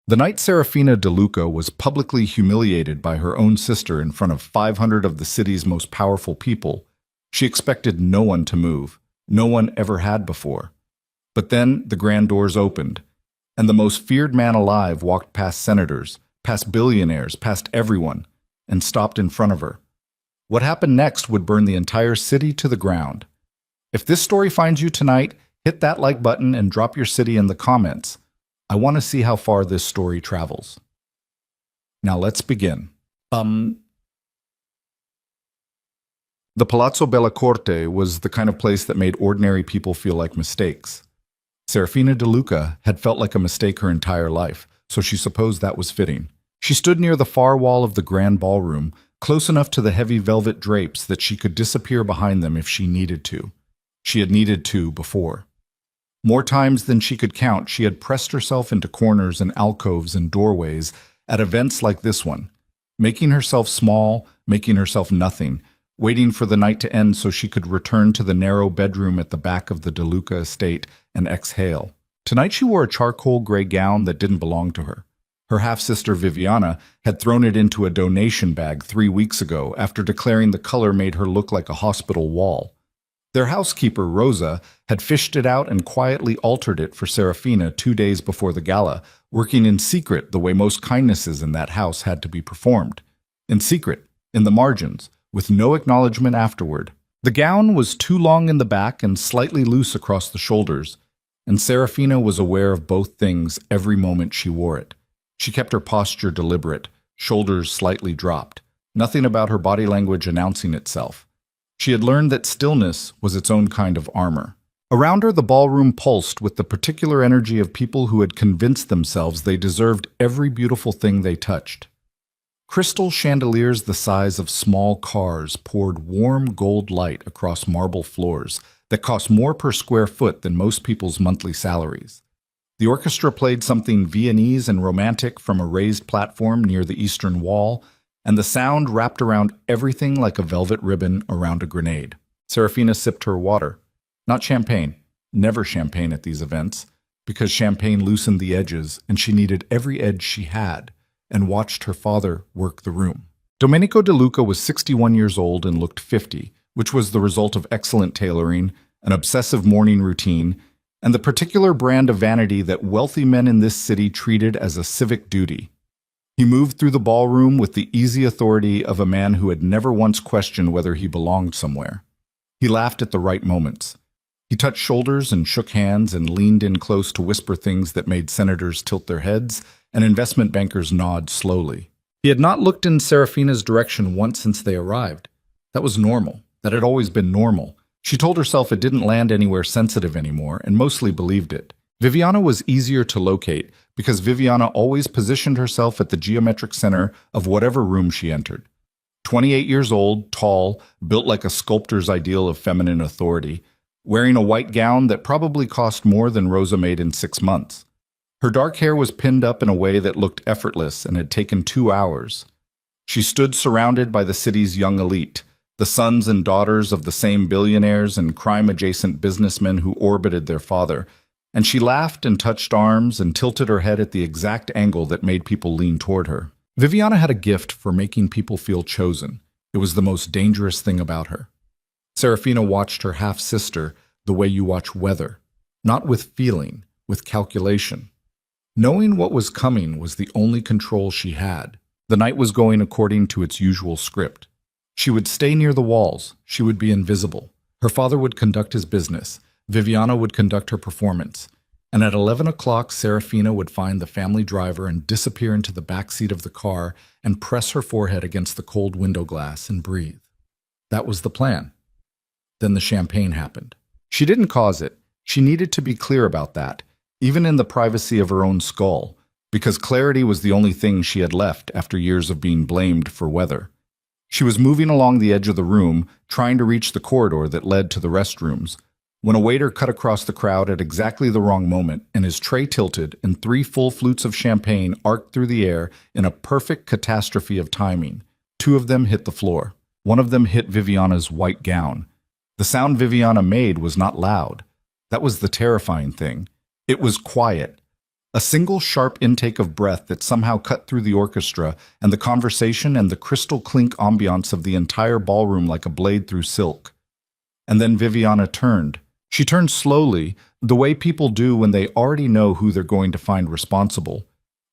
The night Serafina De Luca was publicly humiliated by her own sister in front of 500 of the city's most powerful people, she expected no one to move. No one ever had before. But then the grand doors opened, and the most feared man alive walked past senators, past billionaires, past everyone, and stopped in front of her. What happened next would burn the entire city to the ground. If this story finds you tonight, hit that like button and drop your city in the comments. I want to see how far this story travels. Now let's begin. The Palazzo Bellacorte was the kind of place that made ordinary people feel like mistakes. Serafina De Luca had felt like a mistake her entire life, so she supposed that was fitting. She stood near the far wall of the grand ballroom, close enough to the heavy velvet drapes that she could disappear behind them if she needed to. She had needed to before. More times than she could count, she had pressed herself into corners and alcoves and doorways at events like this one, making herself small, making herself nothing, waiting for the night to end so she could return to the narrow bedroom at the back of the De Luca estate and exhale. Tonight she wore a charcoal gray gown that didn't belong to her. Her half-sister Viviana had thrown it into a donation bag 3 weeks ago after declaring the color made her look like a hospital wall. Their housekeeper, Rosa, had fished it out and quietly altered it for Serafina 2 days before the gala, working in secret the way most kindnesses in that house had to be performed. In secret, in the margins, with no acknowledgement afterward. The gown was too long in the back and slightly loose across the shoulders, and Serafina was aware of both things every moment she wore it. She kept her posture deliberate, shoulders slightly dropped, nothing about her body language announcing itself. She had learned that stillness was its own kind of armor. Around her, the ballroom pulsed with the particular energy of people who had convinced themselves they deserved every beautiful thing they touched. Crystal chandeliers the size of small cars poured warm gold light across marble floors that cost more per square foot than most people's monthly salaries. The orchestra played something Viennese and romantic from a raised platform near the eastern wall, and the sound wrapped around everything like a velvet ribbon around a grenade. Serafina sipped her water. Not champagne. Never champagne at these events, because champagne loosened the edges, and she needed every edge she had, and watched her father work the room. Domenico De Luca was 61 years old and looked 50, which was the result of excellent tailoring, an obsessive morning routine, and the particular brand of vanity that wealthy men in this city treated as a civic duty. He moved through the ballroom with the easy authority of a man who had never once questioned whether he belonged somewhere. He laughed at the right moments. He touched shoulders and shook hands and leaned in close to whisper things that made senators tilt their heads and investment bankers nod slowly. He had not looked in Serafina's direction once since they arrived. That was normal. That had always been normal. She told herself it didn't land anywhere sensitive anymore and mostly believed it. Viviana was easier to locate because Viviana always positioned herself at the geometric center of whatever room she entered. 28 years old, tall, built like a sculptor's ideal of feminine authority, wearing a white gown that probably cost more than Rosa made in 6 months. Her dark hair was pinned up in a way that looked effortless and had taken 2 hours. She stood surrounded by the city's young elite, the sons and daughters of the same billionaires and crime-adjacent businessmen who orbited their father, and she laughed and touched arms and tilted her head at the exact angle that made people lean toward her. Viviana had a gift for making people feel chosen. It was the most dangerous thing about her. Serafina watched her half-sister the way you watch weather, not with feeling, with calculation. Knowing what was coming was the only control she had. The night was going according to its usual script. She would stay near the walls. She would be invisible. Her father would conduct his business. Viviana would conduct her performance. And at 11 o'clock, Serafina would find the family driver and disappear into the back seat of the car and press her forehead against the cold window glass and breathe. That was the plan. Then the champagne happened. She didn't cause it. She needed to be clear about that, even in the privacy of her own skull, because clarity was the only thing she had left after years of being blamed for weather. She was moving along the edge of the room, trying to reach the corridor that led to the restrooms, when a waiter cut across the crowd at exactly the wrong moment, and his tray tilted, and 3 full flutes of champagne arced through the air in a perfect catastrophe of timing. 2 of them hit the floor. 1 of them hit Viviana's white gown. The sound Viviana made was not loud. That was the terrifying thing. It was quiet. A single sharp intake of breath that somehow cut through the orchestra and the conversation and the crystal clink ambiance of the entire ballroom like a blade through silk. And then Viviana turned. She turned slowly, the way people do when they already know who they're going to find responsible.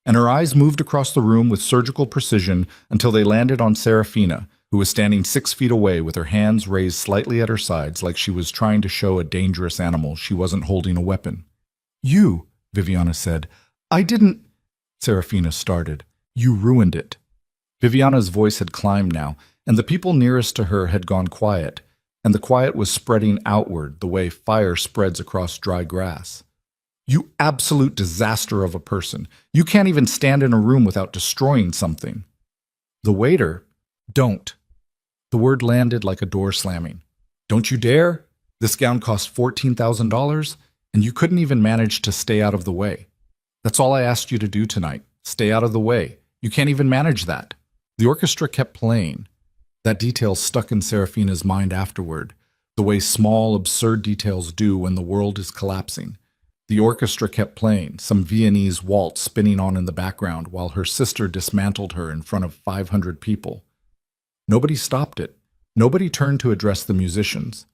And her eyes moved across the room with surgical precision until they landed on Serafina, who was standing 6 feet away with her hands raised slightly at her sides like she was trying to show a dangerous animal she wasn't holding a weapon. "You," Viviana said. "I didn't—" Serafina started. "You ruined it." Viviana's voice had climbed now, and the people nearest to her had gone quiet, and the quiet was spreading outward the way fire spreads across dry grass. "You absolute disaster of a person. You can't even stand in a room without destroying something." The waiter— "Don't." The word landed like a door slamming. "Don't you dare! This gown cost $14,000, and you couldn't even manage to stay out of the way. That's all I asked you to do tonight. Stay out of the way. You can't even manage that." The orchestra kept playing. That detail stuck in Serafina's mind afterward, the way small, absurd details do when the world is collapsing. The orchestra kept playing, some Viennese waltz spinning on in the background while her sister dismantled her in front of 500 people. Nobody stopped it. Nobody turned to address the musicians.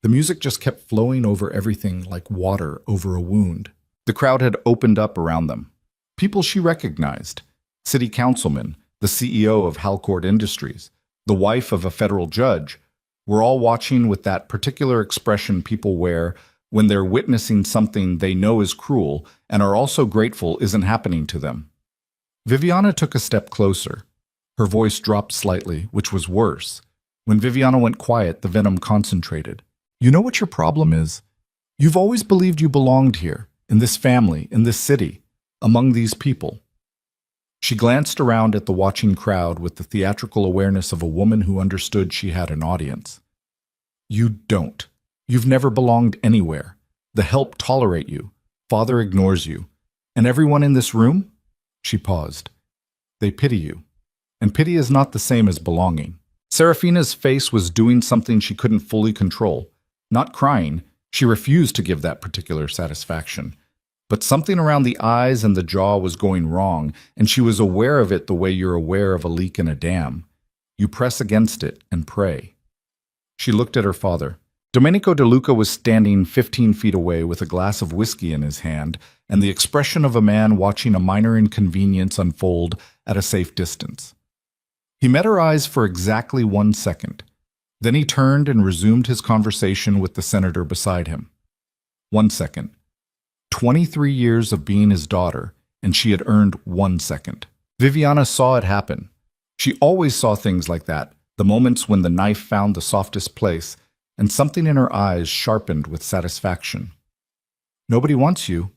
The music just kept flowing over everything like water over a wound. The crowd had opened up around them. People she recognized. City councilmen, the CEO of Halcourt Industries, the wife of a federal judge, were all watching with that particular expression people wear when they're witnessing something they know is cruel and are also grateful isn't happening to them. Viviana took a step closer. Her voice dropped slightly, which was worse. When Viviana went quiet, the venom concentrated. "You know what your problem is? You've always believed you belonged here, in this family, in this city, among these people." She glanced around at the watching crowd with the theatrical awareness of a woman who understood she had an audience. "You don't. You've never belonged anywhere. The help tolerate you. Father ignores you. And everyone in this room?" She paused. "They pity you. And pity is not the same as belonging." Serafina's face was doing something she couldn't fully control. Not crying, she refused to give that particular satisfaction. But something around the eyes and the jaw was going wrong, and she was aware of it the way you're aware of a leak in a dam. You press against it and pray. She looked at her father. Domenico De Luca was standing 15 feet away with a glass of whiskey in his hand and the expression of a man watching a minor inconvenience unfold at a safe distance. He met her eyes for exactly 1 second. Then he turned and resumed his conversation with the senator beside him. 1 second. 23 years of being his daughter, and she had earned 1 second. Viviana saw it happen. She always saw things like that, the moments when the knife found the softest place, and something in her eyes sharpened with satisfaction. "Nobody wants you,"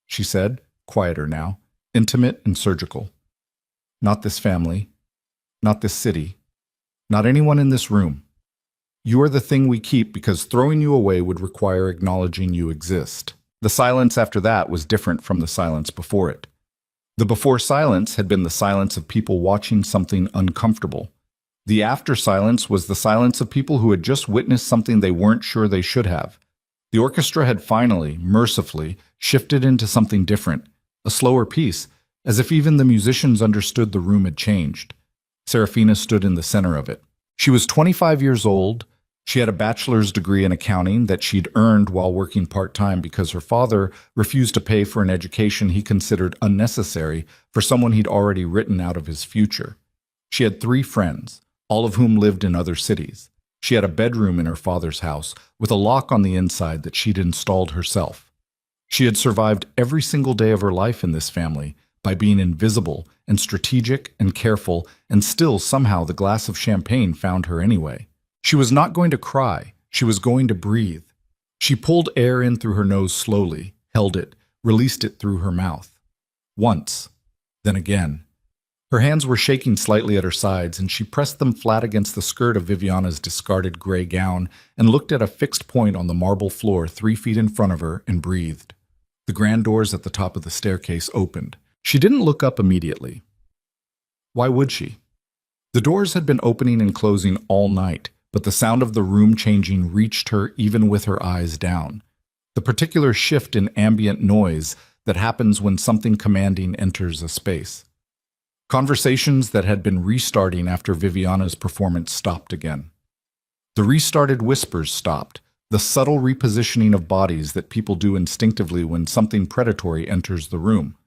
she said, quieter now, intimate and surgical. "Not this family. Not this city. Not anyone in this room. You are the thing we keep because throwing you away would require acknowledging you exist." The silence after that was different from the silence before it. The before silence had been the silence of people watching something uncomfortable. The after silence was the silence of people who had just witnessed something they weren't sure they should have. The orchestra had finally, mercifully, shifted into something different, a slower piece, as if even the musicians understood the room had changed. Serafina stood in the center of it. She was 25 years old. She had a bachelor's degree in accounting that she'd earned while working part-time because her father refused to pay for an education he considered unnecessary for someone he'd already written out of his future. She had 3 friends, all of whom lived in other cities. She had a bedroom in her father's house with a lock on the inside that she'd installed herself. She had survived every single day of her life in this family by being invisible and strategic and careful, and still somehow the glass of champagne found her anyway. She was not going to cry. She was going to breathe. She pulled air in through her nose slowly, held it, released it through her mouth. Once, then again. Her hands were shaking slightly at her sides, and she pressed them flat against the skirt of Viviana's discarded gray gown and looked at a fixed point on the marble floor 3 feet in front of her and breathed. The grand doors at the top of the staircase opened. She didn't look up immediately. Why would she? The doors had been opening and closing all night, but the sound of the room changing reached her even with her eyes down. The particular shift in ambient noise, that happens when something commanding enters a space. Conversations that had been restarting after Viviana's performance stopped again. The restarted whispers stopped, the subtle repositioning of bodies that people do instinctively when something predatory enters the room.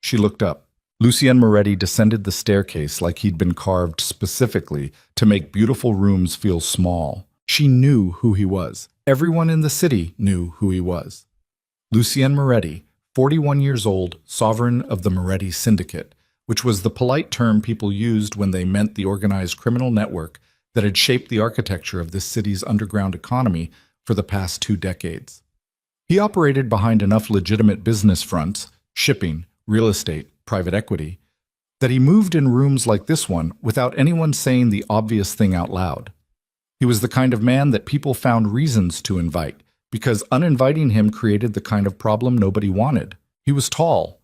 She looked up. Lucien Moretti descended the staircase like he'd been carved specifically to make beautiful rooms feel small. She knew who he was. Everyone in the city knew who he was. Lucien Moretti, 41 years old, sovereign of the Moretti Syndicate, which was the polite term people used when they meant the organized criminal network that had shaped the architecture of this city's underground economy for the past 2 decades. He operated behind enough legitimate business fronts, shipping, real estate, private equity, that he moved in rooms like this one without anyone saying the obvious thing out loud. He was the kind of man that people found reasons to invite, because uninviting him created the kind of problem nobody wanted. He was tall.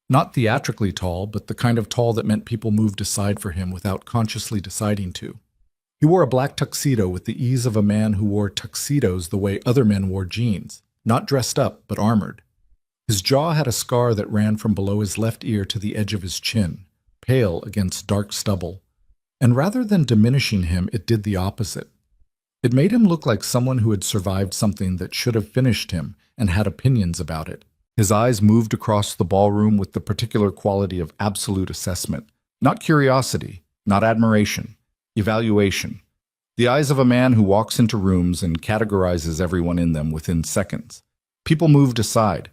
Not theatrically tall, but the kind of tall that meant people moved aside for him without consciously deciding to. He wore a black tuxedo with the ease of a man who wore tuxedos the way other men wore jeans, not dressed up, but armored. His jaw had a scar that ran from below his left ear to the edge of his chin, pale against dark stubble. And rather than diminishing him, it did the opposite. It made him look like someone who had survived something that should have finished him and had opinions about it. His eyes moved across the ballroom with the particular quality of absolute assessment. Not curiosity, not admiration, evaluation. The eyes of a man who walks into rooms and categorizes everyone in them within seconds. People moved aside.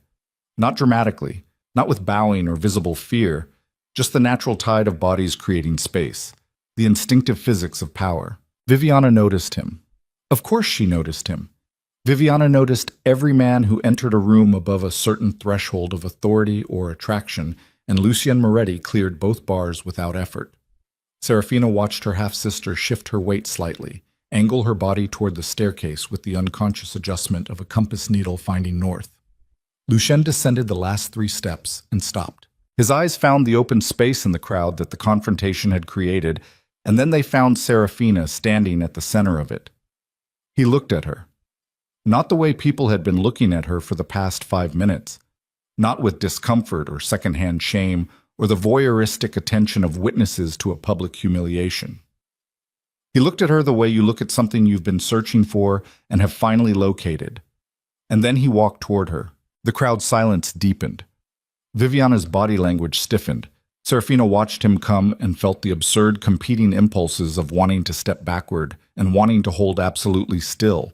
Not dramatically, not with bowing or visible fear, just the natural tide of bodies creating space, the instinctive physics of power. Viviana noticed him. Of course she noticed him. Viviana noticed every man who entered a room above a certain threshold of authority or attraction, and Lucien Moretti cleared both bars without effort. Serafina watched her half-sister shift her weight slightly, angle her body toward the staircase with the unconscious adjustment of a compass needle finding north. Lucien descended the last 3 steps and stopped. His eyes found the open space in the crowd that the confrontation had created, and then they found Serafina standing at the center of it. He looked at her. Not the way people had been looking at her for the past 5 minutes. Not with discomfort or secondhand shame or the voyeuristic attention of witnesses to a public humiliation. He looked at her the way you look at something you've been searching for and have finally located. And then he walked toward her. The crowd's silence deepened. Viviana's body language stiffened. Serafina watched him come and felt the absurd competing impulses of wanting to step backward and wanting to hold absolutely still.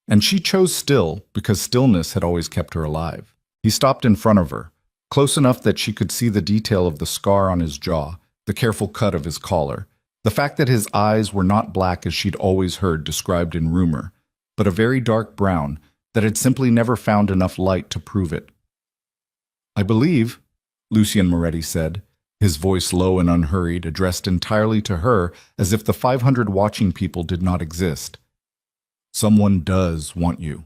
And she chose still because stillness had always kept her alive. He stopped in front of her, close enough that she could see the detail of the scar on his jaw, the careful cut of his collar, the fact that his eyes were not black as she'd always heard described in rumor, but a very dark brown that had simply never found enough light to prove it. "I believe," Lucien Moretti said, his voice low and unhurried, addressed entirely to her as if the 500 watching people did not exist. "Someone does want you."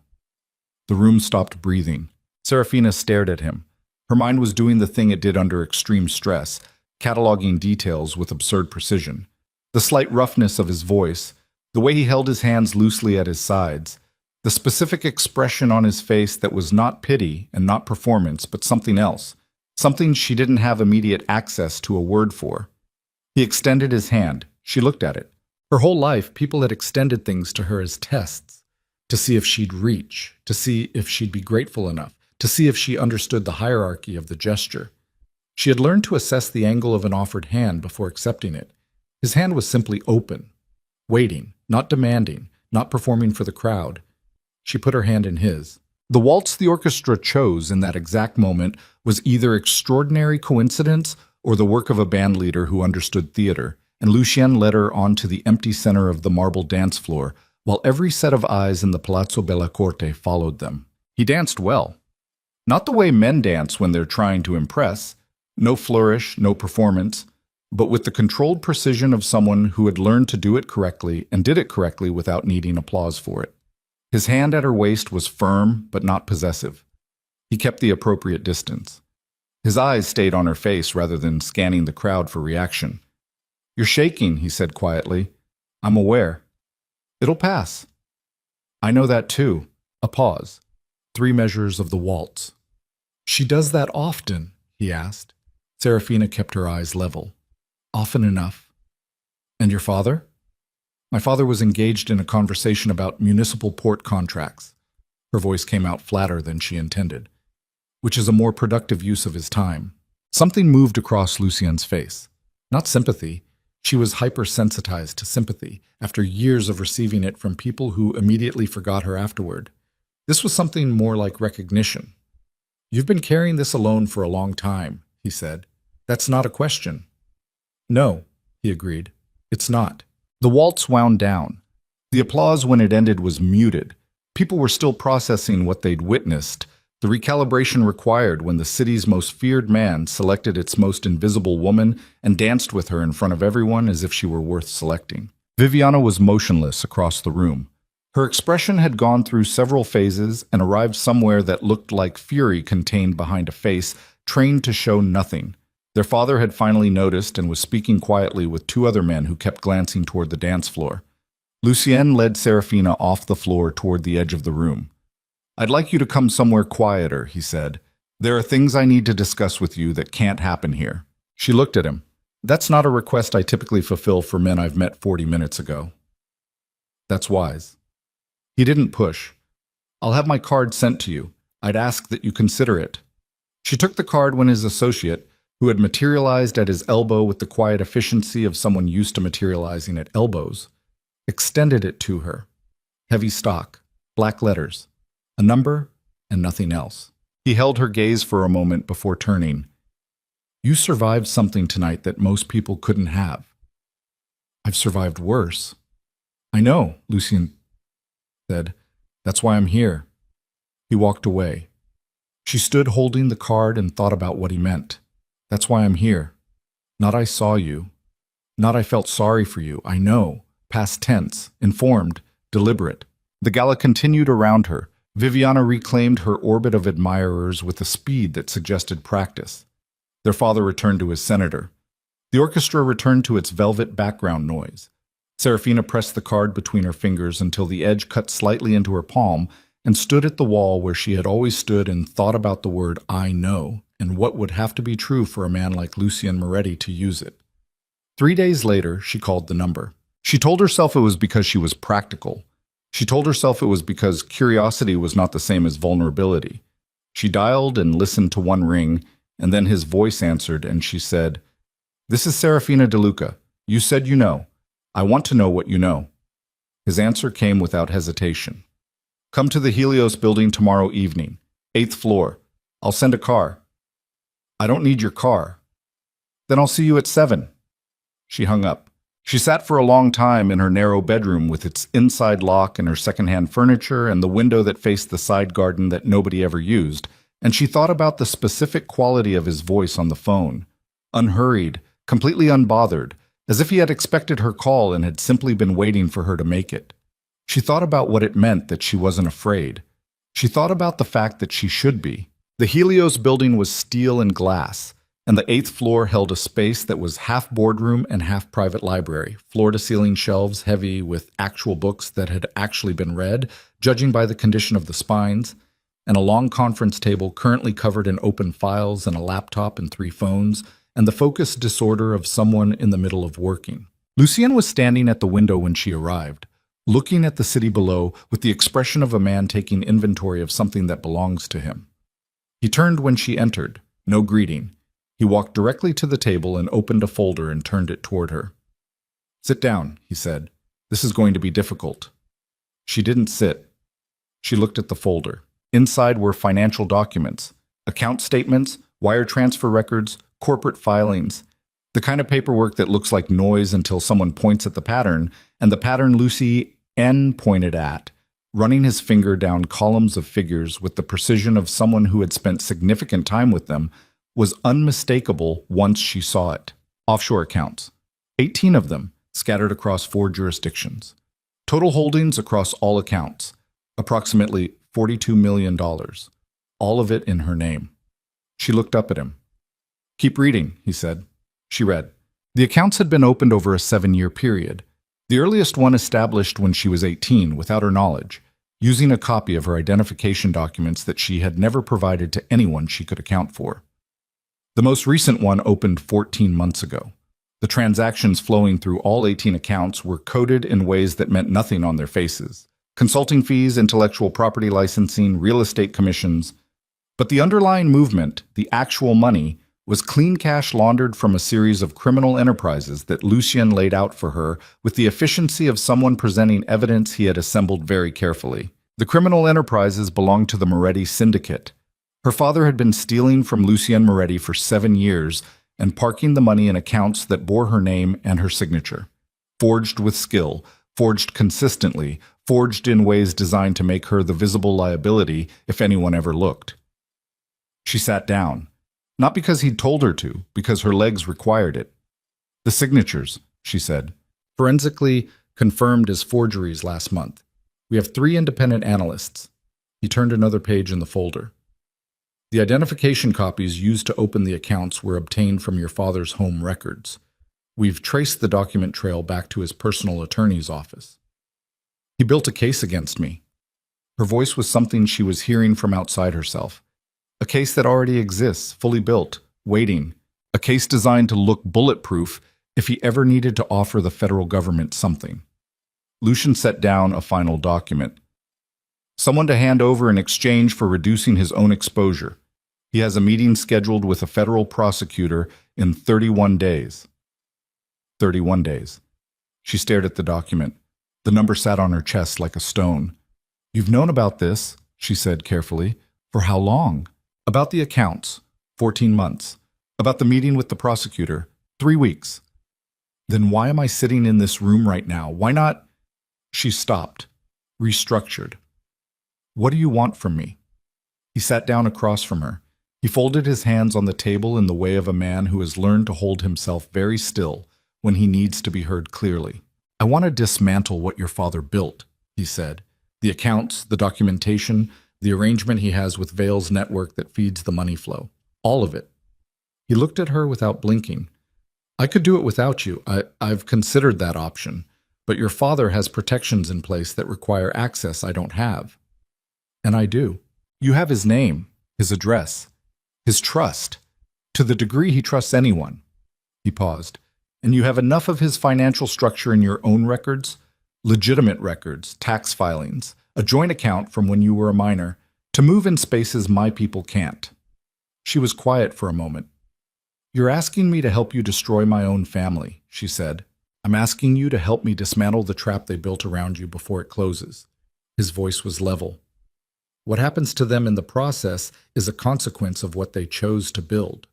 The room stopped breathing. Serafina stared at him. Her mind was doing the thing it did under extreme stress, cataloging details with absurd precision. The slight roughness of his voice, the way he held his hands loosely at his sides, the specific expression on his face that was not pity and not performance, but something else, something she didn't have immediate access to a word for. He extended his hand. She looked at it. Her whole life, people had extended things to her as tests, to see if she'd reach, to see if she'd be grateful enough, to see if she understood the hierarchy of the gesture. She had learned to assess the angle of an offered hand before accepting it. His hand was simply open, waiting, not demanding, not performing for the crowd. She put her hand in his. The waltz the orchestra chose in that exact moment was either extraordinary coincidence or the work of a band leader who understood theater, and Lucien led her onto the empty center of the marble dance floor, while every set of eyes in the Palazzo Bella Corte followed them. He danced well. Not the way men dance when they're trying to impress, no flourish, no performance, but with the controlled precision of someone who had learned to do it correctly and did it correctly without needing applause for it. His hand at her waist was firm but not possessive. He kept the appropriate distance. His eyes stayed on her face rather than scanning the crowd for reaction. "You're shaking," he said quietly. "I'm aware. It'll pass." "I know that too." A pause. 3 measures of the waltz. She does that often, he asked. Serafina kept her eyes level. Often enough. And your father? My father was engaged in a conversation about municipal port contracts. Her voice came out flatter than she intended, which is a more productive use of his time. Something moved across Lucien's face. Not sympathy. She was hypersensitized to sympathy after years of receiving it from people who immediately forgot her afterward. This was something more like recognition. You've been carrying this alone for a long time, he said. That's not a question. No, he agreed. It's not. The waltz wound down. The applause when it ended was muted. People were still processing what they'd witnessed, the recalibration required when the city's most feared man selected its most invisible woman and danced with her in front of everyone as if she were worth selecting. Viviana was motionless across the room. Her expression had gone through several phases and arrived somewhere that looked like fury contained behind a face trained to show nothing. Their father had finally noticed and was speaking quietly with two other men who kept glancing toward the dance floor. Lucien led Serafina off the floor toward the edge of the room. I'd like you to come somewhere quieter, he said. There are things I need to discuss with you that can't happen here. She looked at him. That's not a request I typically fulfill for men I've met 40 minutes ago. That's wise. He didn't push. I'll have my card sent to you. I'd ask that you consider it. She took the card when his associate, who had materialized at his elbow with the quiet efficiency of someone used to materializing at elbows, extended it to her. Heavy stock, black letters, a number, and nothing else. He held her gaze for a moment before turning. You survived something tonight that most people couldn't have. I've survived worse. I know, Lucien said. That's why I'm here. He walked away. She stood holding the card and thought about what he meant. That's why I'm here. Not I saw you. Not I felt sorry for you. I know. Past tense. Informed. Deliberate. The gala continued around her. Viviana reclaimed her orbit of admirers with a speed that suggested practice. Their father returned to his senator. The orchestra returned to its velvet background noise. Serafina pressed the card between her fingers until the edge cut slightly into her palm and stood at the wall where she had always stood and thought about the word I know and what would have to be true for a man like Lucien Moretti to use it. 3 days later, she called the number. She told herself it was because she was practical. She told herself it was because curiosity was not the same as vulnerability. She dialed and listened to one ring, and then his voice answered, and she said, This is Serafina DeLuca. You said you know. I want to know what you know. His answer came without hesitation. Come to the Helios building tomorrow evening, 8th floor. I'll send a car. I don't need your car. Then I'll see you at 7. She hung up. She sat for a long time in her narrow bedroom with its inside lock and her secondhand furniture and the window that faced the side garden that nobody ever used, and she thought about the specific quality of his voice on the phone. Unhurried, completely unbothered, as if he had expected her call and had simply been waiting for her to make it. She thought about what it meant that she wasn't afraid. She thought about the fact that she should be. The Helios building was steel and glass, and the 8th floor held a space that was half boardroom and half private library, floor-to-ceiling shelves heavy with actual books that had actually been read, judging by the condition of the spines, and a long conference table currently covered in open files and a laptop and 3 phones, and the focused disorder of someone in the middle of working. Lucien was standing at the window when she arrived, looking at the city below with the expression of a man taking inventory of something that belongs to him. He turned when she entered, no greeting. He walked directly to the table and opened a folder and turned it toward her. Sit down, he said. This is going to be difficult. She didn't sit. She looked at the folder. Inside were financial documents, account statements, wire transfer records, corporate filings, the kind of paperwork that looks like noise until someone points at the pattern, and the pattern Lucien pointed at, running his finger down columns of figures with the precision of someone who had spent significant time with them, was unmistakable once she saw it. Offshore accounts. 18 of them, scattered across 4 jurisdictions. Total holdings across all accounts. Approximately $42 million. All of it in her name. She looked up at him. Keep reading, he said. She read. The accounts had been opened over a 7-year period. The earliest one established when she was 18, without her knowledge. using a copy of her identification documents that she had never provided to anyone she could account for. The most recent one opened 14 months ago. The transactions flowing through all 18 accounts were coded in ways that meant nothing on their faces. Consulting fees, intellectual property licensing, real estate commissions. But the underlying movement, the actual money, was clean cash laundered from a series of criminal enterprises that Lucien laid out for her with the efficiency of someone presenting evidence he had assembled very carefully. The criminal enterprises belonged to the Moretti Syndicate. Her father had been stealing from Lucien Moretti for 7 years and parking the money in accounts that bore her name and her signature. Forged with skill, forged consistently, forged in ways designed to make her the visible liability if anyone ever looked. She sat down. Not because he'd told her to, because her legs required it. The signatures, she said, forensically confirmed as forgeries last month. We have 3 independent analysts. He turned another page in the folder. The identification copies used to open the accounts were obtained from your father's home records. We've traced the document trail back to his personal attorney's office. He built a case against me. Her voice was something she was hearing from outside herself. A case that already exists, fully built, waiting. A case designed to look bulletproof if he ever needed to offer the federal government something. Lucien set down a final document. Someone to hand over in exchange for reducing his own exposure. He has a meeting scheduled with a federal prosecutor in 31 days. 31 days. She stared at the document. The number sat on her chest like a stone. You've known about this, she said carefully. For how long? About the accounts, 14 months. About the meeting with the prosecutor, 3 weeks. Then why am I sitting in this room right now? Why not? She stopped, restructured. What do you want from me? He sat down across from her. He folded his hands on the table in the way of a man who has learned to hold himself very still when he needs to be heard clearly. I want to dismantle what your father built, he said. The accounts, the documentation, the arrangement he has with Vale's network that feeds the money flow. All of it. He looked at her without blinking. I could do it without you. I've considered that option. But your father has protections in place that require access I don't have. And I do. You have his name, his address, his trust, to the degree he trusts anyone. He paused. And you have enough of his financial structure in your own records, legitimate records, tax filings, a joint account from when you were a minor, to move in spaces my people can't. She was quiet for a moment. You're asking me to help you destroy my own family, she said. I'm asking you to help me dismantle the trap they built around you before it closes. His voice was level. What happens to them in the process is a consequence of what they chose to build.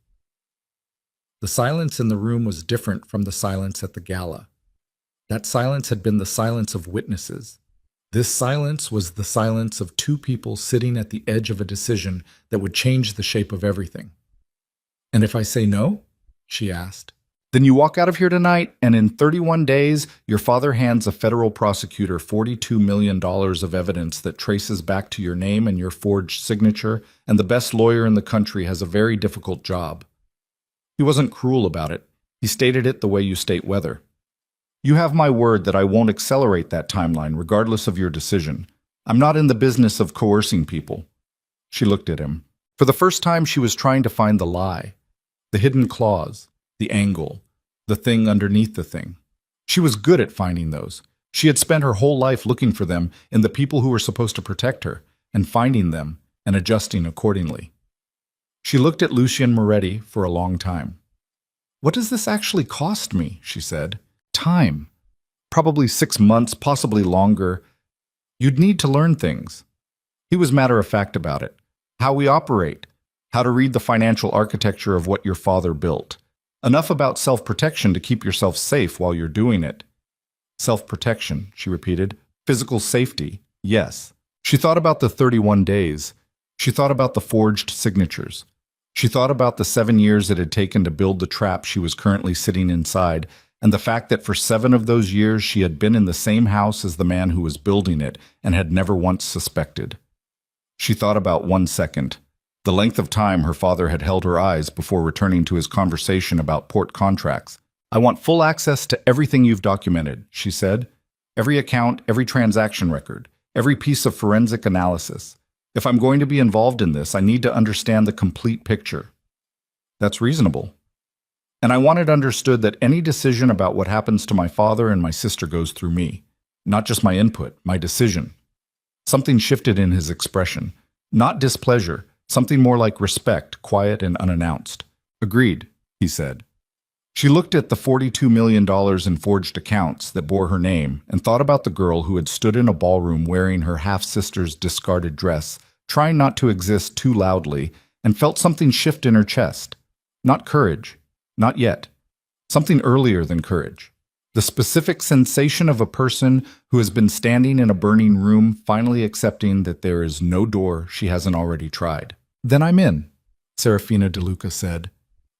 The silence in the room was different from the silence at the gala. That silence had been the silence of witnesses. This silence was the silence of 2 people sitting at the edge of a decision that would change the shape of everything. And if I say no? She asked. Then you walk out of here tonight, and in 31 days, your father hands a federal prosecutor $42 million of evidence that traces back to your name and your forged signature, and the best lawyer in the country has a very difficult job. He wasn't cruel about it. He stated it the way you state weather. You have my word that I won't accelerate that timeline regardless of your decision. I'm not in the business of coercing people. She looked at him. For the first time, she was trying to find the lie, the hidden clause, the angle, the thing underneath the thing. She was good at finding those. She had spent her whole life looking for them in the people who were supposed to protect her, and finding them and adjusting accordingly. She looked at Lucien Moretti for a long time. What does this actually cost me? She said. Time. Probably 6 months, possibly longer. You'd need to learn things. He was matter-of-fact about it. How we operate. How to read the financial architecture of what your father built. Enough about self-protection to keep yourself safe while you're doing it. Self-protection, she repeated. Physical safety, yes. She thought about the 31 days. She thought about the forged signatures. She thought about the 7 years it had taken to build the trap she was currently sitting inside, and the fact that for 7 of those years she had been in the same house as the man who was building it and had never once suspected. She thought about 1 second, the length of time her father had held her eyes before returning to his conversation about port contracts. I want full access to everything you've documented, she said. Every account, every transaction record. every piece of forensic analysis. If I'm going to be involved in this, I need to understand the complete picture. That's reasonable. And I want it understood that any decision about what happens to my father and my sister goes through me. Not just my input, my decision. Something shifted in his expression. Not displeasure, something more like respect, quiet and unannounced. Agreed, he said. She looked at the $42 million in forged accounts that bore her name and thought about the girl who had stood in a ballroom wearing her half-sister's discarded dress, trying not to exist too loudly, and felt something shift in her chest. Not courage. Not yet. Something earlier than courage. The specific sensation of a person who has been standing in a burning room finally accepting that there is no door she hasn't already tried. Then I'm in, Serafina DeLuca said.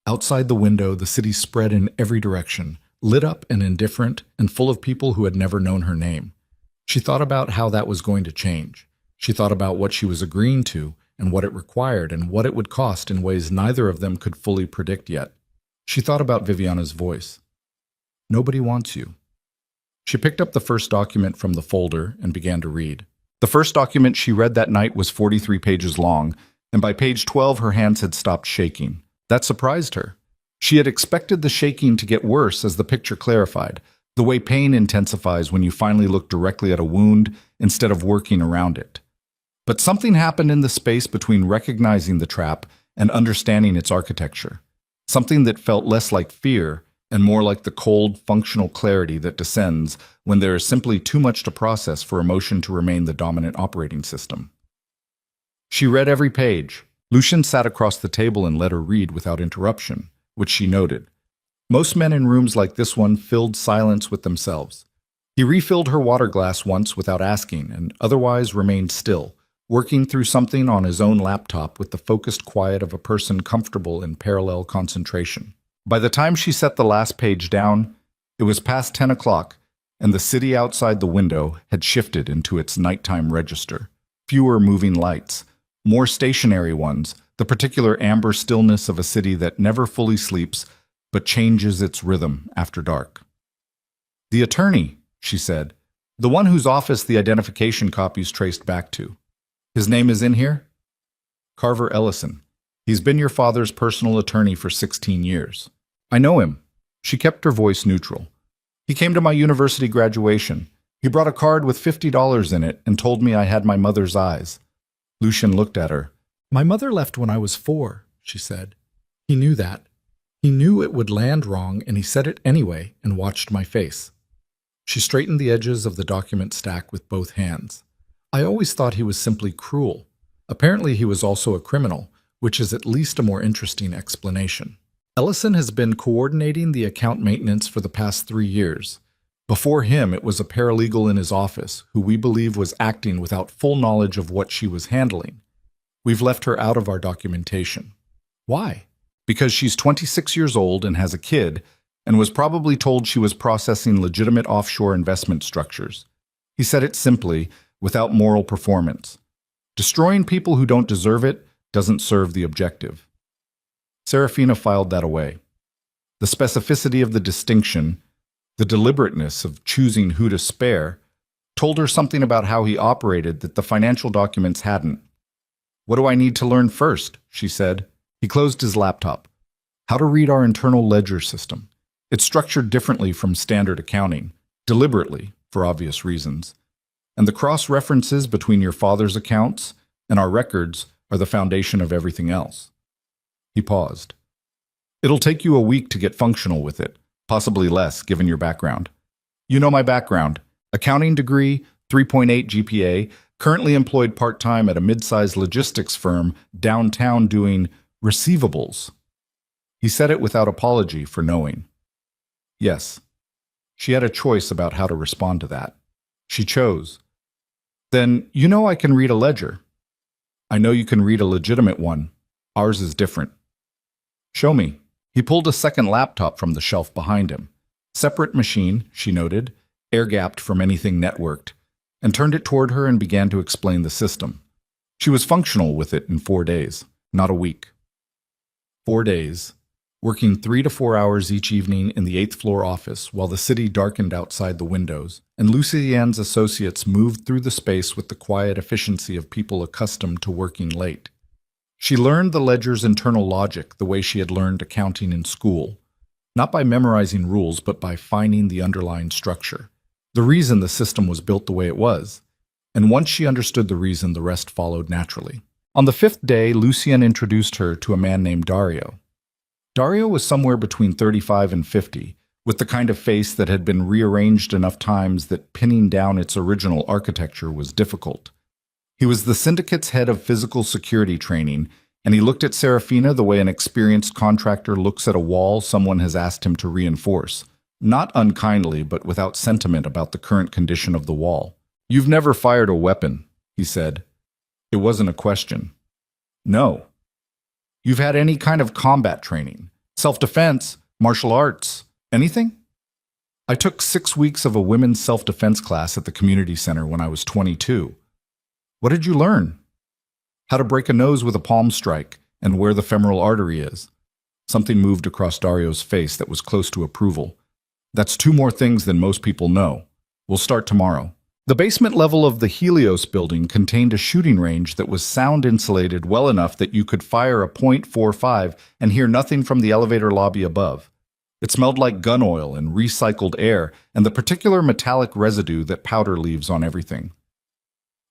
Outside the window, the city spread in every direction, lit up and indifferent, and full of people who had never known her name. She thought about how that was going to change. She thought about what she was agreeing to, and what it required, and what it would cost in ways neither of them could fully predict yet. She thought about Viviana's voice. Nobody wants you. She picked up the first document from the folder and began to read. The first document she read that night was 43 pages long, and by page 12 her hands had stopped shaking. That surprised her. She had expected the shaking to get worse as the picture clarified, the way pain intensifies when you finally look directly at a wound instead of working around it. But something happened in the space between recognizing the trap and understanding its architecture. Something that felt less like fear and more like the cold, functional clarity that descends when there is simply too much to process for emotion to remain the dominant operating system. She read every page. Lucien sat across the table and let her read without interruption, which she noted. Most men in rooms like this one filled silence with themselves. He refilled her water glass once without asking and otherwise remained still, working through something on his own laptop with the focused quiet of a person comfortable in parallel concentration. By the time she set the last page down, it was past 10 o'clock, and the city outside the window had shifted into its nighttime register. Fewer moving lights, more stationary ones, the particular amber stillness of a city that never fully sleeps but changes its rhythm after dark. The attorney, she said, the one whose office the identification copies traced back to. His name is in here? Carver Ellison. He's been your father's personal attorney for 16 years. I know him. She kept her voice neutral. He came to my university graduation. He brought a card with $50 in it and told me I had my mother's eyes. Lucien looked at her. My mother left when I was 4, she said. He knew that. He knew it would land wrong, and he said it anyway and watched my face. She straightened the edges of the document stack with both hands. I always thought he was simply cruel. Apparently he was also a criminal, which is at least a more interesting explanation. Ellison has been coordinating the account maintenance for the past 3 years. Before him, it was a paralegal in his office who we believe was acting without full knowledge of what she was handling. We've left her out of our documentation. Why? Because she's 26 years old and has a kid, and was probably told she was processing legitimate offshore investment structures. He said it simply, without moral performance. Destroying people who don't deserve it doesn't serve the objective. Serafina filed that away. The specificity of the distinction, the deliberateness of choosing who to spare, told her something about how he operated that the financial documents hadn't. What do I need to learn first? She said. He closed his laptop. How to read our internal ledger system. It's structured differently from standard accounting, deliberately, for obvious reasons. And the cross-references between your father's accounts and our records are the foundation of everything else. He paused. It'll take you a week to get functional with it, possibly less given your background. You know my background. Accounting degree, 3.8 GPA, currently employed part-time at a mid-sized logistics firm downtown doing receivables. He said it without apology for knowing. Yes. She had a choice about how to respond to that. She chose. Then, you know I can read a ledger. I know you can read a legitimate one. Ours is different. Show me. He pulled a second laptop from the shelf behind him. Separate machine, she noted, air-gapped from anything networked, and turned it toward her and began to explain the system. She was functional with it in 4 days, not a week. 4 days. working 3 to 4 hours each evening in the 8th floor office while the city darkened outside the windows, and Lucienne's associates moved through the space with the quiet efficiency of people accustomed to working late. She learned the ledger's internal logic the way she had learned accounting in school, not by memorizing rules but by finding the underlying structure, the reason the system was built the way it was. And once she understood the reason, the rest followed naturally. On the 5th day, Lucienne introduced her to a man named Dario. Dario was somewhere between 35 and 50, with the kind of face that had been rearranged enough times that pinning down its original architecture was difficult. He was the syndicate's head of physical security training, and he looked at Serafina the way an experienced contractor looks at a wall someone has asked him to reinforce, not unkindly but without sentiment about the current condition of the wall. "You've never fired a weapon," he said. It wasn't a question. "No." "You've had any kind of combat training? Self-defense? Martial arts? Anything?" "I took 6 weeks of a women's self-defense class at the community center when I was 22. "What did you learn?" "How to break a nose with a palm strike and where the femoral artery is." Something moved across Dario's face that was close to approval. "That's 2 more things than most people know. We'll start tomorrow." The basement level of the Helios building contained a shooting range that was sound insulated well enough that you could fire a .45 and hear nothing from the elevator lobby above. It smelled like gun oil and recycled air and the particular metallic residue that powder leaves on everything.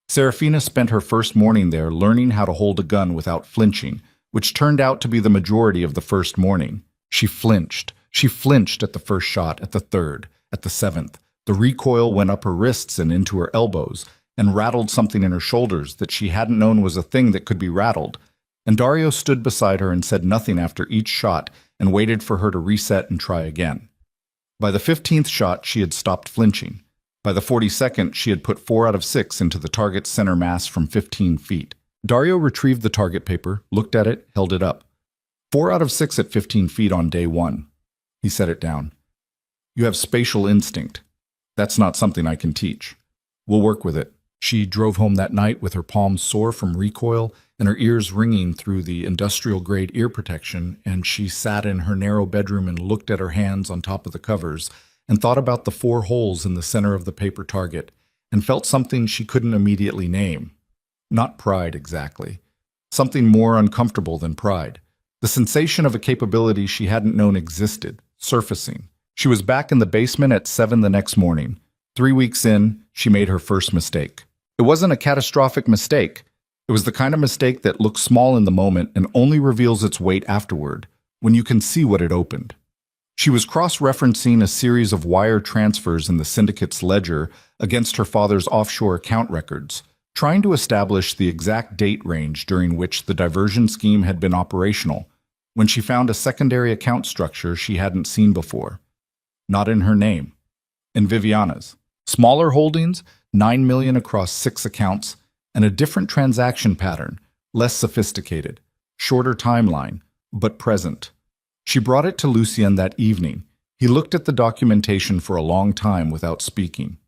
Serafina spent her first morning there learning how to hold a gun without flinching, which turned out to be the majority of the first morning. She flinched. She flinched at the first shot, at the third, at the 7th. The recoil went up her wrists and into her elbows, and rattled something in her shoulders that she hadn't known was a thing that could be rattled. And Dario stood beside her and said nothing after each shot and waited for her to reset and try again. By the 15th shot, she had stopped flinching. By the 42nd, she had put 4 out of 6 into the target's center mass from 15 feet. Dario retrieved the target paper, looked at it, held it up. 4 out of 6 at 15 feet on day 1. He set it down. "You have spatial instinct. That's not something I can teach. We'll work with it." She drove home that night with her palms sore from recoil and her ears ringing through the industrial-grade ear protection, and she sat in her narrow bedroom and looked at her hands on top of the covers and thought about the 4 holes in the center of the paper target and felt something she couldn't immediately name. Not pride, exactly. Something more uncomfortable than pride. The sensation of a capability she hadn't known existed, surfacing. She was back in the basement at 7 the next morning. 3 weeks in, she made her first mistake. It wasn't a catastrophic mistake. It was the kind of mistake that looks small in the moment and only reveals its weight afterward, when you can see what it opened. She was cross-referencing a series of wire transfers in the syndicate's ledger against her father's offshore account records, trying to establish the exact date range during which the diversion scheme had been operational, when she found a secondary account structure she hadn't seen before. Not in her name. In Viviana's. Smaller holdings, 9 million across 6 accounts, and a different transaction pattern, less sophisticated, shorter timeline, but present. She brought it to Lucien that evening. He looked at the documentation for a long time without speaking.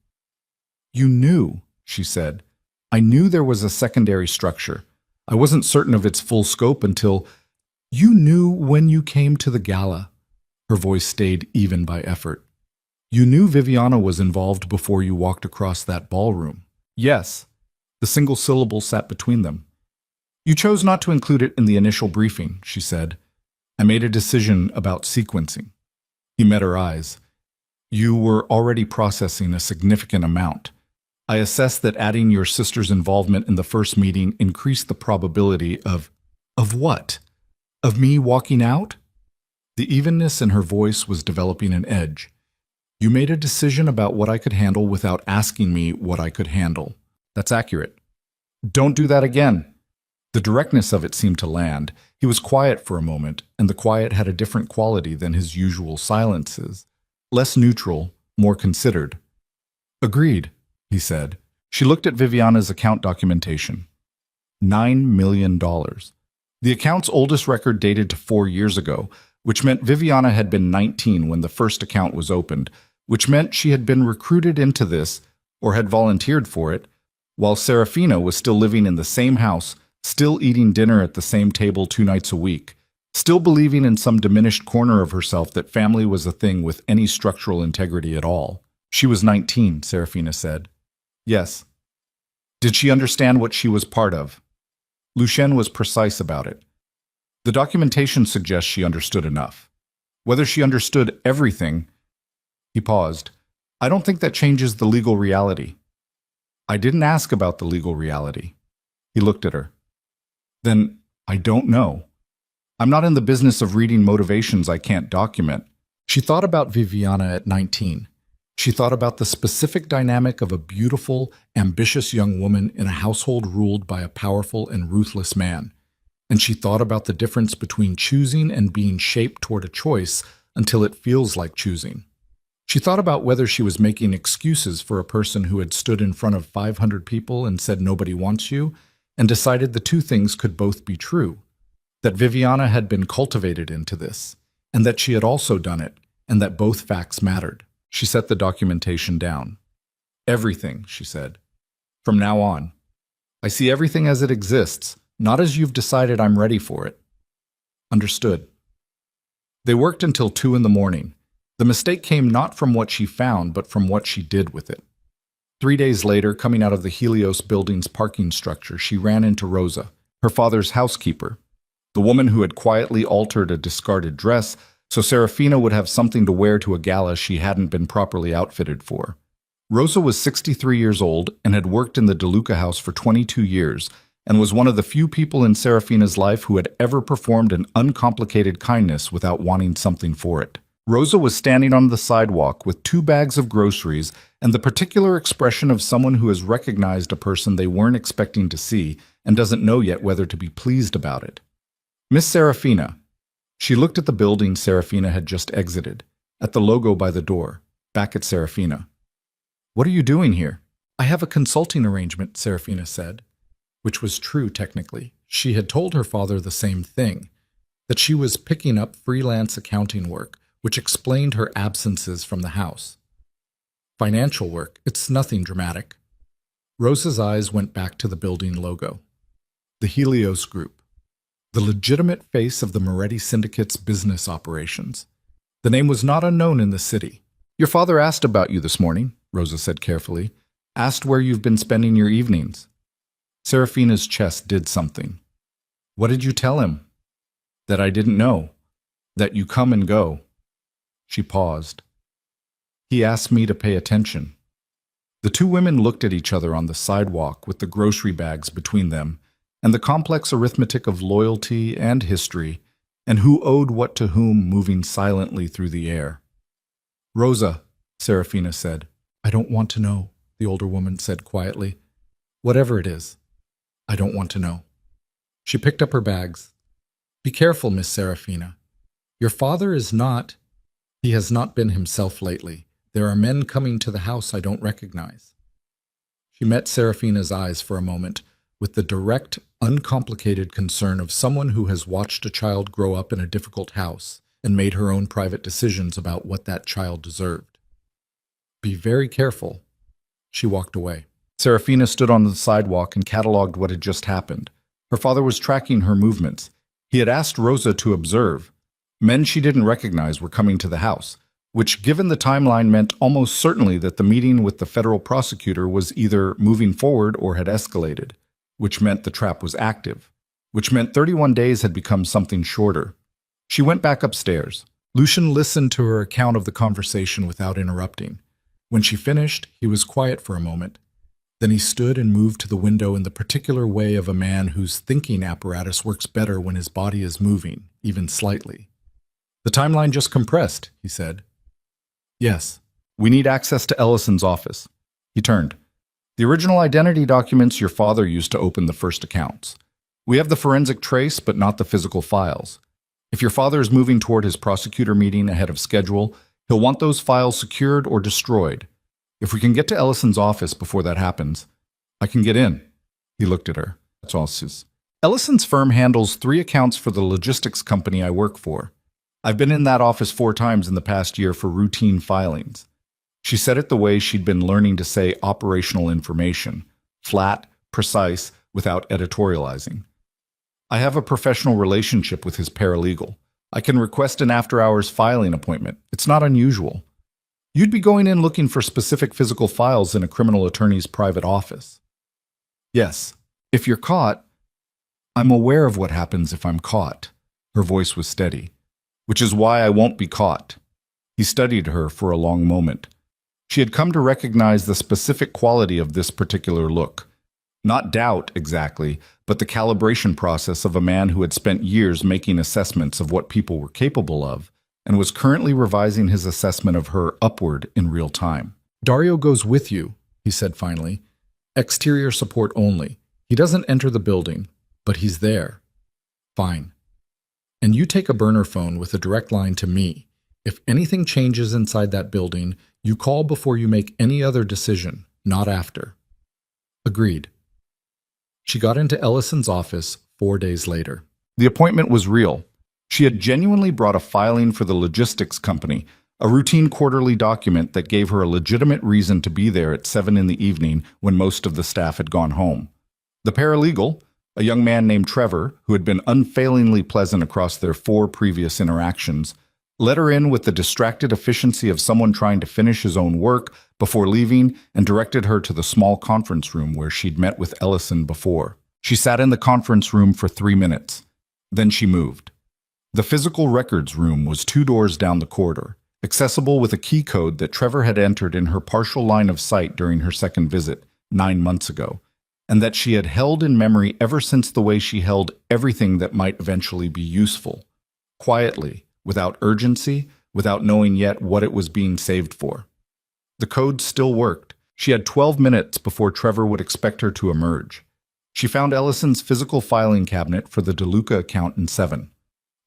"You knew," she said. "I knew there was a secondary structure. I wasn't certain of its full scope until you knew when you came to the gala." Her voice stayed even by effort. "You knew Viviana was involved before you walked across that ballroom." "Yes." The single syllable sat between them. "You chose not to include it in the initial briefing," she said. "I made a decision about sequencing." He met her eyes. "You were already processing a significant amount. I assessed that adding your sister's involvement in the first meeting increased the probability of what? Of me walking out?" The evenness in her voice was developing an edge. "You made a decision about what I could handle without asking me what I could handle. That's accurate." "Don't do that again." The directness of it seemed to land. He was quiet for a moment, and the quiet had a different quality than his usual silences. Less neutral, more considered. "Agreed," he said. She looked at Viviana's account documentation. $9 million. The account's oldest record dated to 4 years ago, which meant Viviana had been 19 when the first account was opened, which meant she had been recruited into this, or had volunteered for it, while Serafina was still living in the same house, still eating dinner at the same table 2 nights a week, still believing in some diminished corner of herself that family was a thing with any structural integrity at all. She was 19, Serafina said. Yes. Did she understand what she was part of? Lucien was precise about it. The documentation suggests she understood enough. Whether she understood everything, he paused. I don't think that changes the legal reality. I didn't ask about the legal reality. He looked at her. Then I don't know. I'm not in the business of reading motivations I can't document. She thought about Viviana at 19. She thought about the specific dynamic of a beautiful, ambitious young woman in a household ruled by a powerful and ruthless man. And she thought about the difference between choosing and being shaped toward a choice until it feels like choosing. She thought about whether she was making excuses for a person who had stood in front of 500 people and said nobody wants you, and decided the two things could both be true. That Viviana had been cultivated into this, and that she had also done it, and that both facts mattered. She set the documentation down. Everything, she said. From now on. I see everything as it exists, not as you've decided I'm ready for it. Understood. They worked until 2 in the morning. The mistake came not from what she found, but from what she did with it. 3 days later, coming out of the Helios building's parking structure, she ran into Rosa, her father's housekeeper, the woman who had quietly altered a discarded dress so Serafina would have something to wear to a gala she hadn't been properly outfitted for. Rosa was 63 years old and had worked in the DeLuca house for 22 years and was one of the few people in Serafina's life who had ever performed an uncomplicated kindness without wanting something for it. Rosa was standing on the sidewalk with 2 bags of groceries and the particular expression of someone who has recognized a person they weren't expecting to see and doesn't know yet whether to be pleased about it. Miss Serafina. She looked at the building Serafina had just exited, at the logo by the door, back at Serafina. What are you doing here? I have a consulting arrangement, Serafina said, which was true technically. She had told her father the same thing, that she was picking up freelance accounting work, which explained her absences from the house. Financial work, it's nothing dramatic. Rosa's eyes went back to the building logo. The Helios Group. The legitimate face of the Moretti Syndicate's business operations. The name was not unknown in the city. Your father asked about you this morning, Rosa said carefully. Asked where you've been spending your evenings. Serafina's chest did something. What did you tell him? That I didn't know. That you come and go. She paused. He asked me to pay attention. The 2 women looked at each other on the sidewalk with the grocery bags between them, and the complex arithmetic of loyalty and history, and who owed what to whom moving silently through the air. Rosa, Serafina said. I don't want to know, the older woman said quietly. Whatever it is, I don't want to know. She picked up her bags. Be careful, Miss Serafina. Your father is not. He has not been himself lately. There are men coming to the house I don't recognize. She met Serafina's eyes for a moment, with the direct, uncomplicated concern of someone who has watched a child grow up in a difficult house and made her own private decisions about what that child deserved. Be very careful. She walked away. Serafina stood on the sidewalk and cataloged what had just happened. Her father was tracking her movements. He had asked Rosa to observe. Men she didn't recognize were coming to the house, which, given the timeline, meant almost certainly that the meeting with the federal prosecutor was either moving forward or had escalated, which meant the trap was active, which meant 31 days had become something shorter. She went back upstairs. Lucien listened to her account of the conversation without interrupting. When she finished, he was quiet for a moment. Then he stood and moved to the window in the particular way of a man whose thinking apparatus works better when his body is moving, even slightly. The timeline just compressed, he said. Yes, we need access to Ellison's office. He turned. The original identity documents your father used to open the first accounts. We have the forensic trace, but not the physical files. If your father is moving toward his prosecutor meeting ahead of schedule, he'll want those files secured or destroyed. If we can get to Ellison's office before that happens, I can get in. He looked at her. That's all, Sus. Ellison's firm handles 3 accounts for the logistics company I work for. I've been in that office 4 times in the past year for routine filings. She said it the way she'd been learning to say operational information, flat, precise, without editorializing. I have a professional relationship with his paralegal. I can request an after-hours filing appointment. It's not unusual. You'd be going in looking for specific physical files in a criminal attorney's private office. Yes. If you're caught, I'm aware of what happens if I'm caught. Her voice was steady. Which is why I won't be caught. He studied her for a long moment. She had come to recognize the specific quality of this particular look. Not doubt, exactly, but the calibration process of a man who had spent years making assessments of what people were capable of, and was currently revising his assessment of her upward in real time. Dario goes with you, he said finally. Exterior support only. He doesn't enter the building, but he's there. Fine. And you take a burner phone with a direct line to me. If anything changes inside that building, you call before you make any other decision, not after. Agreed. She got into Ellison's office 4 days later. The appointment was real. She had genuinely brought a filing for the logistics company, a routine quarterly document that gave her a legitimate reason to be there at 7 in the evening when most of the staff had gone home. The paralegal, a young man named Trevor, who had been unfailingly pleasant across their 4 previous interactions, let her in with the distracted efficiency of someone trying to finish his own work before leaving and directed her to the small conference room where she'd met with Ellison before. She sat in the conference room for 3 minutes. Then she moved. The physical records room was 2 doors down the corridor, accessible with a key code that Trevor had entered in her partial line of sight during her second visit 9 months ago, and that she had held in memory ever since the way she held everything that might eventually be useful. Quietly, without urgency, without knowing yet what it was being saved for. The code still worked. She had 12 minutes before Trevor would expect her to emerge. She found Ellison's physical filing cabinet for the DeLuca account in 7.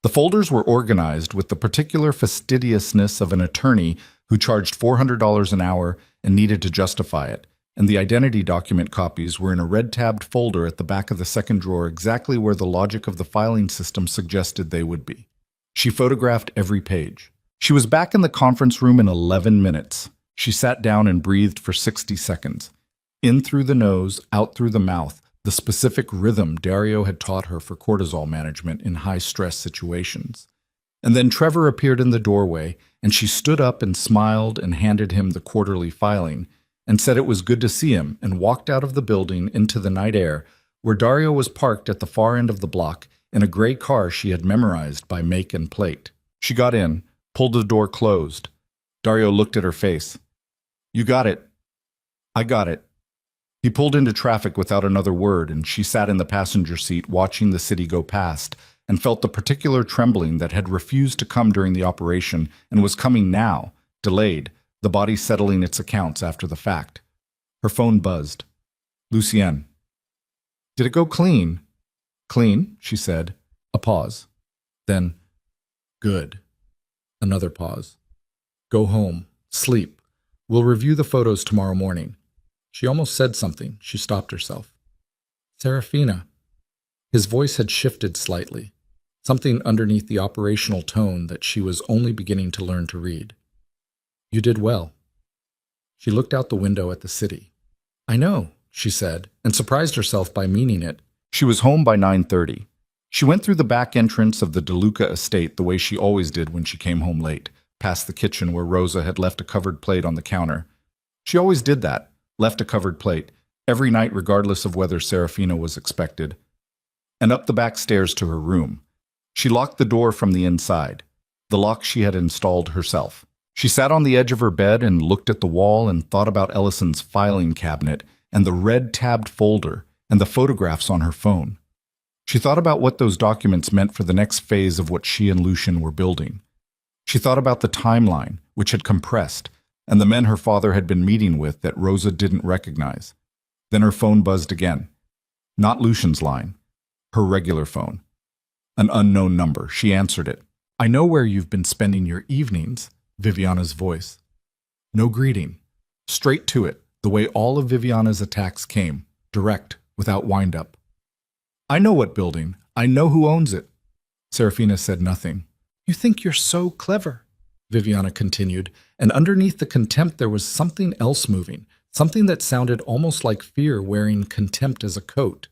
The folders were organized with the particular fastidiousness of an attorney who charged $400 an hour and needed to justify it, and the identity document copies were in a red-tabbed folder at the back of the second drawer exactly where the logic of the filing system suggested they would be. She photographed every page. She was back in the conference room in 11 minutes. She sat down and breathed for 60 seconds. In through the nose, out through the mouth, the specific rhythm Dario had taught her for cortisol management in high-stress situations. And then Trevor appeared in the doorway, and she stood up and smiled and handed him the quarterly filing, and said it was good to see him, and walked out of the building into the night air, where Dario was parked at the far end of the block in a gray car she had memorized by make and plate. She got in, pulled the door closed. Dario looked at her face. "You got it." "I got it." He pulled into traffic without another word, and she sat in the passenger seat watching the city go past, and felt the particular trembling that had refused to come during the operation and was coming now, delayed, the body settling its accounts after the fact. Her phone buzzed. "Lucienne." "Did it go clean?" "Clean," she said. A pause. Then, "Good." Another pause. "Go home. Sleep. We'll review the photos tomorrow morning." She almost said something. She stopped herself. "Serafina." His voice had shifted slightly, something underneath the operational tone that she was only beginning to learn to read. "You did well." She looked out the window at the city. "I know," she said, and surprised herself by meaning it. She was home by 9:30. She went through the back entrance of the DeLuca estate the way she always did when she came home late, past the kitchen where Rosa had left a covered plate on the counter. She always did that, left a covered plate, every night regardless of whether Serafina was expected. And up the back stairs to her room. She locked the door from the inside, the lock she had installed herself. She sat on the edge of her bed and looked at the wall and thought about Ellison's filing cabinet and the red-tabbed folder and the photographs on her phone. She thought about what those documents meant for the next phase of what she and Lucien were building. She thought about the timeline, which had compressed, and the men her father had been meeting with that Rosa didn't recognize. Then her phone buzzed again. Not Lucien's line. Her regular phone. An unknown number. She answered it. "I know where you've been spending your evenings," Viviana's voice. No greeting. Straight to it, the way all of Viviana's attacks came. Direct, without wind-up. "I know what building. I know who owns it." Serafina said nothing. "You think you're so clever," Viviana continued, and underneath the contempt there was something else moving, something that sounded almost like fear wearing contempt as a coat.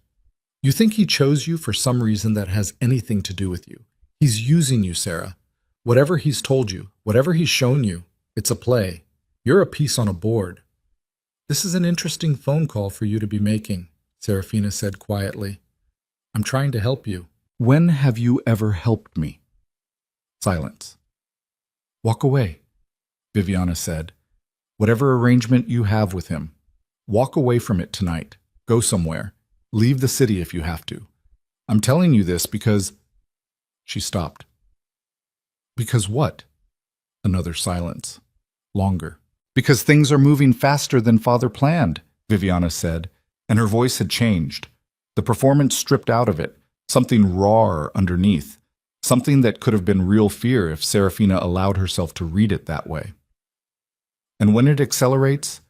You think he chose you for some reason that has anything to do with you. He's using you, Sarah. Whatever he's told you, whatever he's shown you, it's a play. You're a piece on a board. This is an interesting phone call for you to be making, Serafina said quietly. I'm trying to help you. When have you ever helped me? Silence. Walk away, Viviana said. Whatever arrangement you have with him, walk away from it tonight. Go somewhere. Leave the city if you have to. I'm telling you this because... She stopped. Because what? Another silence. Longer. Because things are moving faster than Father planned, Viviana said, and her voice had changed. The performance stripped out of it, something raw underneath, something that could have been real fear if Serafina allowed herself to read it that way. And when it accelerates,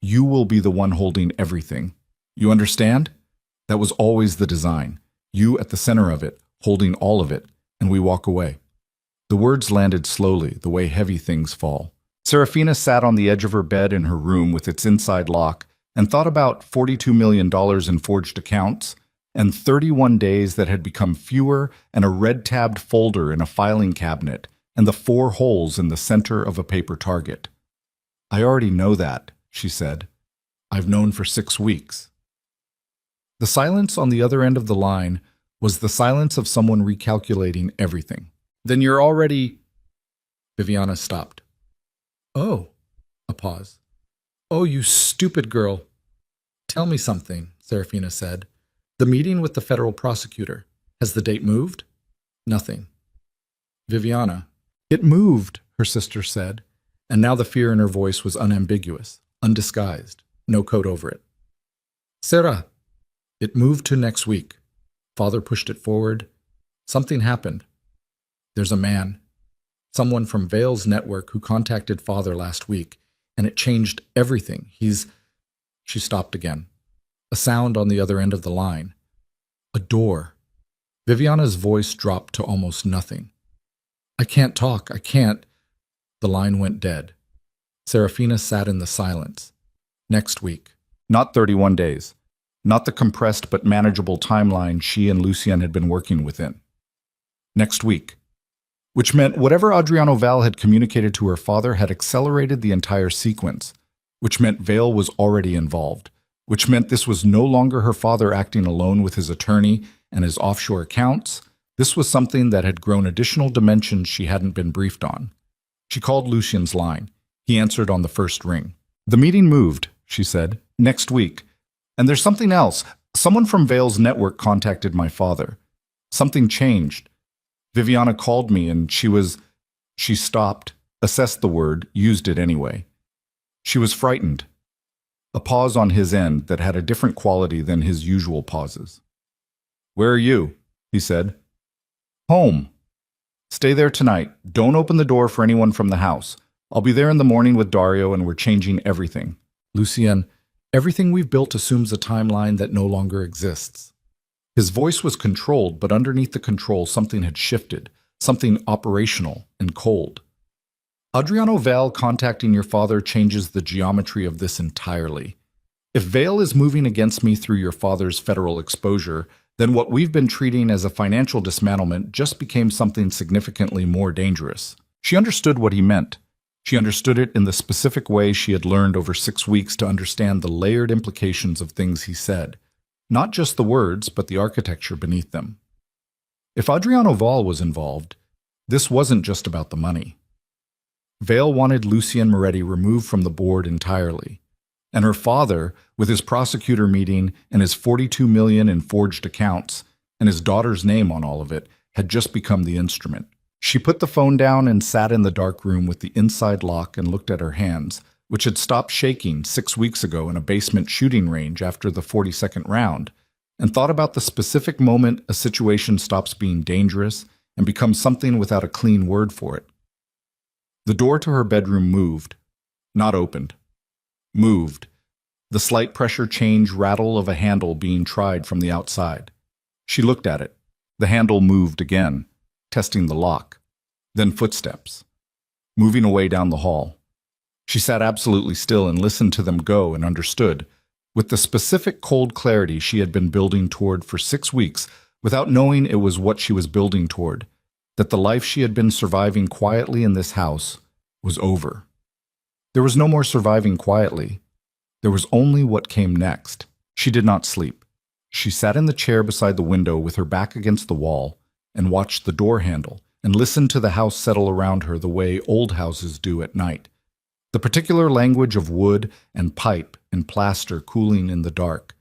you will be the one holding everything. You understand? That was always the design. You at the center of it, holding all of it, and we walk away. The words landed slowly, the way heavy things fall. Serafina sat on the edge of her bed in her room with its inside lock and thought about $42 million in forged accounts and 31 days that had become fewer and a red-tabbed folder in a filing cabinet and the 4 holes in the center of a paper target. I already know that, she said. I've known for 6 weeks. The silence on the other end of the line was the silence of someone recalculating everything. Then you're already... Viviana stopped. Oh, a pause. Oh, you stupid girl. Tell me something, Serafina said. The meeting with the federal prosecutor. Has the date moved? Nothing. Viviana. It moved, her sister said, and now the fear in her voice was unambiguous, undisguised, no coat over it. Sarah, it moved to next week. Father pushed it forward. Something happened. There's a man, someone from Vale's network who contacted Father last week, and it changed everything. She stopped again. A sound on the other end of the line. A door. Viviana's voice dropped to almost nothing. I can't talk. I can't. The line went dead. Serafina sat in the silence. Next week. Not 31 days. Not the compressed but manageable timeline she and Lucien had been working within. Next week. Which meant whatever Adriano Val had communicated to her father had accelerated the entire sequence, which meant Vale was already involved, which meant this was no longer her father acting alone with his attorney and his offshore accounts. This was something that had grown additional dimensions she hadn't been briefed on. She called Lucien's line. He answered on the first ring. The meeting moved, she said, next week. And there's something else. Someone from Vale's network contacted my father. Something changed. Viviana called me and she stopped, assessed the word, used it anyway. She was frightened. A pause on his end that had a different quality than his usual pauses. Where are you? He said. Home. Stay there tonight. Don't open the door for anyone from the house. I'll be there in the morning with Dario and we're changing everything. Lucien, everything we've built assumes a timeline that no longer exists. His voice was controlled, but underneath the control something had shifted, something operational and cold. Adriano Val contacting your father changes the geometry of this entirely. If Vale is moving against me through your father's federal exposure, then what we've been treating as a financial dismantlement just became something significantly more dangerous. She understood what he meant. She understood it in the specific way she had learned over 6 weeks to understand the layered implications of things he said. Not just the words, but the architecture beneath them. If Adriano Val was involved, this wasn't just about the money. Vale wanted Lucien Moretti removed from the board entirely. And her father, with his prosecutor meeting and his $42 million in forged accounts, and his daughter's name on all of it, had just become the instrument. She put the phone down and sat in the dark room with the inside lock and looked at her hands, which had stopped shaking 6 weeks ago in a basement shooting range after the 42nd round, and thought about the specific moment a situation stops being dangerous and becomes something without a clean word for it. The door to her bedroom moved, not opened. Moved. The slight pressure change rattle of a handle being tried from the outside. She looked at it. The handle moved again, testing the lock. Then footsteps. Moving away down the hall. She sat absolutely still and listened to them go and understood. with the specific cold clarity she had been building toward for 6 weeks without knowing it was what she was building toward, that the life she had been surviving quietly in this house was over. There was no more surviving quietly. There was only what came next. She did not sleep. She sat in the chair beside the window with her back against the wall and watched the door handle and listened to the house settle around her the way old houses do at night. The particular language of wood and pipe and plaster cooling in the dark,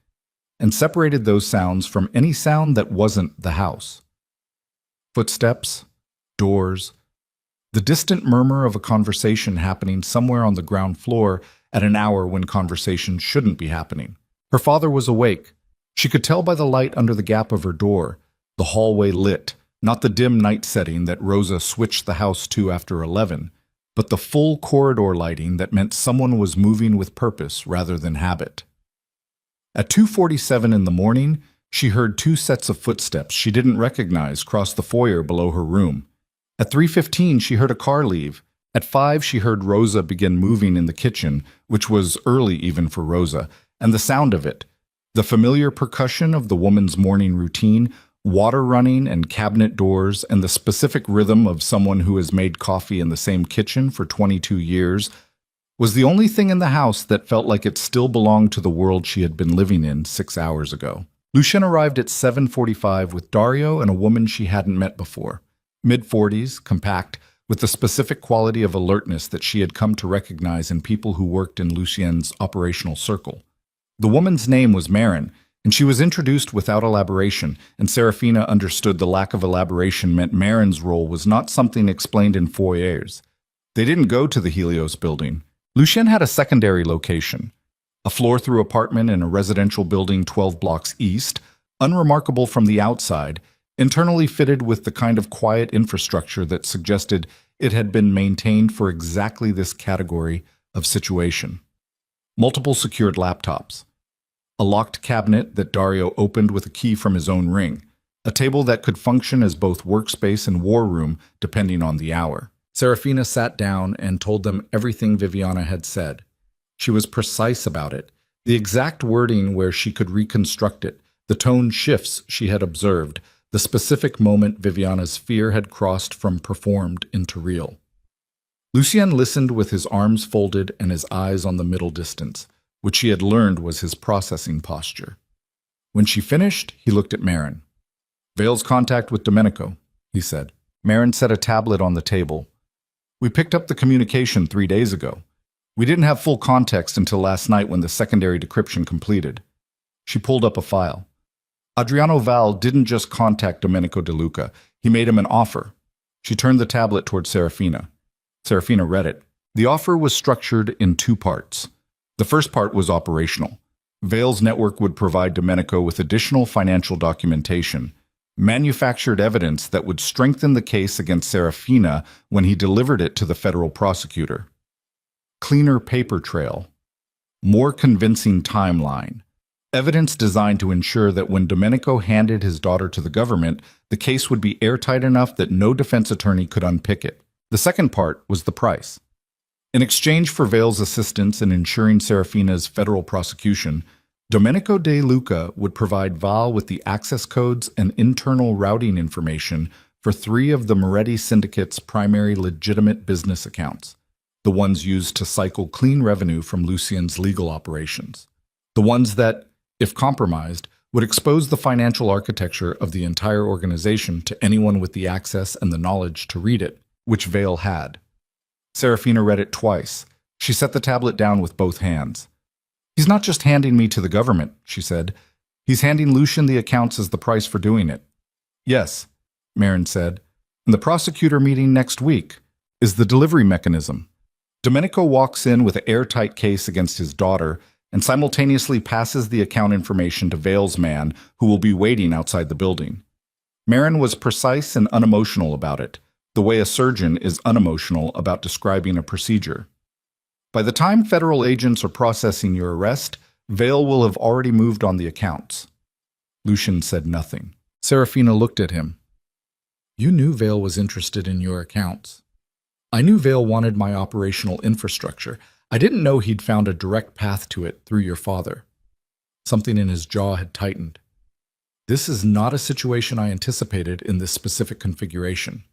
and separated those sounds from any sound that wasn't the house. Footsteps, doors, the distant murmur of a conversation happening somewhere on the ground floor at an hour when conversation shouldn't be happening. Her father was awake. She could tell by the light under the gap of her door, the hallway lit, not the dim night setting that Rosa switched the house to after 11, but the full corridor lighting that meant someone was moving with purpose rather than habit. At 2:47 in the morning, she heard 2 sets of footsteps she didn't recognize cross the foyer below her room. At 3:15, she heard a car leave. At 5, she heard Rosa begin moving in the kitchen, which was early even for Rosa, and the sound of it, the familiar percussion of the woman's morning routine, water running and cabinet doors, and the specific rhythm of someone who has made coffee in the same kitchen for 22 years, was the only thing in the house that felt like it still belonged to the world she had been living in 6 hours ago. Lucien arrived at 7:45 with Dario and a woman she hadn't met before. Mid-40s, compact, with the specific quality of alertness that she had come to recognize in people who worked in Lucien's operational circle. The woman's name was Marin, and she was introduced without elaboration, and Serafina understood the lack of elaboration meant Marin's role was not something explained in foyers. They didn't go to the Helios building. Lucien had a secondary location, a floor-through apartment in a residential building 12 blocks east, unremarkable from the outside, internally fitted with the kind of quiet infrastructure that suggested it had been maintained for exactly this category of situation. Multiple secured laptops, a locked cabinet that Dario opened with a key from his own ring, a table that could function as both workspace and war room depending on the hour. Serafina sat down and told them everything Viviana had said. She was precise about it, the exact wording where she could reconstruct it, the tone shifts she had observed, the specific moment Viviana's fear had crossed from performed into real. Lucien listened with his arms folded and his eyes on the middle distance, which she had learned was his processing posture. When she finished, he looked at Marin. "Vale's contact with Domenico," he said. Marin set a tablet on the table. "We picked up the communication 3 days ago. We didn't have full context until last night when the secondary decryption completed." She pulled up a file. Adriano Val didn't just contact Domenico De Luca. He made him an offer. She turned the tablet toward Serafina. Serafina read it. The offer was structured in 2 parts. The first part was operational. Vale's network would provide Domenico with additional financial documentation, manufactured evidence that would strengthen the case against Serafina when he delivered it to the federal prosecutor. Cleaner paper trail. More convincing timeline. Evidence designed to ensure that when Domenico handed his daughter to the government, the case would be airtight enough that no defense attorney could unpick it. The second part was the price. In exchange for Vale's assistance in ensuring Serafina's federal prosecution, Domenico De Luca would provide Val with the access codes and internal routing information for 3 of the Moretti Syndicate's primary legitimate business accounts, the ones used to cycle clean revenue from Lucien's legal operations, the ones that, if compromised, would expose the financial architecture of the entire organization to anyone with the access and the knowledge to read it, which Vale had. Serafina read it twice. She set the tablet down with both hands. "He's not just handing me to the government," she said. "He's handing Lucien the accounts as the price for doing it." "Yes," Marin said. "And the prosecutor meeting next week is the delivery mechanism. Domenico walks in with an airtight case against his daughter and simultaneously passes the account information to Vale's man, who will be waiting outside the building." Marin was precise and unemotional about it, the way a surgeon is unemotional about describing a procedure. By the time federal agents are processing your arrest, Vale will have already moved on the accounts. Lucien said nothing. Serafina looked at him. "You knew Vale was interested in your accounts. I knew Vale wanted my operational infrastructure. I didn't know he'd found a direct path to it through your father." Something in his jaw had tightened. This is not a situation I anticipated in this specific configuration.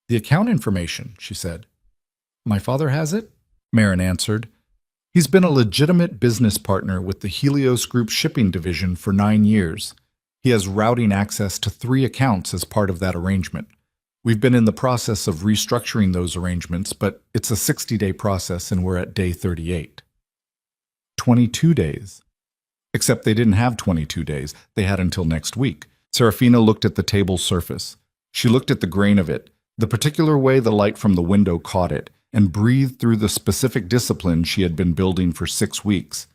The account information, she said. My father has it? Marin answered. He's been a legitimate business partner with the Helios Group shipping division for 9 years. He has routing access to 3 accounts as part of that arrangement. We've been in the process of restructuring those arrangements, but it's a 60-day process and we're at day 38. 22 days. Except they didn't have 22 days. They had until next week. Serafina looked at the table's surface. She looked at the grain of it, the particular way the light from the window caught it, and breathed through the specific discipline she had been building for 6 weeks.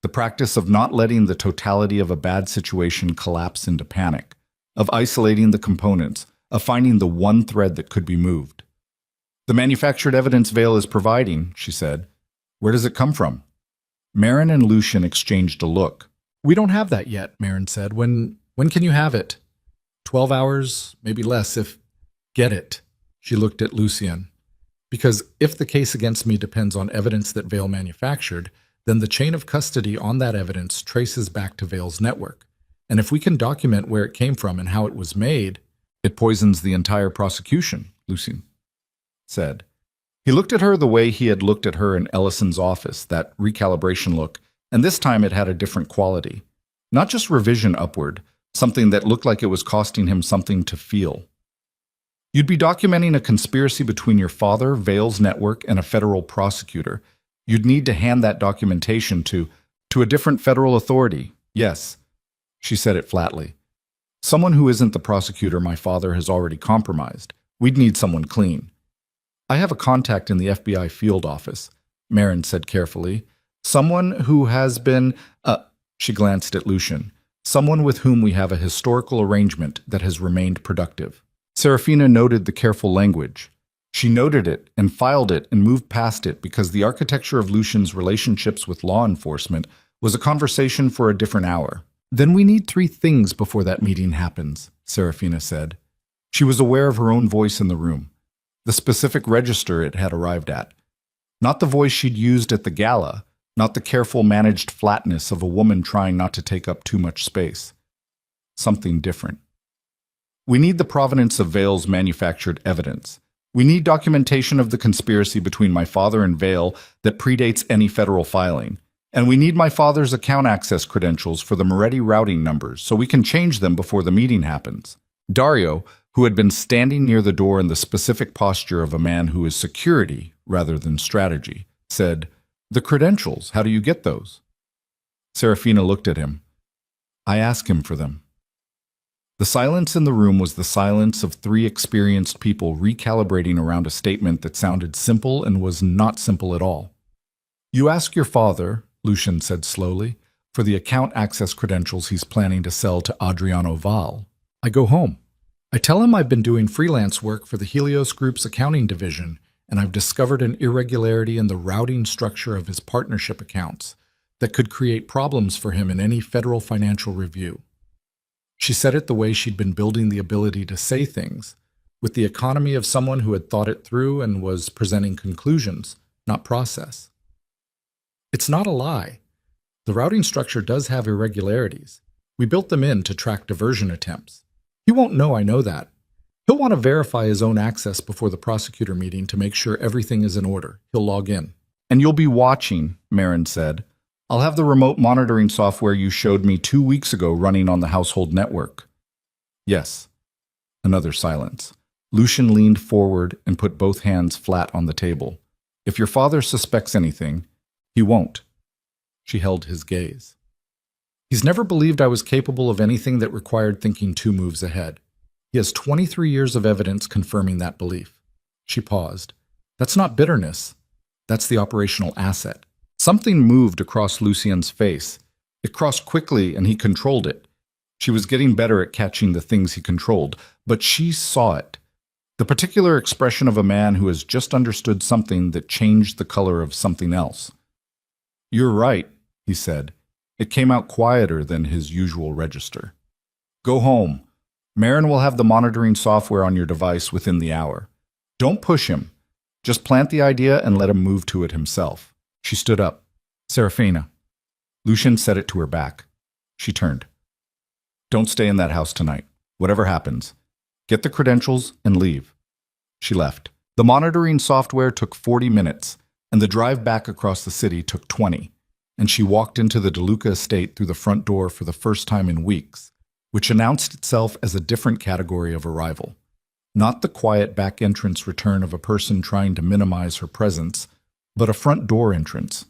The practice of not letting the totality of a bad situation collapse into panic, of isolating the components, of finding the one thread that could be moved. The manufactured evidence Vale is providing, she said. Where does it come from? Marin and Lucian exchanged a look. We don't have that yet, Marin said. When can you have it? 12 hours, maybe less if... Get it. She looked at Lucian. Because if the case against me depends on evidence that Vale manufactured, then the chain of custody on that evidence traces back to Vale's network. And if we can document where it came from and how it was made... It poisons the entire prosecution, Lucian said. He looked at her the way he had looked at her in Ellison's office, that recalibration look, and this time it had a different quality. Not just revision upward, something that looked like it was costing him something to feel. You'd be documenting a conspiracy between your father, Vale's network, and a federal prosecutor. You'd need to hand that documentation to a different federal authority. Yes, she said it flatly. Someone who isn't the prosecutor my father has already compromised. We'd need someone clean. I have a contact in the FBI field office, Marin said carefully. Someone who has been, she glanced at Lucian, someone with whom we have a historical arrangement that has remained productive. Serafina noted the careful language. She noted it and filed it and moved past it because the architecture of Lucian's relationships with law enforcement was a conversation for a different hour. Then we need 3 things before that meeting happens, Serafina said. She was aware of her own voice in the room. The specific register it had arrived at. Not the voice she'd used at the gala, not the careful managed flatness of a woman trying not to take up too much space. Something different. We need the provenance of Vale's manufactured evidence. We need documentation of the conspiracy between my father and Vale that predates any federal filing. And we need my father's account access credentials for the Moretti routing numbers so we can change them before the meeting happens. Dario, who had been standing near the door in the specific posture of a man who is security rather than strategy, said, The credentials, how do you get those? Serafina looked at him. I ask him for them. The silence in the room was the silence of 3 experienced people recalibrating around a statement that sounded simple and was not simple at all. You ask your father, Lucian said slowly, for the account access credentials he's planning to sell to Adriano Val. I go home. I tell him I've been doing freelance work for the Helios Group's accounting division, and I've discovered an irregularity in the routing structure of his partnership accounts that could create problems for him in any federal financial review. She said it the way she'd been building the ability to say things, with the economy of someone who had thought it through and was presenting conclusions, not process. It's not a lie. The routing structure does have irregularities. We built them in to track diversion attempts. He won't know I know that. He'll want to verify his own access before the prosecutor meeting to make sure everything is in order. He'll log in. And you'll be watching, Marin said. I'll have the remote monitoring software you showed me 2 weeks ago running on the household network. Yes. Another silence. Lucian leaned forward and put both hands flat on the table. If your father suspects anything, he won't. She held his gaze. He's never believed I was capable of anything that required thinking 2 moves ahead. He has 23 years of evidence confirming that belief. She paused. That's not bitterness. That's the operational asset. Something moved across Lucian's face. It crossed quickly and he controlled it. She was getting better at catching the things he controlled, but she saw it. The particular expression of a man who has just understood something that changed the color of something else. You're right, he said. It came out quieter than his usual register. Go home. Marin will have the monitoring software on your device within the hour. Don't push him. Just plant the idea and let him move to it himself. She stood up. Serafina. Lucian set it to her back. She turned. Don't stay in that house tonight. Whatever happens. Get the credentials and leave. She left. The monitoring software took 40 minutes, and the drive back across the city took 20, and she walked into the DeLuca estate through the front door for the first time in weeks, which announced itself as a different category of arrival. Not the quiet back entrance return of a person trying to minimize her presence, but a front door entrance,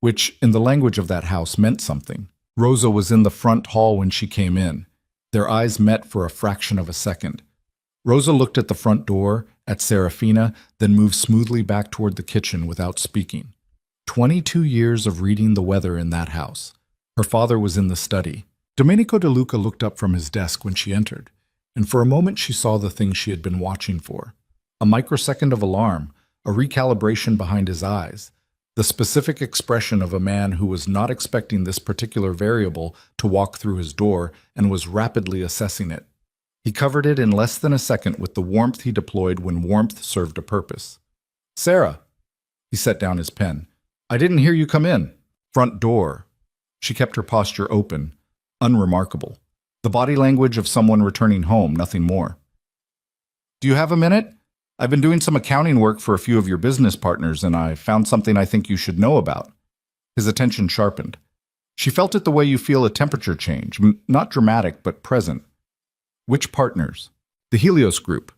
which, in the language of that house, meant something. Rosa was in the front hall when she came in. Their eyes met for a fraction of a second. Rosa looked at the front door, at Serafina, then moved smoothly back toward the kitchen without speaking. 22 years of reading the weather in that house. Her father was in the study. Domenico De Luca looked up from his desk when she entered, and for a moment she saw the thing she had been watching for. A microsecond of alarm, a recalibration behind his eyes, the specific expression of a man who was not expecting this particular variable to walk through his door and was rapidly assessing it. He covered it in less than a second with the warmth he deployed when warmth served a purpose. Sarah! He set down his pen. I didn't hear you come in. Front door. She kept her posture open, unremarkable. The body language of someone returning home, nothing more. Do you have a minute? I've been doing some accounting work for a few of your business partners, and I found something I think you should know about. His attention sharpened. She felt it the way you feel a temperature change, not dramatic, but present. Which partners? The Helios Group.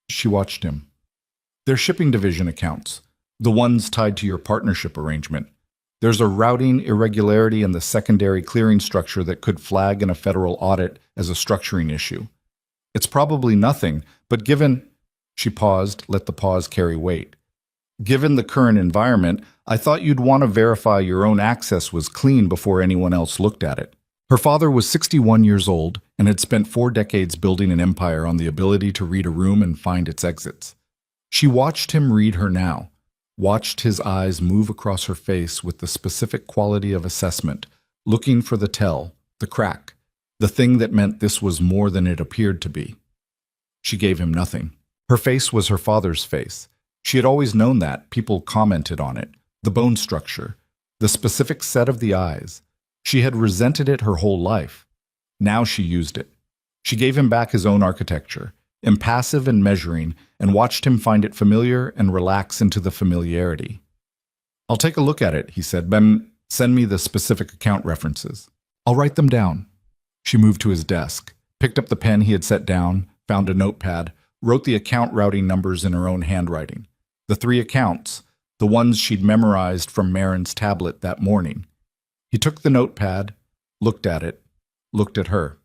She watched him. Their shipping division accounts, the ones tied to your partnership arrangement. There's a routing irregularity in the secondary clearing structure that could flag in a federal audit as a structuring issue. It's probably nothing, but given... She paused, let the pause carry weight. Given the current environment, I thought you'd want to verify your own access was clean before anyone else looked at it. Her father was 61 years old and had spent 4 decades building an empire on the ability to read a room and find its exits. She watched him read her now, watched his eyes move across her face with the specific quality of assessment, looking for the tell, the crack, the thing that meant this was more than it appeared to be. She gave him nothing. Her face was her father's face. She had always known that. People commented on it. The bone structure, the specific set of the eyes. She had resented it her whole life. Now she used it. She gave him back his own architecture, impassive and measuring, and watched him find it familiar and relax into the familiarity. I'll take a look at it, he said. Ben, send me the specific account references. I'll write them down. She moved to his desk, picked up the pen he had set down, found a notepad, wrote the account routing numbers in her own handwriting. The 3 accounts, the ones she'd memorized from Marin's tablet that morning. He took the notepad, looked at it, looked at her.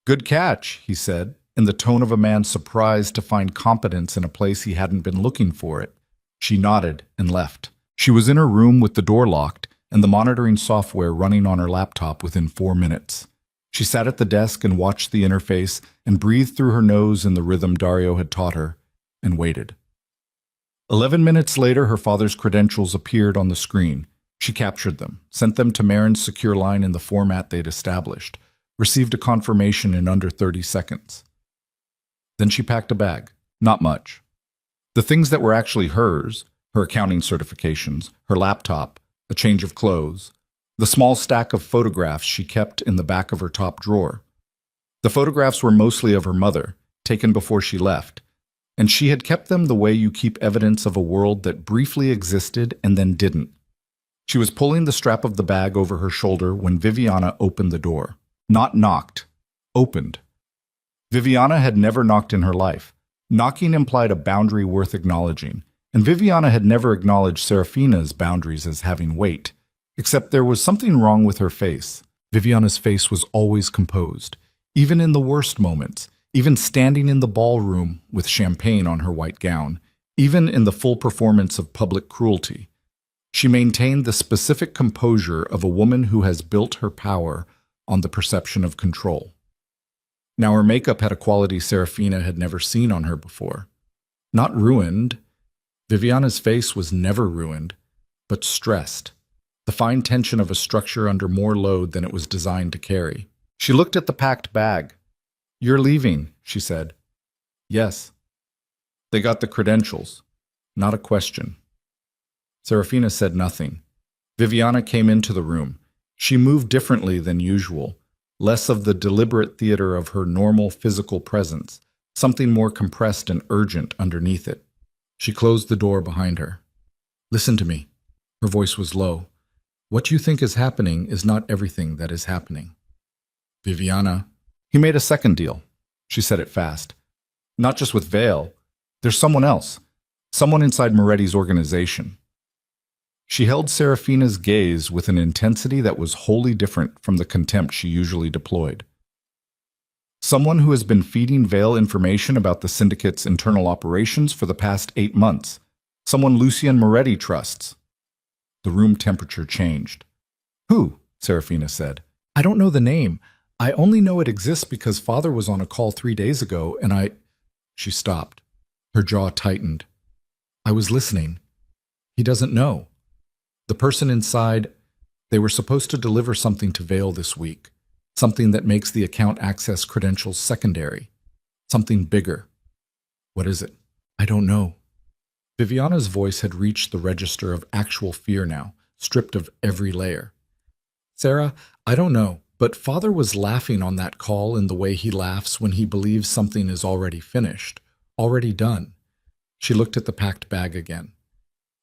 Good catch, he said, in the tone of a man surprised to find competence in a place he hadn't been looking for it. She nodded and left. She was in her room with the door locked and the monitoring software running on her laptop within 4 minutes. She sat at the desk and watched the interface and breathed through her nose in the rhythm Dario had taught her, and waited. 11 minutes later, her father's credentials appeared on the screen. She captured them, sent them to Marin's secure line in the format they'd established, received a confirmation in under 30 seconds. Then she packed a bag. Not much. The things that were actually hers, her accounting certifications, her laptop, a change of clothes, the small stack of photographs she kept in the back of her top drawer. The photographs were mostly of her mother, taken before she left, and she had kept them the way you keep evidence of a world that briefly existed and then didn't. She was pulling the strap of the bag over her shoulder when Viviana opened the door. Not knocked. Opened. Viviana had never knocked in her life. Knocking implied a boundary worth acknowledging, and Viviana had never acknowledged Serafina's boundaries as having weight. Except there was something wrong with her face. Viviana's face was always composed, even in the worst moments, even standing in the ballroom with champagne on her white gown, even in the full performance of public cruelty. She maintained the specific composure of a woman who has built her power on the perception of control. Now her makeup had a quality Serafina had never seen on her before. Not ruined. Viviana's face was never ruined, but stressed. The fine tension of a structure under more load than it was designed to carry. She looked at the packed bag. You're leaving, she said. Yes. They got the credentials. Not a question. Serafina said nothing. Viviana came into the room. She moved differently than usual, less of the deliberate theater of her normal physical presence, something more compressed and urgent underneath it. She closed the door behind her. Listen to me. Her voice was low. What you think is happening is not everything that is happening. Viviana. He made a second deal. She said it fast. Not just with Vale. There's someone else. Someone inside Moretti's organization. She held Serafina's gaze with an intensity that was wholly different from the contempt she usually deployed. Someone who has been feeding Vale information about the syndicate's internal operations for the past 8 months. Someone Lucien Moretti trusts. The room temperature changed. Who? Serafina said. I don't know the name. I only know it exists because Father was on a call 3 days ago and I... She stopped. Her jaw tightened. I was listening. He doesn't know. The person inside, they were supposed to deliver something to Vale this week. Something that makes the account access credentials secondary. Something bigger. What is it? I don't know. Viviana's voice had reached the register of actual fear now, stripped of every layer. Sarah, I don't know, but Father was laughing on that call in the way he laughs when he believes something is already finished, already done. She looked at the packed bag again.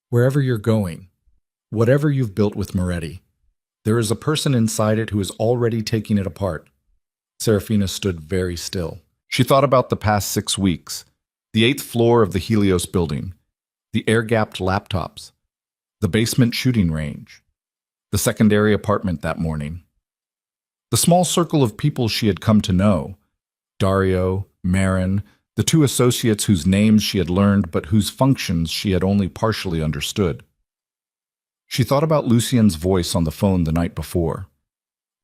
Wherever you're going, whatever you've built with Moretti, there is a person inside it who is already taking it apart. Serafina stood very still. She thought about the past 6 weeks, the 8th floor of the Helios building, the air-gapped laptops, the basement shooting range, the secondary apartment that morning. The small circle of people she had come to know, Dario, Marin, the 2 associates whose names she had learned but whose functions she had only partially understood. She thought about Lucien's voice on the phone the night before.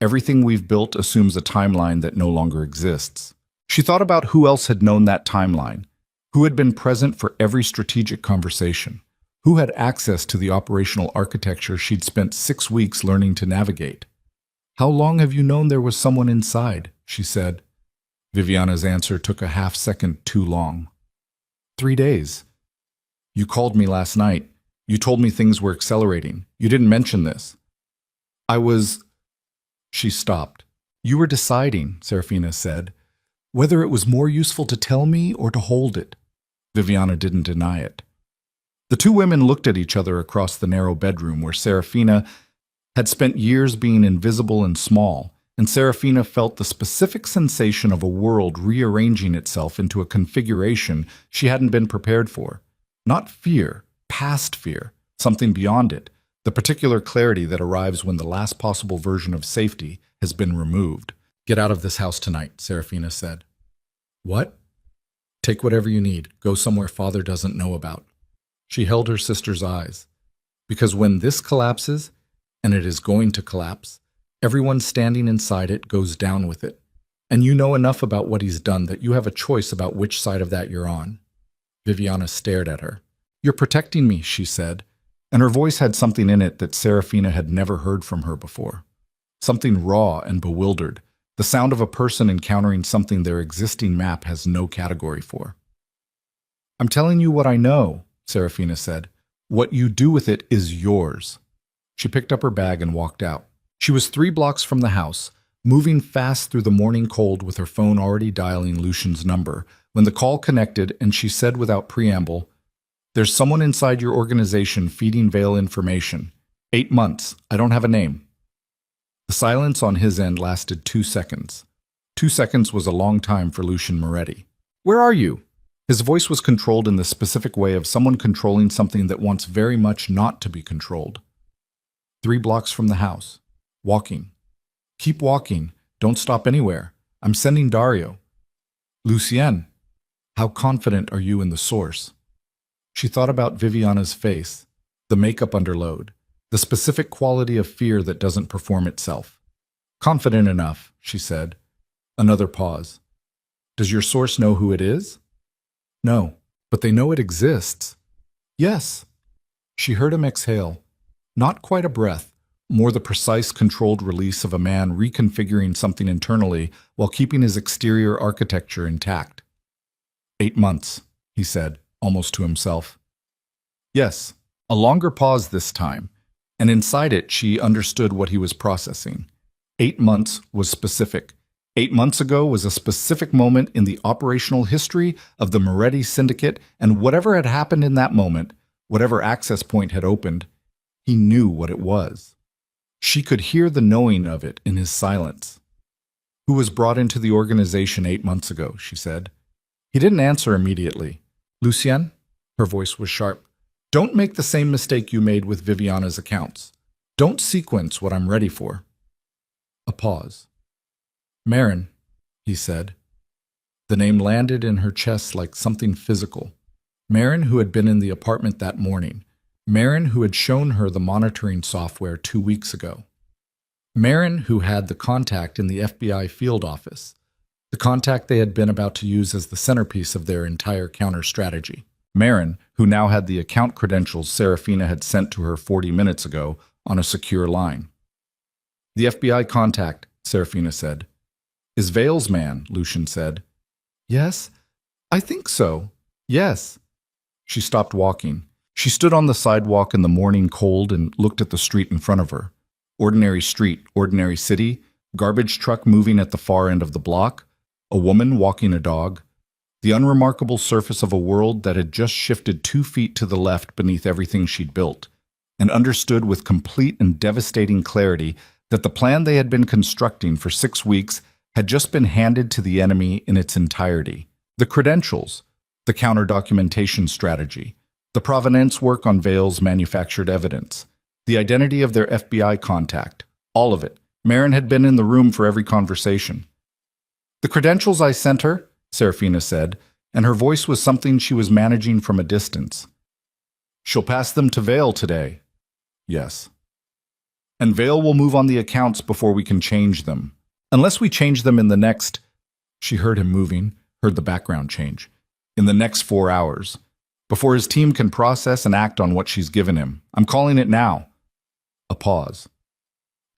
Everything we've built assumes a timeline that no longer exists. She thought about who else had known that timeline, who had been present for every strategic conversation, who had access to the operational architecture she'd spent 6 weeks learning to navigate. How long have you known there was someone inside? She said. Viviana's answer took a half-second too long. 3 days. You called me last night. You told me things were accelerating. You didn't mention this. I was... She stopped. You were deciding, Serafina said, whether it was more useful to tell me or to hold it. Viviana didn't deny it. The 2 women looked at each other across the narrow bedroom where Serafina had spent years being invisible and small, and Serafina felt the specific sensation of a world rearranging itself into a configuration she hadn't been prepared for. Not fear, past fear, something beyond it, the particular clarity that arrives when the last possible version of safety has been removed. Get out of this house tonight, Serafina said. What? Take whatever you need. Go somewhere Father doesn't know about. She held her sister's eyes. Because when this collapses, and it is going to collapse, everyone standing inside it goes down with it. And you know enough about what he's done that you have a choice about which side of that you're on. Viviana stared at her. You're protecting me, she said, and her voice had something in it that Serafina had never heard from her before. Something raw and bewildered, the sound of a person encountering something their existing map has no category for. I'm telling you what I know, Serafina said. What you do with it is yours. She picked up her bag and walked out. She was 3 blocks from the house, moving fast through the morning cold with her phone already dialing Lucian's number, when the call connected and she said without preamble, There's someone inside your organization feeding Vale information. 8 months. I don't have a name. The silence on his end lasted 2 seconds. 2 seconds was a long time for Lucien Moretti. Where are you? His voice was controlled in the specific way of someone controlling something that wants very much not to be controlled. 3 blocks from the house. Walking. Keep walking. Don't stop anywhere. I'm sending Dario. Lucien, how confident are you in the source? She thought about Viviana's face, the makeup underload, the specific quality of fear that doesn't perform itself. Confident enough, she said. Another pause. Does your source know who it is? No, but they know it exists. Yes. She heard him exhale. Not quite a breath, more the precise, controlled release of a man reconfiguring something internally while keeping his exterior architecture intact. 8 months, he said, almost to himself. Yes, a longer pause this time, and inside it she understood what he was processing. 8 months was specific. 8 months ago was a specific moment in the operational history of the Moretti Syndicate, and whatever had happened in that moment, whatever access point had opened, he knew what it was. She could hear the knowing of it in his silence. "Who was brought into the organization 8 months ago?" she said. He didn't answer immediately. "Lucien?" Her voice was sharp. "Don't make the same mistake you made with Viviana's accounts. Don't sequence what I'm ready for." A pause. "Marin," he said. The name landed in her chest like something physical. Marin, who had been in the apartment that morning. Marin, who had shown her the monitoring software 2 weeks ago. Marin, who had the contact in the FBI field office. The contact they had been about to use as the centerpiece of their entire counter strategy. Marin, who now had the account credentials Serafina had sent to her 40 minutes ago on a secure line. "The FBI contact," Serafina said. "Is Vale's man," Lucien said. "Yes, I think so. Yes." She stopped walking. She stood on the sidewalk in the morning cold and looked at the street in front of her. Ordinary street, ordinary city, garbage truck moving at the far end of the block, a woman walking a dog, the unremarkable surface of a world that had just shifted 2 feet to the left beneath everything she'd built, and understood with complete and devastating clarity that the plan they had been constructing for 6 weeks had just been handed to the enemy in its entirety. The credentials, the counter-documentation strategy, the provenance work on Vale's manufactured evidence, the identity of their FBI contact, all of it. Marin had been in the room for every conversation. "The credentials I sent her," Serafina said, and her voice was something she was managing from a distance. "She'll pass them to Vale today." "Yes." "And Vale will move on the accounts before we can change them. Unless we change them in the next—" She heard him moving, heard the background change. "In the next 4 hours. Before his team can process and act on what she's given him. I'm calling it now." A pause.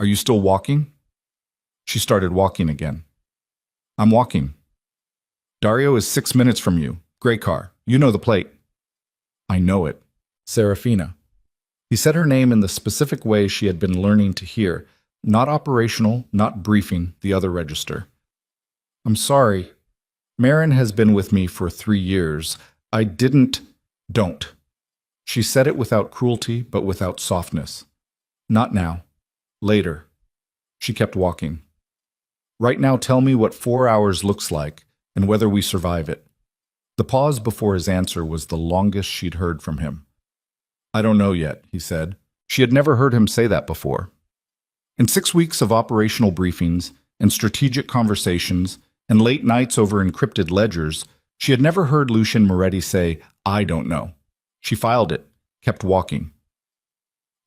"Are you still walking?" She started walking again. "I'm walking." "Dario is 6 minutes from you. Gray car. You know the plate." "I know it." "Serafina." He said her name in the specific way she had been learning to hear, not operational, not briefing, the other register. "I'm sorry. Marin has been with me for 3 years. I didn't—" "Don't." She said it without cruelty, but without softness. "Not now. Later." She kept walking. "Right now tell me what 4 hours looks like, and whether we survive it." The pause before his answer was the longest she'd heard from him. "I don't know yet," he said. She had never heard him say that before. In 6 weeks of operational briefings and strategic conversations and late nights over encrypted ledgers, she had never heard Lucien Moretti say, "I don't know." She filed it, kept walking.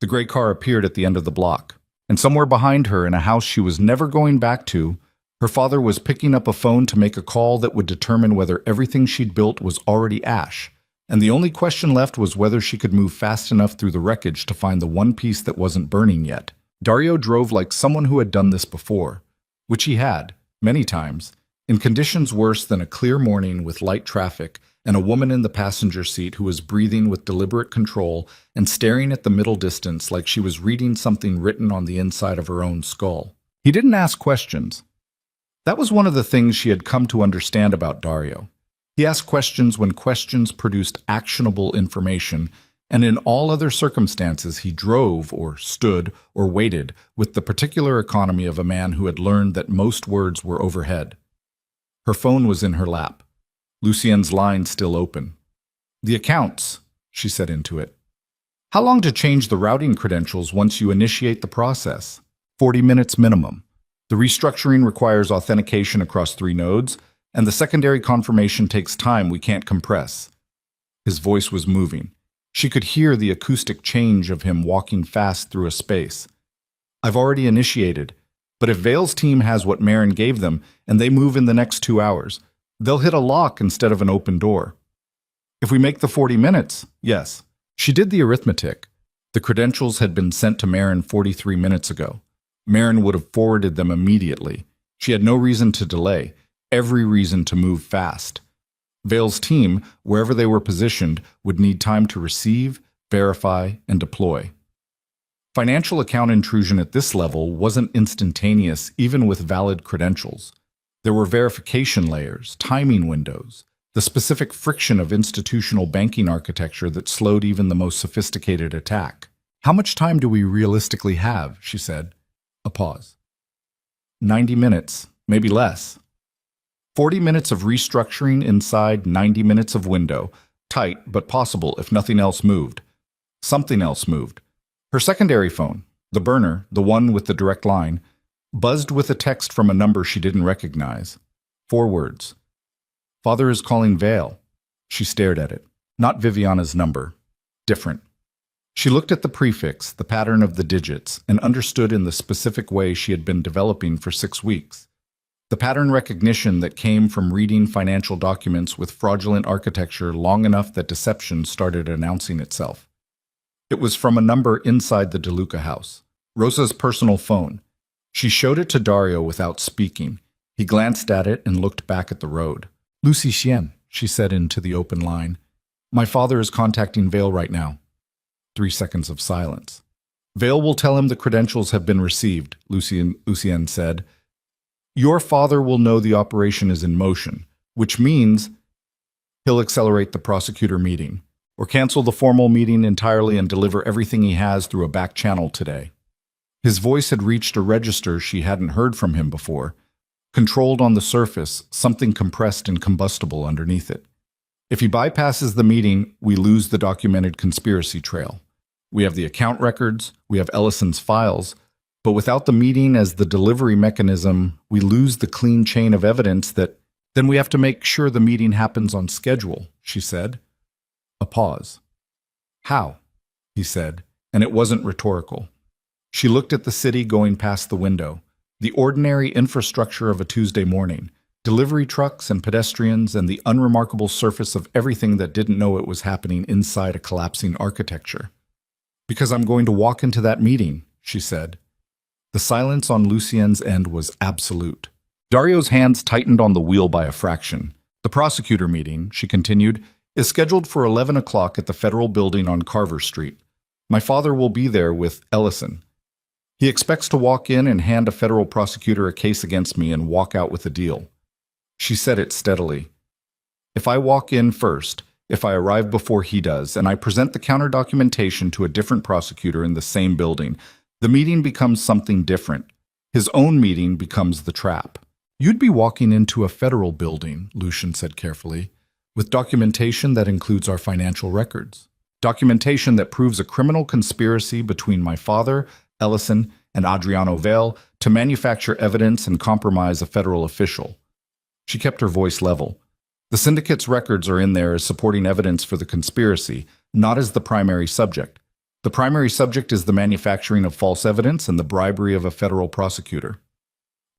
The gray car appeared at the end of the block, and somewhere behind her in a house she was never going back to, her father was picking up a phone to make a call that would determine whether everything she'd built was already ash, and the only question left was whether she could move fast enough through the wreckage to find the one piece that wasn't burning yet. Dario drove like someone who had done this before, which he had, many times, in conditions worse than a clear morning with light traffic and a woman in the passenger seat who was breathing with deliberate control and staring at the middle distance like she was reading something written on the inside of her own skull. He didn't ask questions. That was one of the things she had come to understand about Dario. He asked questions when questions produced actionable information, and in all other circumstances he drove or stood or waited with the particular economy of a man who had learned that most words were overhead. Her phone was in her lap. Lucien's line still open. "The accounts," she said into it. "How long to change the routing credentials once you initiate the process?" 40 minutes minimum. The restructuring requires authentication across 3 nodes, and the secondary confirmation takes time we can't compress. His voice was moving. She could hear the acoustic change of him walking fast through a space. "I've already initiated, but if Vale's team has what Marin gave them and they move in the next 2 hours, they'll hit a lock instead of an open door. If we make the 40 minutes, yes." She did the arithmetic. The credentials had been sent to Marin 43 minutes ago. Marin would have forwarded them immediately. She had no reason to delay, every reason to move fast. Vale's team, wherever they were positioned, would need time to receive, verify, and deploy. Financial account intrusion at this level wasn't instantaneous, even with valid credentials. There were verification layers, timing windows, the specific friction of institutional banking architecture that slowed even the most sophisticated attack. "How much time do we realistically have?" she said. A pause. 90 minutes, maybe less. 40 minutes of restructuring inside 90 minutes of window. Tight, but possible if nothing else moved. Something else moved. Her secondary phone, the burner, the one with the direct line, buzzed with a text from a number she didn't recognize. 4 words. "Father is calling Vale." She stared at it. Not Viviana's number. Different. She looked at the prefix, the pattern of the digits, and understood in the specific way she had been developing for 6 weeks. The pattern recognition that came from reading financial documents with fraudulent architecture long enough that deception started announcing itself. It was from a number inside the DeLuca house, Rosa's personal phone. She showed it to Dario without speaking. He glanced at it and looked back at the road. "Lucy Chien," she said into the open line. "My father is contacting Vale right now." 3 seconds of silence. "Vale will tell him the credentials have been received," Lucien said. "Your father will know the operation is in motion, which means he'll accelerate the prosecutor meeting, or cancel the formal meeting entirely and deliver everything he has through a back channel today." His voice had reached a register she hadn't heard from him before. Controlled on the surface, something compressed and combustible underneath it. If he bypasses the meeting, we lose the documented conspiracy trail. We have the account records, we have Ellison's files, but without the meeting as the delivery mechanism, we lose the clean chain of evidence that then we have to make sure the meeting happens on schedule, she said. A pause. "How?" he said, and it wasn't rhetorical. She looked at the city going past the window, the ordinary infrastructure of a Tuesday morning, delivery trucks and pedestrians and the unremarkable surface of everything that didn't know it was happening inside a collapsing architecture. "Because I'm going to walk into that meeting," she said. The silence on Lucien's end was absolute. Dario's hands tightened on the wheel by a fraction. "The prosecutor meeting," she continued, "is scheduled for 11 o'clock at the Federal Building on Carver Street. My father will be there with Ellison. He expects to walk in and hand a federal prosecutor a case against me and walk out with a deal." She said it steadily. "If I walk in first, if I arrive before he does, and I present the counter documentation to a different prosecutor in the same building, the meeting becomes something different. His own meeting becomes the trap." "You'd be walking into a federal building," Lucien said carefully, "with documentation that includes our financial records. Documentation that proves a criminal conspiracy between my father, Ellison, and Adriano Vale to manufacture evidence and compromise a federal official." She kept her voice level. "The syndicate's records are in there as supporting evidence for the conspiracy, not as the primary subject. The primary subject is the manufacturing of false evidence and the bribery of a federal prosecutor.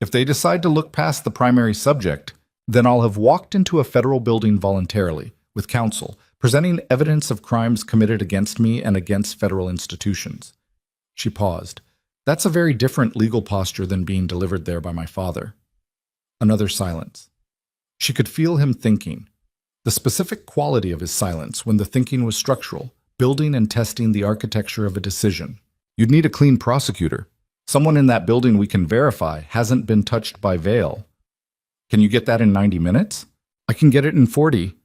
If they decide to look past the primary subject, then I'll have walked into a federal building voluntarily, with counsel, presenting evidence of crimes committed against me and against federal institutions." She paused. "That's a very different legal posture than being delivered there by my father." Another silence. She could feel him thinking. The specific quality of his silence when the thinking was structural, building and testing the architecture of a decision. "You'd need a clean prosecutor. Someone in that building we can verify hasn't been touched by Vale. Can you get that in 90 minutes? I can get it in 40.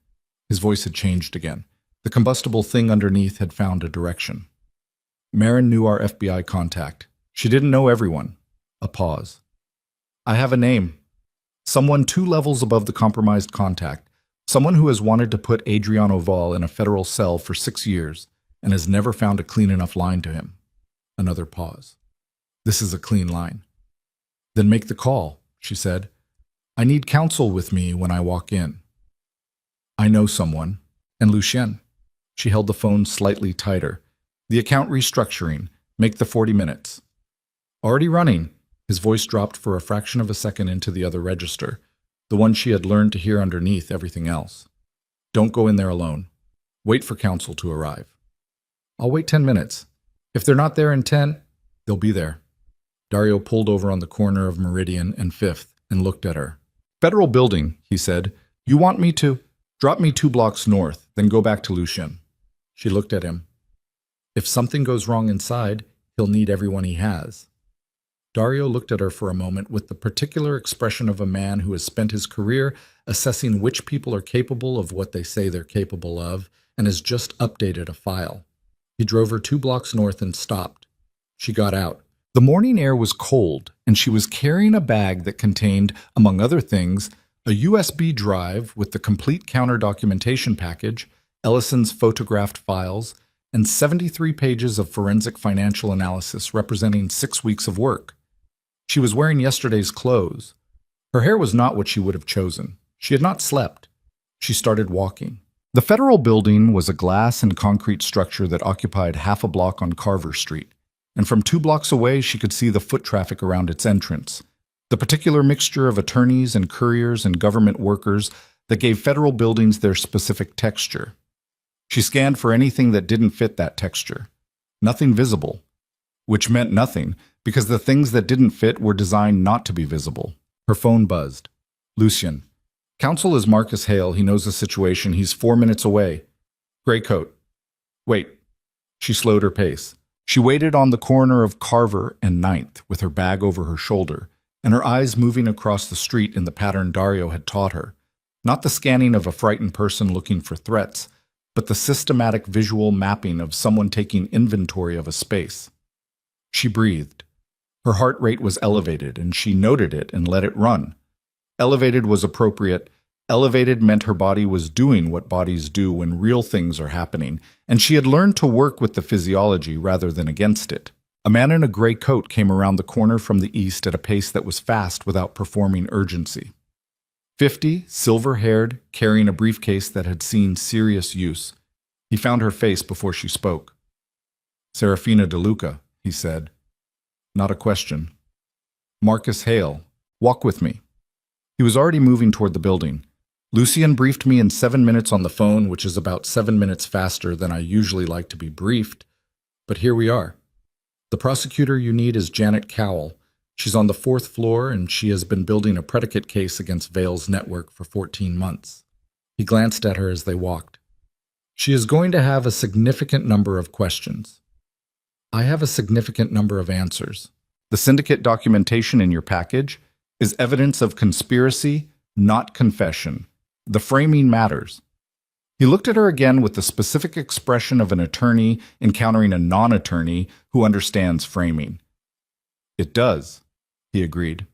His voice had changed again. The combustible thing underneath had found a direction. Marin knew our FBI contact. She didn't know everyone. A pause. "I have a name. Someone 2 levels above the compromised contact. Someone who has wanted to put Adriano Vale in a federal cell for 6 years and has never found a clean enough line to him." Another pause. "This is a clean line." "Then make the call," she said. "I need counsel with me when I walk in." "I know someone. And Lucien." She held the phone slightly tighter. "The account restructuring. Make the 40 minutes." "Already running." His voice dropped for a fraction of a second into the other register, the one she had learned to hear underneath everything else. "Don't go in there alone. Wait for counsel to arrive." "I'll wait 10 minutes. If they're not there in 10, they'll be there." Dario pulled over on the corner of Meridian and 5th and looked at her. "Federal building," he said. "You want me to? Drop me 2 blocks north, then go back to Lucien." She looked at him. "If something goes wrong inside, He'll need everyone he has. Dario looked at her for a moment with the particular expression of a man who has spent his career assessing which people are capable of what they say they're capable of and has just updated a file. He drove her 2 blocks north and stopped. She got out. The morning air was cold, and she was carrying a bag that contained, among other things, a USB drive with the complete counter documentation package, Ellison's photographed files, and 73 pages of forensic financial analysis representing 6 weeks of work. She was wearing yesterday's clothes. Her hair was not what she would have chosen. She had not slept. She started walking. The federal building was a glass and concrete structure that occupied half a block on Carver Street, and from 2 blocks away she could see the foot traffic around its entrance, the particular mixture of attorneys and couriers and government workers that gave federal buildings their specific texture. She scanned for anything that didn't fit that texture. Nothing visible, which meant nothing, because the things that didn't fit were designed not to be visible. Her phone buzzed. Lucian. Counsel is Marcus Hale. He knows the situation. He's 4 minutes away. Gray coat. Wait. She slowed her pace. She waited on the corner of Carver and 9th with her bag over her shoulder, and her eyes moving across the street in the pattern Dario had taught her. Not the scanning of a frightened person looking for threats, but the systematic visual mapping of someone taking inventory of a space. She breathed. Her heart rate was elevated, and she noted it and let it run. Elevated was appropriate. Elevated meant her body was doing what bodies do when real things are happening, and she had learned to work with the physiology rather than against it. A man in a gray coat came around the corner from the east at a pace that was fast without performing urgency. 50, silver-haired, carrying a briefcase that had seen serious use. He found her face before she spoke. Serafina DeLuca, he said. Not a question. Marcus Hale, walk with me. He was already moving toward the building. Lucian briefed me in 7 minutes on the phone, which is about 7 minutes faster than I usually like to be briefed. But here we are. The prosecutor you need is Janet Cowell. She's on the 4th floor, and she has been building a predicate case against Vale's network for 14 months. He glanced at her as they walked. She is going to have a significant number of questions. I have a significant number of answers. The syndicate documentation in your package is evidence of conspiracy, not confession. The framing matters. He looked at her again with the specific expression of an attorney encountering a non-attorney who understands framing. It does, he agreed.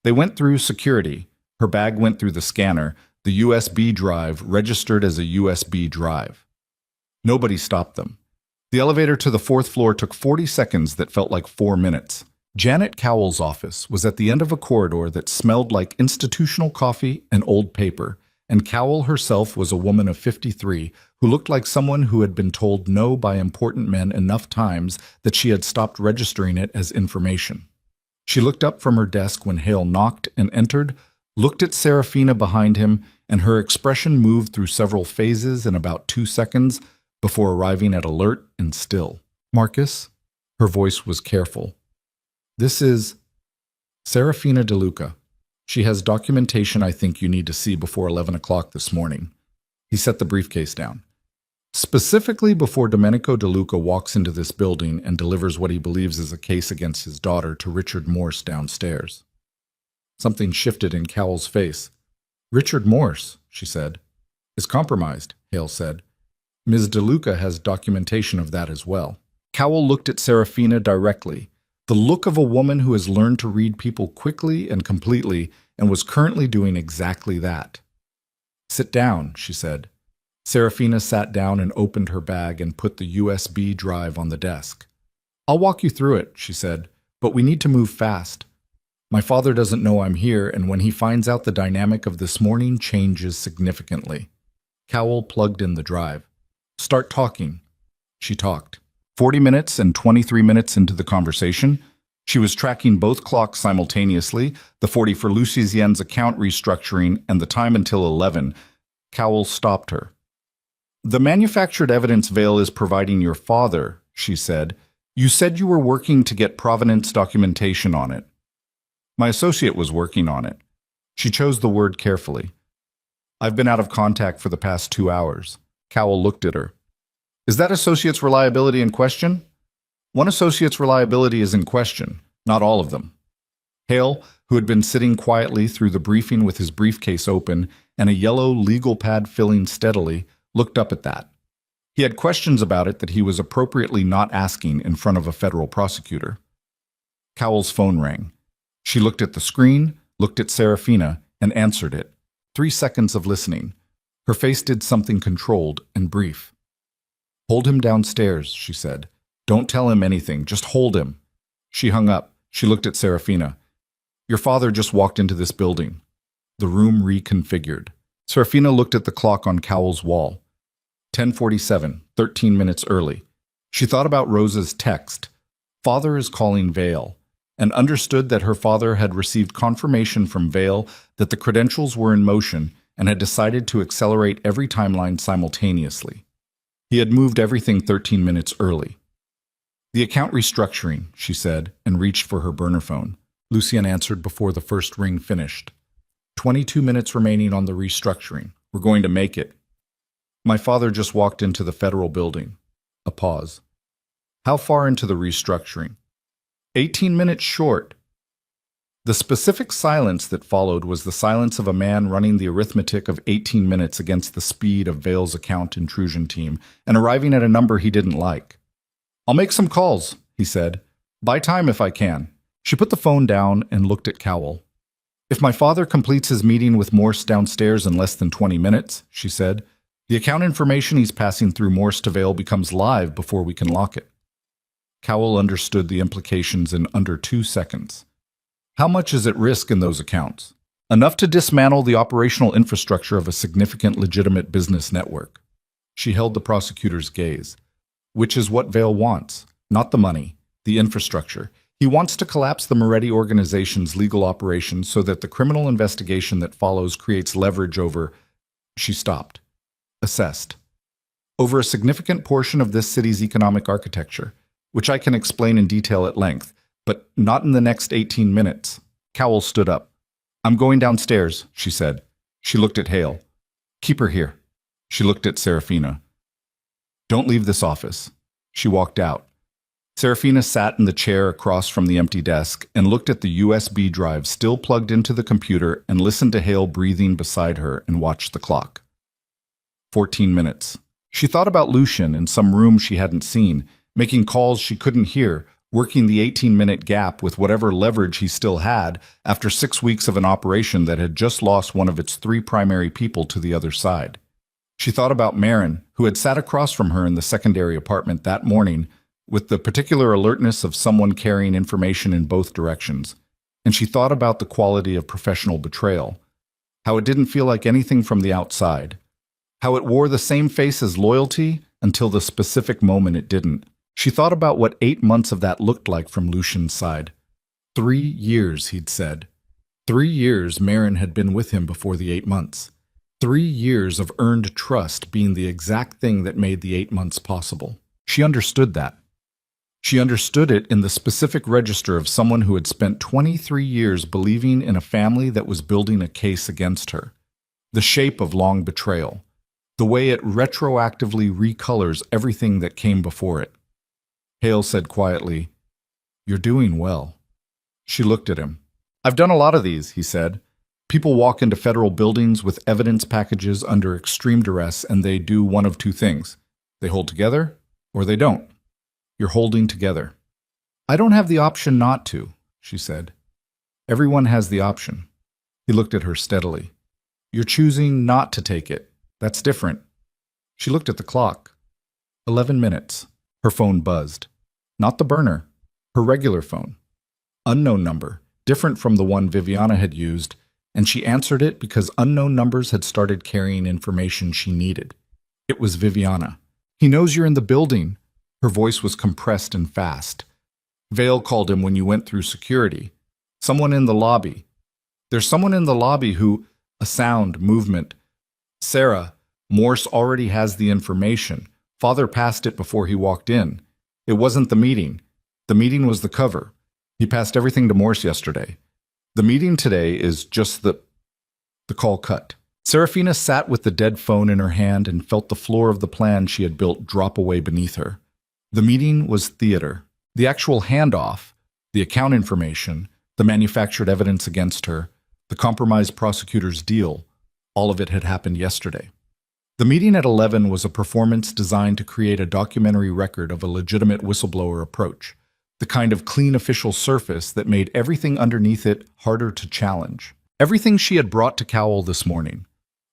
They went through security. Her bag went through the scanner. The USB drive registered as a USB drive. Nobody stopped them. The elevator to the 4th floor took 40 seconds that felt like 4 minutes. Janet Cowell's office was at the end of a corridor that smelled like institutional coffee and old paper, and Cowell herself was a woman of 53 who looked like someone who had been told no by important men enough times that she had stopped registering it as information. She looked up from her desk when Hale knocked and entered, looked at Serafina behind him, and her expression moved through several phases in about 2 seconds before arriving at alert and still. Marcus? Her voice was careful. This is Serafina DeLuca. She has documentation I think you need to see before 11 o'clock this morning. He set the briefcase down. Specifically before Domenico DeLuca walks into this building and delivers what he believes is a case against his daughter to Richard Morse downstairs. Something shifted in Cowell's face. Richard Morse, she said, is compromised, Hale said. Ms. DeLuca has documentation of that as well. Cowell looked at Serafina directly, the look of a woman who has learned to read people quickly and completely and was currently doing exactly that. Sit down, she said. Serafina sat down and opened her bag and put the USB drive on the desk. I'll walk you through it, she said, but we need to move fast. My father doesn't know I'm here, and when he finds out the dynamic of this morning changes significantly. Cowell plugged in the drive. Start talking. She talked. 40 minutes and 23 minutes into the conversation, she was tracking both clocks simultaneously, the 40 for Lucien's account restructuring and the time until 11. Cowell stopped her. The manufactured evidence Vale is providing your father, she said. You said you were working to get provenance documentation on it. My associate was working on it. She chose the word carefully. I've been out of contact for the past 2 hours. Cowell looked at her. Is that associate's reliability in question? One associate's reliability is in question, not all of them. Hale, who had been sitting quietly through the briefing with his briefcase open and a yellow legal pad filling steadily, looked up at that. He had questions about it that he was appropriately not asking in front of a federal prosecutor. Cowell's phone rang. She looked at the screen, looked at Serafina, and answered it. 3 seconds of listening. Her face did something controlled and brief. "Hold him downstairs," she said. "Don't tell him anything, just hold him." She hung up. She looked at Serafina. "Your father just walked into this building." The room reconfigured. Serafina looked at the clock on Cowell's wall. 10:47, 13 minutes early. She thought about Rosa's text, "Father is calling Vale," and understood that her father had received confirmation from Vale that the credentials were in motion and had decided to accelerate every timeline simultaneously. He had moved everything 13 minutes early. "The account restructuring," she said, and reached for her burner phone. Lucien answered before the first ring finished. 22 minutes remaining on the restructuring. We're going to make it. My father just walked into the federal building. A pause. How far into the restructuring? 18 minutes short. The specific silence that followed was the silence of a man running the arithmetic of 18 minutes against the speed of Vale's account intrusion team and arriving at a number he didn't like. "I'll make some calls," he said. "Buy time if I can." She put the phone down and looked at Cowell. "If my father completes his meeting with Morse downstairs in less than 20 minutes, she said, "the account information he's passing through Morse to Vale becomes live before we can lock it." Cowell understood the implications in under 2 seconds. How much is at risk in those accounts? Enough to dismantle the operational infrastructure of a significant legitimate business network. She held the prosecutor's gaze. Which is what Vale wants, not the money, the infrastructure. He wants to collapse the Moretti organization's legal operations so that the criminal investigation that follows creates leverage over... She stopped. Assessed. Over a significant portion of this city's economic architecture, which I can explain in detail at length, but not in the next 18 minutes. Cowell stood up. "I'm going downstairs," she said. She looked at Hale. "Keep her here." She looked at Serafina. "Don't leave this office." She walked out. Serafina sat in the chair across from the empty desk and looked at the USB drive still plugged into the computer and listened to Hale breathing beside her and watched the clock. 14 minutes. She thought about Lucien in some room she hadn't seen, making calls she couldn't hear, working the 18-minute gap with whatever leverage he still had after 6 weeks of an operation that had just lost one of its 3 primary people to the other side. She thought about Marin, who had sat across from her in the secondary apartment that morning with the particular alertness of someone carrying information in both directions. And she thought about the quality of professional betrayal, how it didn't feel like anything from the outside, how it wore the same face as loyalty until the specific moment it didn't. She thought about what 8 months of that looked like from Lucien's side. 3 years, he'd said. 3 years Marin had been with him before the 8 months. 3 years of earned trust being the exact thing that made the 8 months possible. She understood that. She understood it in the specific register of someone who had spent 23 years believing in a family that was building a case against her. The shape of long betrayal. The way it retroactively recolors everything that came before it. Hale said quietly, "You're doing well." She looked at him. "I've done a lot of these," he said. "People walk into federal buildings with evidence packages under extreme duress and they do one of 2 things. They hold together or they don't. You're holding together." "I don't have the option not to," she said. "Everyone has the option." He looked at her steadily. "You're choosing not to take it. That's different." She looked at the clock. 11 minutes. Her phone buzzed. Not the burner. Her regular phone. Unknown number, different from the one Viviana had used, and she answered it because unknown numbers had started carrying information she needed. It was Viviana. "He knows you're in the building." Her voice was compressed and fast. "Vale called him when you went through security. Someone in the lobby. There's someone in the lobby who..." A sound, movement. "Sarah, Morse already has the information. Father passed it before he walked in. It wasn't the meeting. The meeting was the cover. He passed everything to Morse yesterday. The meeting today is just the..." The call cut. Serafina sat with the dead phone in her hand and felt the floor of the plan she had built drop away beneath her. The meeting was theater. The actual handoff, the account information, the manufactured evidence against her, the compromised prosecutor's deal, all of it had happened yesterday. The meeting at 11 was a performance designed to create a documentary record of a legitimate whistleblower approach, the kind of clean official surface that made everything underneath it harder to challenge. Everything she had brought to Cowell this morning,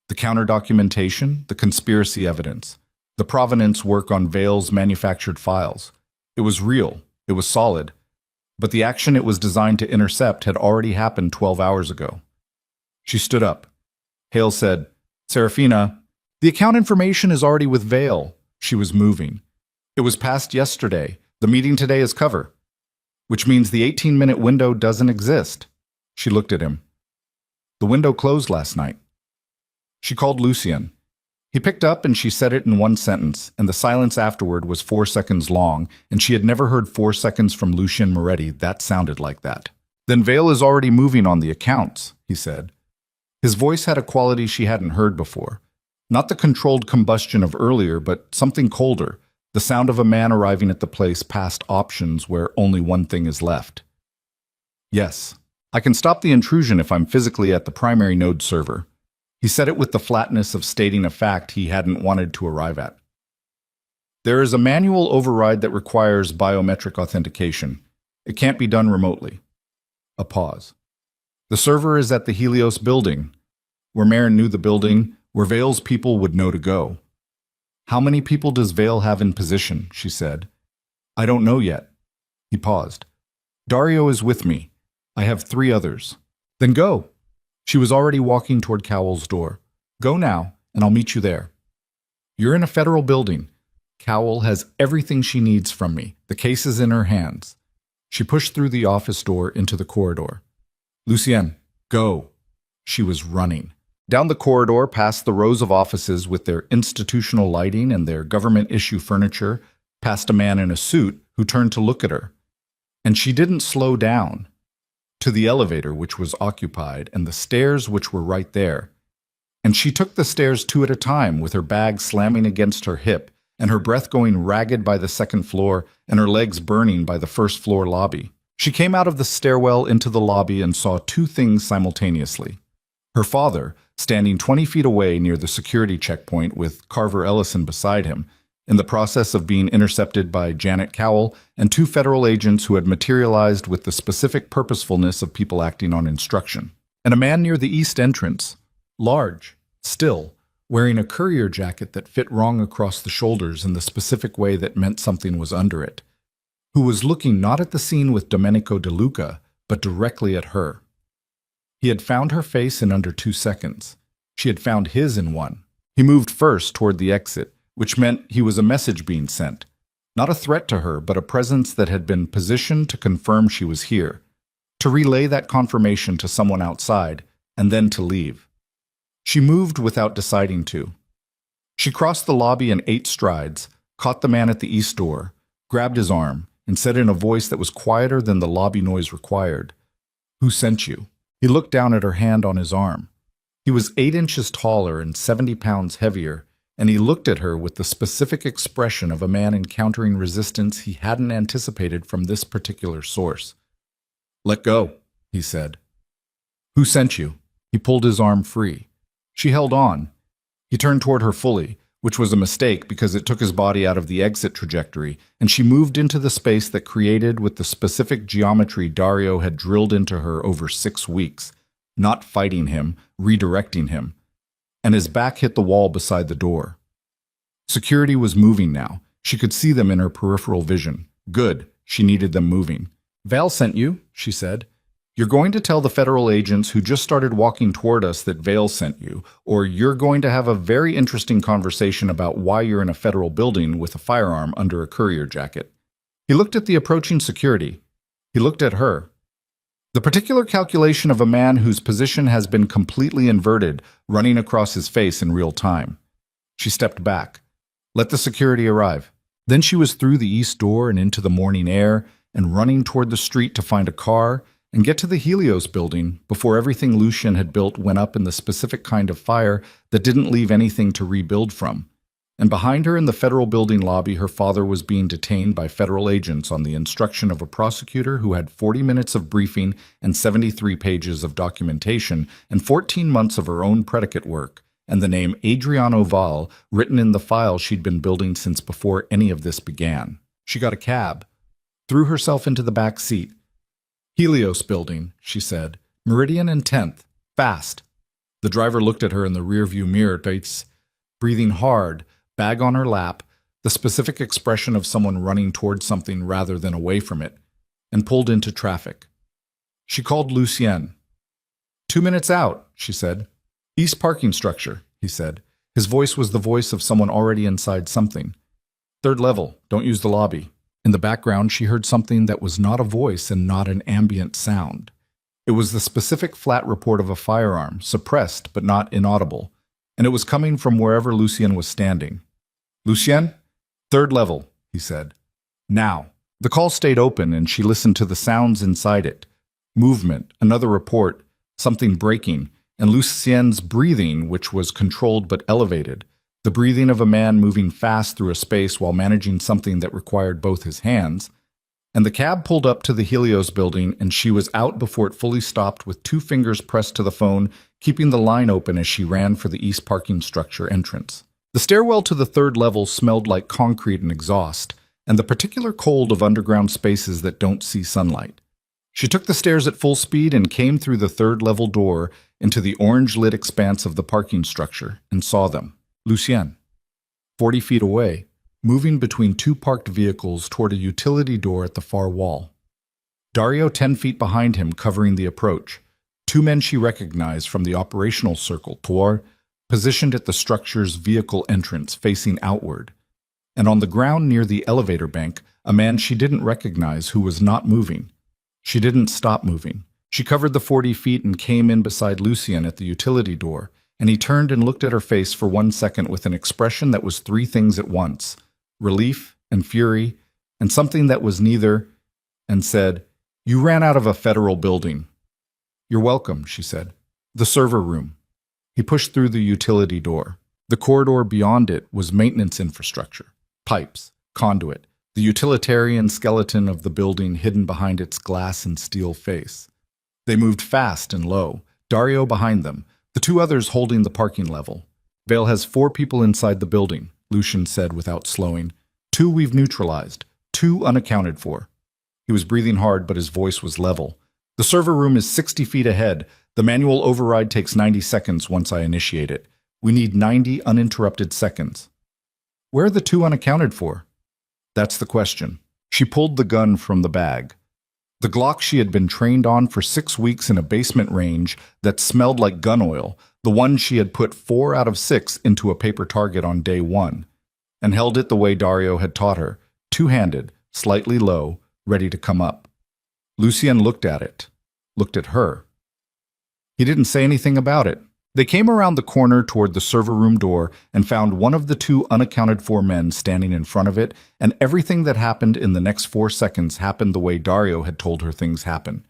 the counter-documentation, the conspiracy evidence, the provenance work on Vale's manufactured files. It was real, it was solid, but the action it was designed to intercept had already happened 12 hours ago. She stood up. Hale said, "Serafina, the account information is already with Vale." She was moving. "It was passed yesterday. The meeting today is cover, which means the 18-minute window doesn't exist." She looked at him. "The window closed last night." She called Lucien. He picked up and she said it in one sentence, and the silence afterward was 4 seconds long, and she had never heard 4 seconds from Lucien Moretti that sounded like that. "Then Vale is already moving on the accounts," he said. His voice had a quality she hadn't heard before. Not the controlled combustion of earlier, but something colder, the sound of a man arriving at the place past options where only one thing is left. "Yes, I can stop the intrusion if I'm physically at the primary node server." He said it with the flatness of stating a fact he hadn't wanted to arrive at. "There is a manual override that requires biometric authentication. It can't be done remotely." A pause. "The server is at the Helios building, where Marin knew the building, where Vale's people would know to go." "How many people does Vale have in position?" she said. "I don't know yet." He paused. "Dario is with me. I have 3 others." "Then go." She was already walking toward Cowell's door. "Go now, and I'll meet you there." "You're in a federal building. Cowell has everything she needs from me. The case is in her hands." She pushed through the office door into the corridor. "Lucien, go." She was running. Down the corridor, past the rows of offices with their institutional lighting and their government-issue furniture, past a man in a suit who turned to look at her. And she didn't slow down. To the elevator, which was occupied, and the stairs, which were right there. And she took the stairs 2 at a time, with her bag slamming against her hip, and her breath going ragged by the 2nd floor, and her legs burning by the 1st floor lobby. She came out of the stairwell into the lobby and saw 2 things simultaneously. Her father, standing 20 feet away near the security checkpoint with Carver Ellison beside him, in the process of being intercepted by Janet Cowell and 2 federal agents who had materialized with the specific purposefulness of people acting on instruction. And a man near the east entrance, large, still, wearing a courier jacket that fit wrong across the shoulders in the specific way that meant something was under it, who was looking not at the scene with Domenico De Luca, but directly at her. He had found her face in under 2 seconds. She had found his in 1. He moved first toward the exit, which meant he was a message being sent. Not a threat to her, but a presence that had been positioned to confirm she was here, to relay that confirmation to someone outside, and then to leave. She moved without deciding to. She crossed the lobby in 8 strides, caught the man at the east door, grabbed his arm, and said in a voice that was quieter than the lobby noise required, "Who sent you?" He looked down at her hand on his arm. He was 8 inches taller and 70 pounds heavier, and he looked at her with the specific expression of a man encountering resistance he hadn't anticipated from this particular source. "Let go," he said. "Who sent you?" He pulled his arm free. She held on. He turned toward her fully, which was a mistake because it took his body out of the exit trajectory, and she moved into the space that created with the specific geometry Dario had drilled into her over 6 weeks, not fighting him, redirecting him. And his back hit the wall beside the door. Security was moving now. She could see them in her peripheral vision. Good, she needed them moving. "Val sent you," she said. "You're going to tell the federal agents who just started walking toward us that Vale sent you, or you're going to have a very interesting conversation about why you're in a federal building with a firearm under a courier jacket." He looked at the approaching security. He looked at her. The particular calculation of a man whose position has been completely inverted, running across his face in real time. She stepped back. Let the security arrive. Then she was through the east door and into the morning air, and running toward the street to find a car and get to the Helios building before everything Lucien had built went up in the specific kind of fire that didn't leave anything to rebuild from. And behind her in the federal building lobby, her father was being detained by federal agents on the instruction of a prosecutor who had 40 minutes of briefing and 73 pages of documentation and 14 months of her own predicate work, and the name Adriano Val written in the file she'd been building since before any of this began. She got a cab, threw herself into the back seat. "Helios building," she said. "Meridian and 10th. Fast." The driver looked at her in the rearview mirror, breathing hard, bag on her lap, the specific expression of someone running towards something rather than away from it, and pulled into traffic. She called Lucien. "2 minutes out," she said. "East parking structure," he said. His voice was the voice of someone already inside something. "3rd level, don't use the lobby." In the background, she heard something that was not a voice and not an ambient sound. It was the specific flat report of a firearm, suppressed but not inaudible, and it was coming from wherever Lucien was standing. "Lucien? 3rd level," he said. "Now." The call stayed open, and she listened to the sounds inside it. Movement, another report, something breaking, and Lucien's breathing, which was controlled but elevated. The breathing of a man moving fast through a space while managing something that required both his hands. And the cab pulled up to the Helios building, and she was out before it fully stopped with 2 fingers pressed to the phone, keeping the line open as she ran for the east parking structure entrance. The stairwell to the 3rd level smelled like concrete and exhaust, and the particular cold of underground spaces that don't see sunlight. She took the stairs at full speed and came through the 3rd level door into the orange-lit expanse of the parking structure and saw them. Lucien, 40 feet away, moving between 2 parked vehicles toward a utility door at the far wall. Dario 10 feet behind him, covering the approach. 2 men she recognized from the operational circle, positioned at the structure's vehicle entrance, facing outward. And on the ground near the elevator bank, a man she didn't recognize who was not moving. She didn't stop moving. She covered the 40 feet and came in beside Lucien at the utility door, and he turned and looked at her face for 1 second with an expression that was 3 things at once: relief and fury, and something that was neither, and said, "You ran out of a federal building." "You're welcome," she said. "The server room." He pushed through the utility door. The corridor beyond it was maintenance infrastructure, pipes, conduit, the utilitarian skeleton of the building hidden behind its glass and steel face. They moved fast and low, Dario behind them, the 2 others holding the parking level. "Vale has 4 people inside the building," Lucien said without slowing. 2 we've neutralized, 2 unaccounted for." He was breathing hard, but his voice was level. "The server room is 60 feet ahead. The manual override takes 90 seconds once I initiate it. We need 90 uninterrupted seconds." "Where are the 2 unaccounted for?" "That's the question." She pulled the gun from the bag. The Glock she had been trained on for 6 weeks in a basement range that smelled like gun oil, the one she had put 4 out of 6 into a paper target on day 1, and held it the way Dario had taught her, 2-handed, slightly low, ready to come up. Lucien looked at it, looked at her. He didn't say anything about it. They came around the corner toward the server room door and found one of the 2 unaccounted for men standing in front of it, and everything that happened in the next 4 seconds happened the way Dario had told her things happen.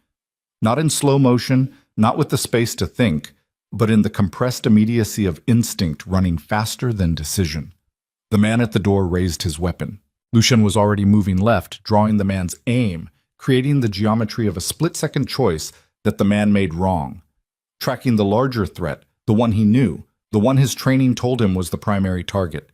Not in slow motion, not with the space to think, but in the compressed immediacy of instinct running faster than decision. The man at the door raised his weapon. Lucien was already moving left, drawing the man's aim, creating the geometry of a split-second choice that the man made wrong. Tracking the larger threat, the one he knew, the one his training told him was the primary target.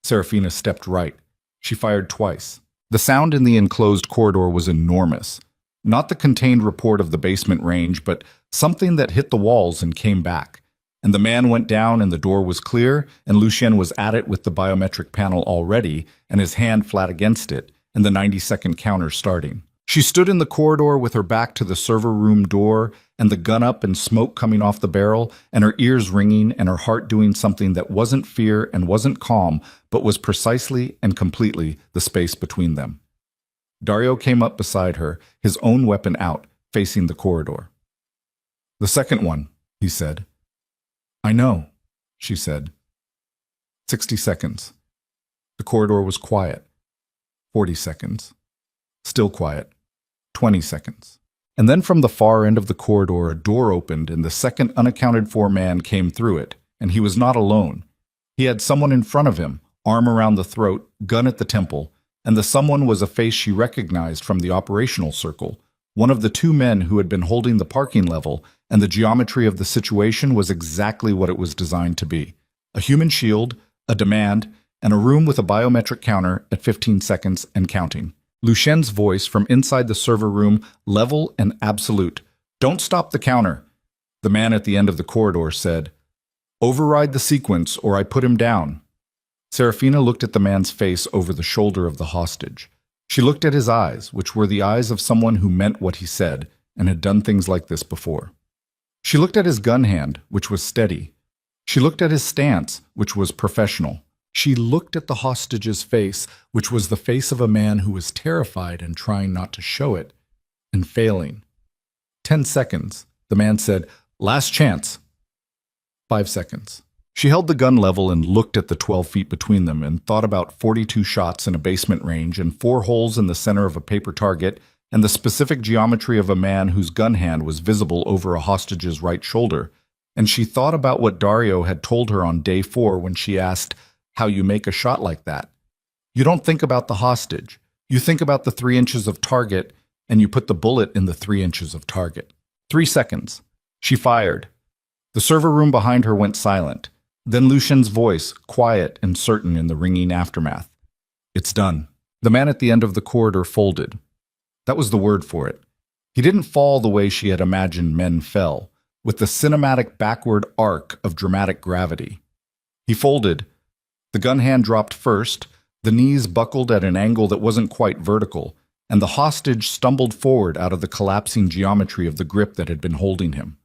Serafina stepped right. She fired twice. The sound in the enclosed corridor was enormous. Not the contained report of the basement range, but something that hit the walls and came back. And the man went down and the door was clear, and Lucien was at it with the biometric panel already, and his hand flat against it, and the 90-second counter starting. She stood in the corridor with her back to the server room door, and the gun up and smoke coming off the barrel, and her ears ringing and her heart doing something that wasn't fear and wasn't calm, but was precisely and completely the space between them. Dario came up beside her, his own weapon out, facing the corridor. "The second one," he said. "I know," she said. 60 seconds. The corridor was quiet. 40 seconds. Still quiet. 20 seconds. And then from the far end of the corridor, a door opened and the second unaccounted for man came through it, and he was not alone. He had someone in front of him, arm around the throat, gun at the temple, and the someone was a face she recognized from the operational circle, one of the two men who had been holding the parking level, and the geometry of the situation was exactly what it was designed to be. A human shield, a demand, and a room with a biometric counter at 15 seconds and counting. Lucien's voice from inside the server room, level and absolute. "Don't stop the counter," the man at the end of the corridor said. "Override the sequence or I put him down." Serafina looked at the man's face over the shoulder of the hostage. She looked at his eyes, which were the eyes of someone who meant what he said and had done things like this before. She looked at his gun hand, which was steady. She looked at his stance, which was professional. She looked at the hostage's face, which was the face of a man who was terrified and trying not to show it, and failing. 10 seconds, the man said, "Last chance." 5 seconds. She held the gun level and looked at the 12 feet between them and thought about 42 shots in a basement range and 4 holes in the center of a paper target and the specific geometry of a man whose gun hand was visible over a hostage's right shoulder. And she thought about what Dario had told her on day 4 when she asked how you make a shot like that. You don't think about the hostage. You think about the 3 inches of target and you put the bullet in the 3 inches of target. 3 seconds. She fired. The server room behind her went silent. Then Lucien's voice, quiet and certain in the ringing aftermath. "It's done." The man at the end of the corridor folded. That was the word for it. He didn't fall the way she had imagined men fell, with the cinematic backward arc of dramatic gravity. He folded. The gun hand dropped first, the knees buckled at an angle that wasn't quite vertical, and the hostage stumbled forward out of the collapsing geometry of the grip that had been holding him.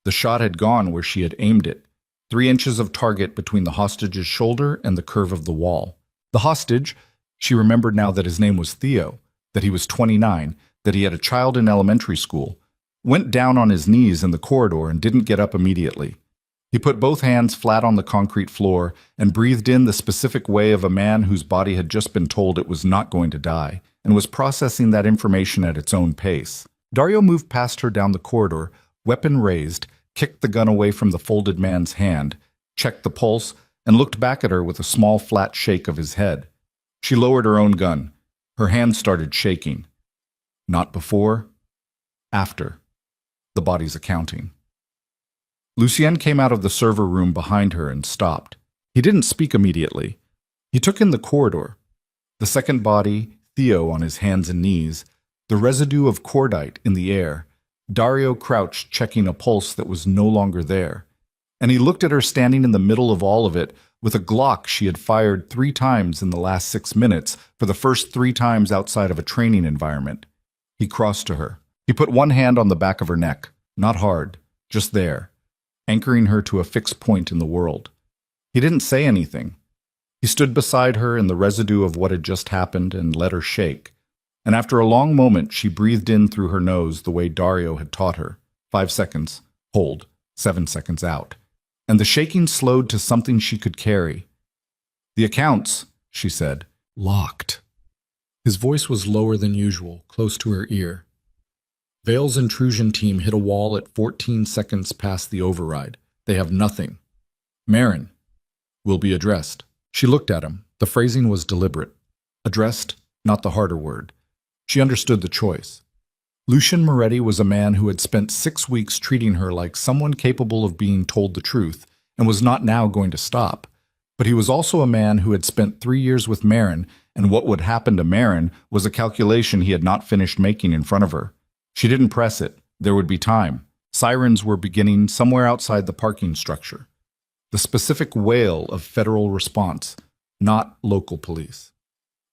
The shot had gone where she had aimed it. 3 inches of target between the hostage's shoulder and the curve of the wall. The hostage, she remembered now that his name was Theo, that he was 29, that he had a child in elementary school, went down on his knees in the corridor and didn't get up immediately. He put both hands flat on the concrete floor and breathed in the specific way of a man whose body had just been told it was not going to die and was processing that information at its own pace. Dario moved past her down the corridor, weapon raised, kicked the gun away from the folded man's hand, checked the pulse, and looked back at her with a small flat shake of his head. She lowered her own gun. Her hand started shaking. Not before, after. The body's accounting. Lucien came out of the server room behind her and stopped. He didn't speak immediately. He took in the corridor. The second body, Theo on his hands and knees, the residue of cordite in the air, Dario crouched checking a pulse that was no longer there. And he looked at her standing in the middle of all of it with a Glock she had fired 3 times in the last 6 minutes, for the first 3 times outside of a training environment. He crossed to her. He put one hand on the back of her neck, not hard, just there, anchoring her to a fixed point in the world. He didn't say anything. He stood beside her in the residue of what had just happened and let her shake. And after a long moment, she breathed in through her nose the way Dario had taught her. 5 seconds, hold, 7 seconds out. And the shaking slowed to something she could carry. "The accounts," she said, "locked." His voice was lower than usual, close to her ear. Vale's intrusion team hit a wall at 14 seconds past the override. They have nothing. Marin will be addressed. She looked at him. The phrasing was deliberate. Addressed, not the harder word. She understood the choice. Lucien Moretti was a man who had spent 6 weeks treating her like someone capable of being told the truth and was not now going to stop. But he was also a man who had spent 3 years with Marin, and what would happen to Marin was a calculation he had not finished making in front of her. She didn't press it. There would be time. Sirens were beginning somewhere outside the parking structure. The specific wail of federal response, not local police.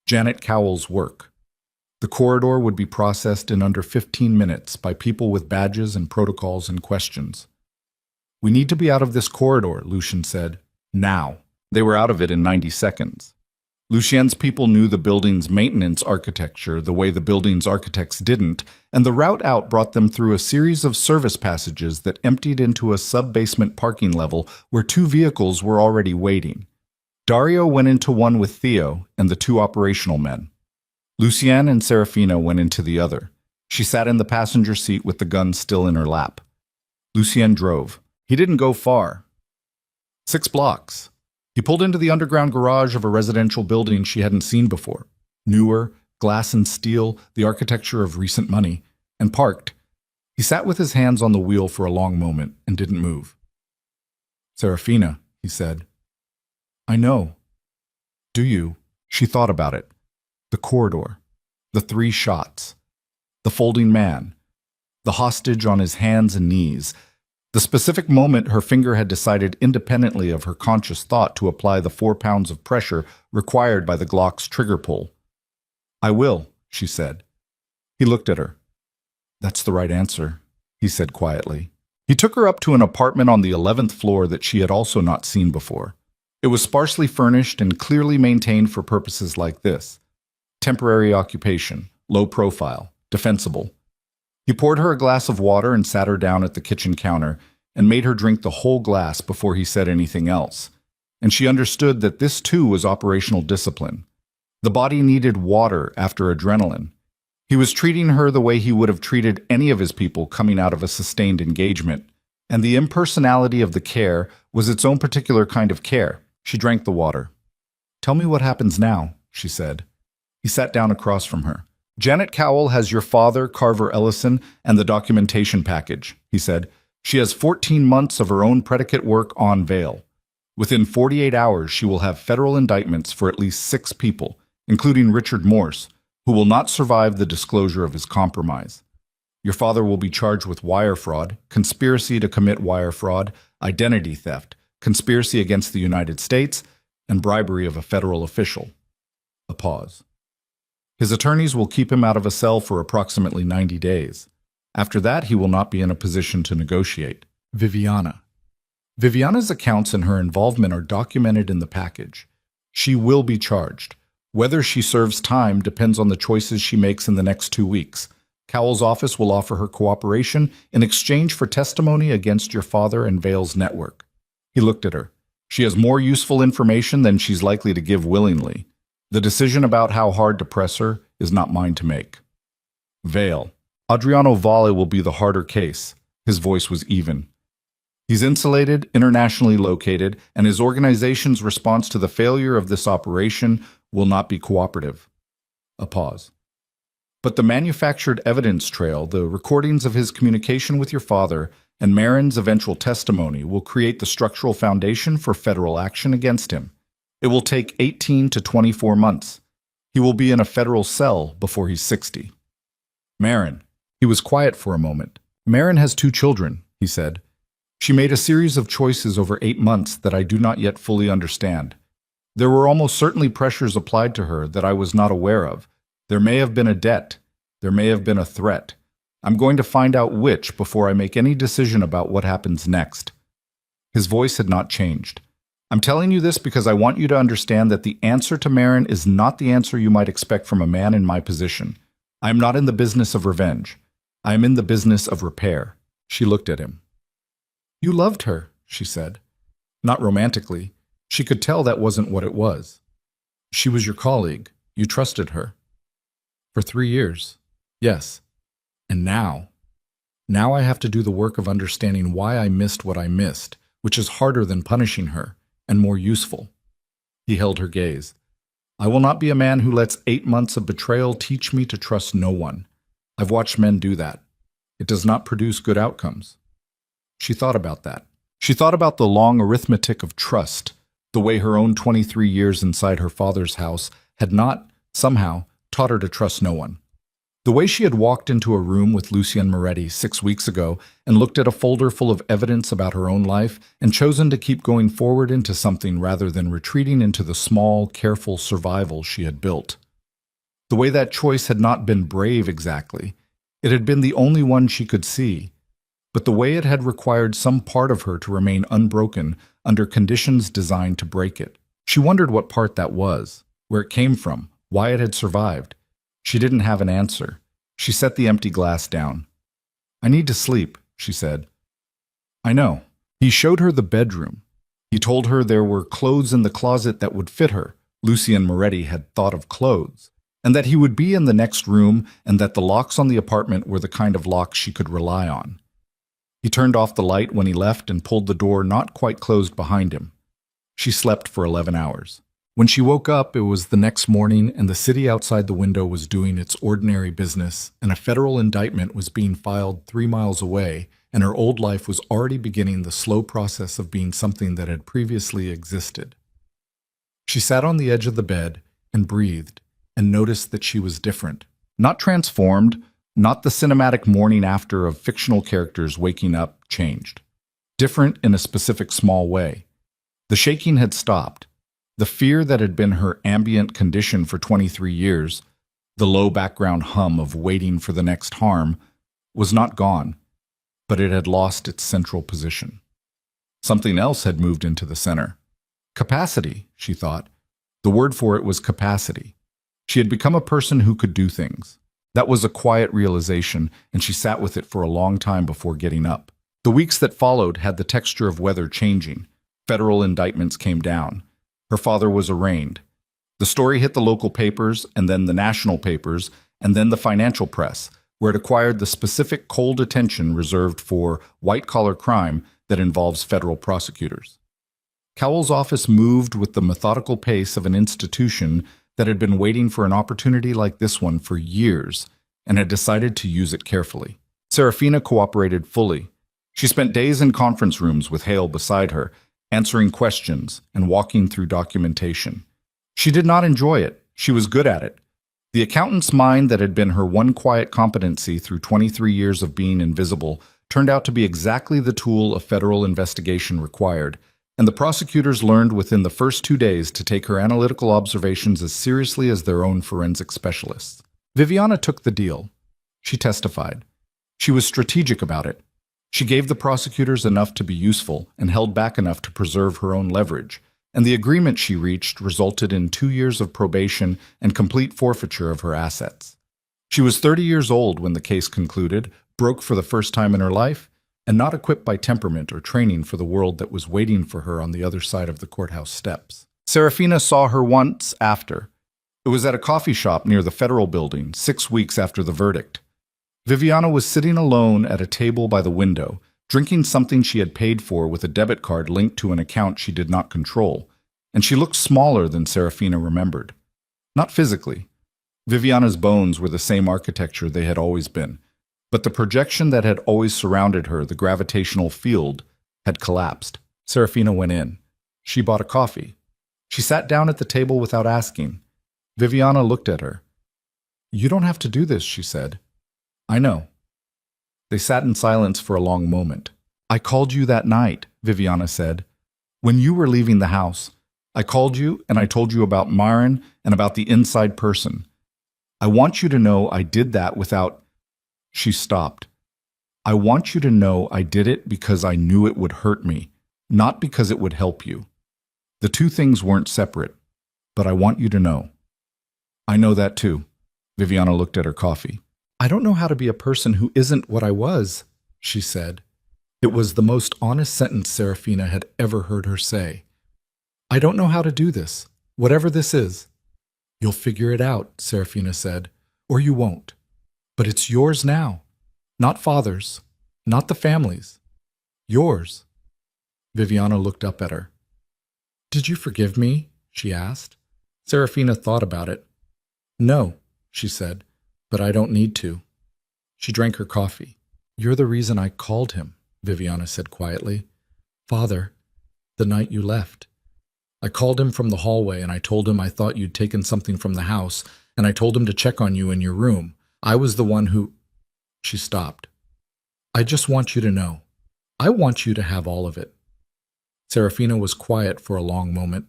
Janet Cowell's work. The corridor would be processed in under 15 minutes by people with badges and protocols and questions. "We need to be out of this corridor," Lucien said. Now. They were out of it in 90 seconds. Lucien's people knew the building's maintenance architecture the way the building's architects didn't, and the route out brought them through a series of service passages that emptied into a sub-basement parking level where 2 vehicles were already waiting. Dario went into one with Theo and the 2 operational men. Lucien and Serafina went into the other. She sat in the passenger seat with the gun still in her lap. Lucien drove. He didn't go far. 6 blocks. He He pulled into the underground garage of a residential building she hadn't seen before. Newer, glass and steel, the architecture of recent money, and parked. He sat with his hands on the wheel for a long moment and didn't move. "Serafina," he said. "I know." "Do you?" She thought about it. The corridor, the 3 shots, the folding man, the hostage on his hands and knees, the specific moment her finger had decided independently of her conscious thought to apply the 4 pounds of pressure required by the Glock's trigger pull. "I will," she said. He looked at her. "That's the right answer," he said quietly. He took her up to an apartment on the 11th floor that she had also not seen before. It was sparsely furnished and clearly maintained for purposes like this. Temporary occupation, low profile, defensible. He poured her a glass of water and sat her down at the kitchen counter and made her drink the whole glass before he said anything else. And she understood that this too was operational discipline. The body needed water after adrenaline. He was treating her the way he would have treated any of his people coming out of a sustained engagement, and the impersonality of the care was its own particular kind of care. She drank the water. "Tell me what happens now," she said. He sat down across from her. "Janet Cowell has your father, Carver Ellison, and the documentation package," he said. "She has 14 months of her own predicate work on bail. Within 48 hours, she will have federal indictments for at least 6 people, including Richard Morse, who will not survive the disclosure of his compromise. Your father will be charged with wire fraud, conspiracy to commit wire fraud, identity theft, conspiracy against the United States, and bribery of a federal official." A pause. "His attorneys will keep him out of a cell for approximately 90 days. After that, he will not be in a position to negotiate." Viviana. Viviana's accounts and her involvement are documented in the package. She will be charged. Whether she serves time depends on the choices she makes in the next 2 weeks. Cowell's office will offer her cooperation in exchange for testimony against your father and Vale's network. He looked at her. "She has more useful information than she's likely to give willingly. The decision about how hard to press her is not mine to make." Vale. "Adriano Valle will be the harder case." His voice was even. "He's insulated, internationally located, and his organization's response to the failure of this operation will not be cooperative." A pause. "But the manufactured evidence trail, the recordings of his communication with your father, and Marin's eventual testimony will create the structural foundation for federal action against him. It will take 18 to 24 months. He will be in a federal cell before he's 60. Marin." He was quiet for a moment. "Marin has 2 children," he said. "She made a series of choices over 8 months that I do not yet fully understand. There were almost certainly pressures applied to her that I was not aware of. There may have been a debt. There may have been a threat. I'm going to find out which before I make any decision about what happens next." His voice had not changed. "I'm telling you this because I want you to understand that the answer to Marin is not the answer you might expect from a man in my position. I am not in the business of revenge. I am in the business of repair." She looked at him. "You loved her," she said. Not romantically. She could tell that wasn't what it was. "She was your colleague. You trusted her." "For 3 years. Yes. And now I have to do the work of understanding why I missed what I missed, which is harder than punishing her, and more useful." He held her gaze. "I will not be a man who lets 8 months of betrayal teach me to trust no one. I've watched men do that. It does not produce good outcomes." She thought about that. She thought about the long arithmetic of trust, the way her own 23 years inside her father's house had not, somehow, taught her to trust no one. The way she had walked into a room with Lucien Moretti 6 weeks ago and looked at a folder full of evidence about her own life and chosen to keep going forward into something rather than retreating into the small, careful survival she had built. The way that choice had not been brave exactly. It had been the only one she could see. But the way it had required some part of her to remain unbroken under conditions designed to break it. She wondered what part that was, where it came from, why it had survived. She didn't have an answer. She set the empty glass down. "I need to sleep," she said. "I know." He showed her the bedroom. He told her there were clothes in the closet that would fit her. Lucien Moretti had thought of clothes. And that he would be in the next room, and that the locks on the apartment were the kind of locks she could rely on. He turned off the light when he left and pulled the door not quite closed behind him. She slept for 11 hours. When she woke up, it was the next morning, and the city outside the window was doing its ordinary business, and a federal indictment was being filed 3 miles away, and her old life was already beginning the slow process of being something that had previously existed. She sat on the edge of the bed and breathed, and noticed that she was different. Not transformed, not the cinematic morning after of fictional characters waking up changed. Different in a specific small way. The shaking had stopped. The fear that had been her ambient condition for 23 years, the low background hum of waiting for the next harm, was not gone, but it had lost its central position. Something else had moved into the center. Capacity, she thought. The word for it was capacity. She had become a person who could do things. That was a quiet realization, and she sat with it for a long time before getting up. The weeks that followed had the texture of weather changing. Federal indictments came down. Her father was arraigned. The story hit the local papers, and then the national papers, and then the financial press, where it acquired the specific cold attention reserved for white-collar crime that involves federal prosecutors. Cowell's office moved with the methodical pace of an institution that had been waiting for an opportunity like this one for years and had decided to use it carefully. Serafina cooperated fully. She spent days in conference rooms with Hale beside her, answering questions and walking through documentation. She did not enjoy it. She was good at it. The accountant's mind that had been her one quiet competency through 23 years of being invisible turned out to be exactly the tool a federal investigation required, and the prosecutors learned within the first 2 days to take her analytical observations as seriously as their own forensic specialists. Viviana took the deal. She testified. She was strategic about it. She gave the prosecutors enough to be useful and held back enough to preserve her own leverage, and the agreement she reached resulted in 2 years of probation and complete forfeiture of her assets. She was 30 years old when the case concluded, broke for the first time in her life, and not equipped by temperament or training for the world that was waiting for her on the other side of the courthouse steps. Serafina saw her once after. It was at a coffee shop near the federal building, 6 weeks after the verdict. Viviana was sitting alone at a table by the window, drinking something she had paid for with a debit card linked to an account she did not control, and she looked smaller than Serafina remembered. Not physically. Viviana's bones were the same architecture they had always been, but the projection that had always surrounded her, the gravitational field, had collapsed. Serafina went in. She bought a coffee. She sat down at the table without asking. Viviana looked at her. "You don't have to do this," she said. "I know." They sat in silence for a long moment. "I called you that night," Viviana said. "When you were leaving the house, I called you and I told you about Myron and about the inside person. I want you to know I did that without—" She stopped. "I want you to know I did it because I knew it would hurt me, not because it would help you. The two things weren't separate, but I want you to know." "I know that too." Viviana looked at her coffee. "I don't know how to be a person who isn't what I was," she said. It was the most honest sentence Serafina had ever heard her say. "I don't know how to do this, whatever this is." "You'll figure it out," Serafina said, "or you won't. But it's yours now. Not Father's, not the family's. Yours." Viviana looked up at her. "Did you forgive me?" she asked. Serafina thought about it. "No," she said, "but I don't need to." She drank her coffee. "You're the reason I called him," Viviana said quietly. "Father, the night you left. I called him from the hallway and I told him I thought you'd taken something from the house, and I told him to check on you in your room. I was the one who—" She stopped. "I just want you to know. I want you to have all of it." Serafina was quiet for a long moment.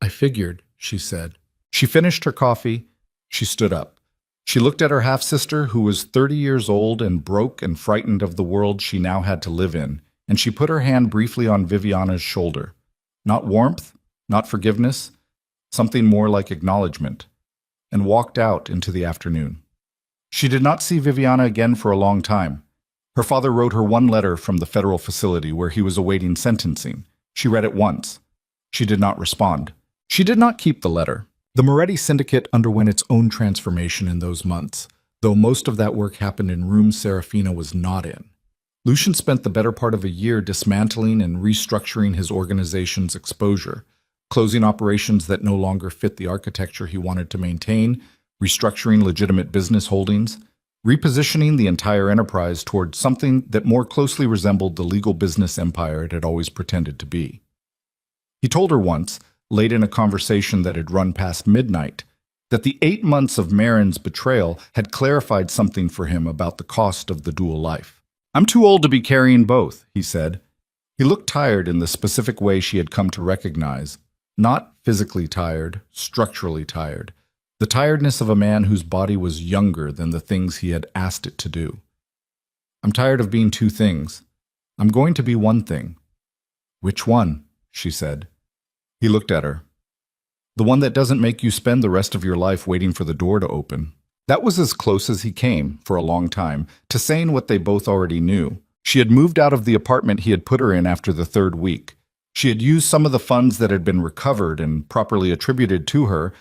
"I figured," she said. She finished her coffee. She stood up. She looked at her half-sister, who was 30 years old and broke and frightened of the world she now had to live in, and she put her hand briefly on Viviana's shoulder. Not warmth, not forgiveness, something more like acknowledgement, and walked out into the afternoon. She did not see Viviana again for a long time. Her father wrote her one letter from the federal facility where he was awaiting sentencing. She read it once. She did not respond. She did not keep the letter. The Moretti Syndicate underwent its own transformation in those months, though most of that work happened in rooms Serafina was not in. Lucian spent the better part of a year dismantling and restructuring his organization's exposure, closing operations that no longer fit the architecture he wanted to maintain, restructuring legitimate business holdings, repositioning the entire enterprise toward something that more closely resembled the legal business empire it had always pretended to be. He told her once, late in a conversation that had run past midnight, that the 8 months of Marin's betrayal had clarified something for him about the cost of the dual life. "I'm too old to be carrying both," he said. He looked tired in the specific way she had come to recognize. Not physically tired, structurally tired. The tiredness of a man whose body was younger than the things he had asked it to do. "I'm tired of being two things. I'm going to be one thing." "Which one?" she said. He looked at her. "The one that doesn't make you spend the rest of your life waiting for the door to open." That was as close as he came, for a long time, to saying what they both already knew. She had moved out of the apartment he had put her in after the 3rd week. She had used some of the funds that had been recovered and properly attributed to her.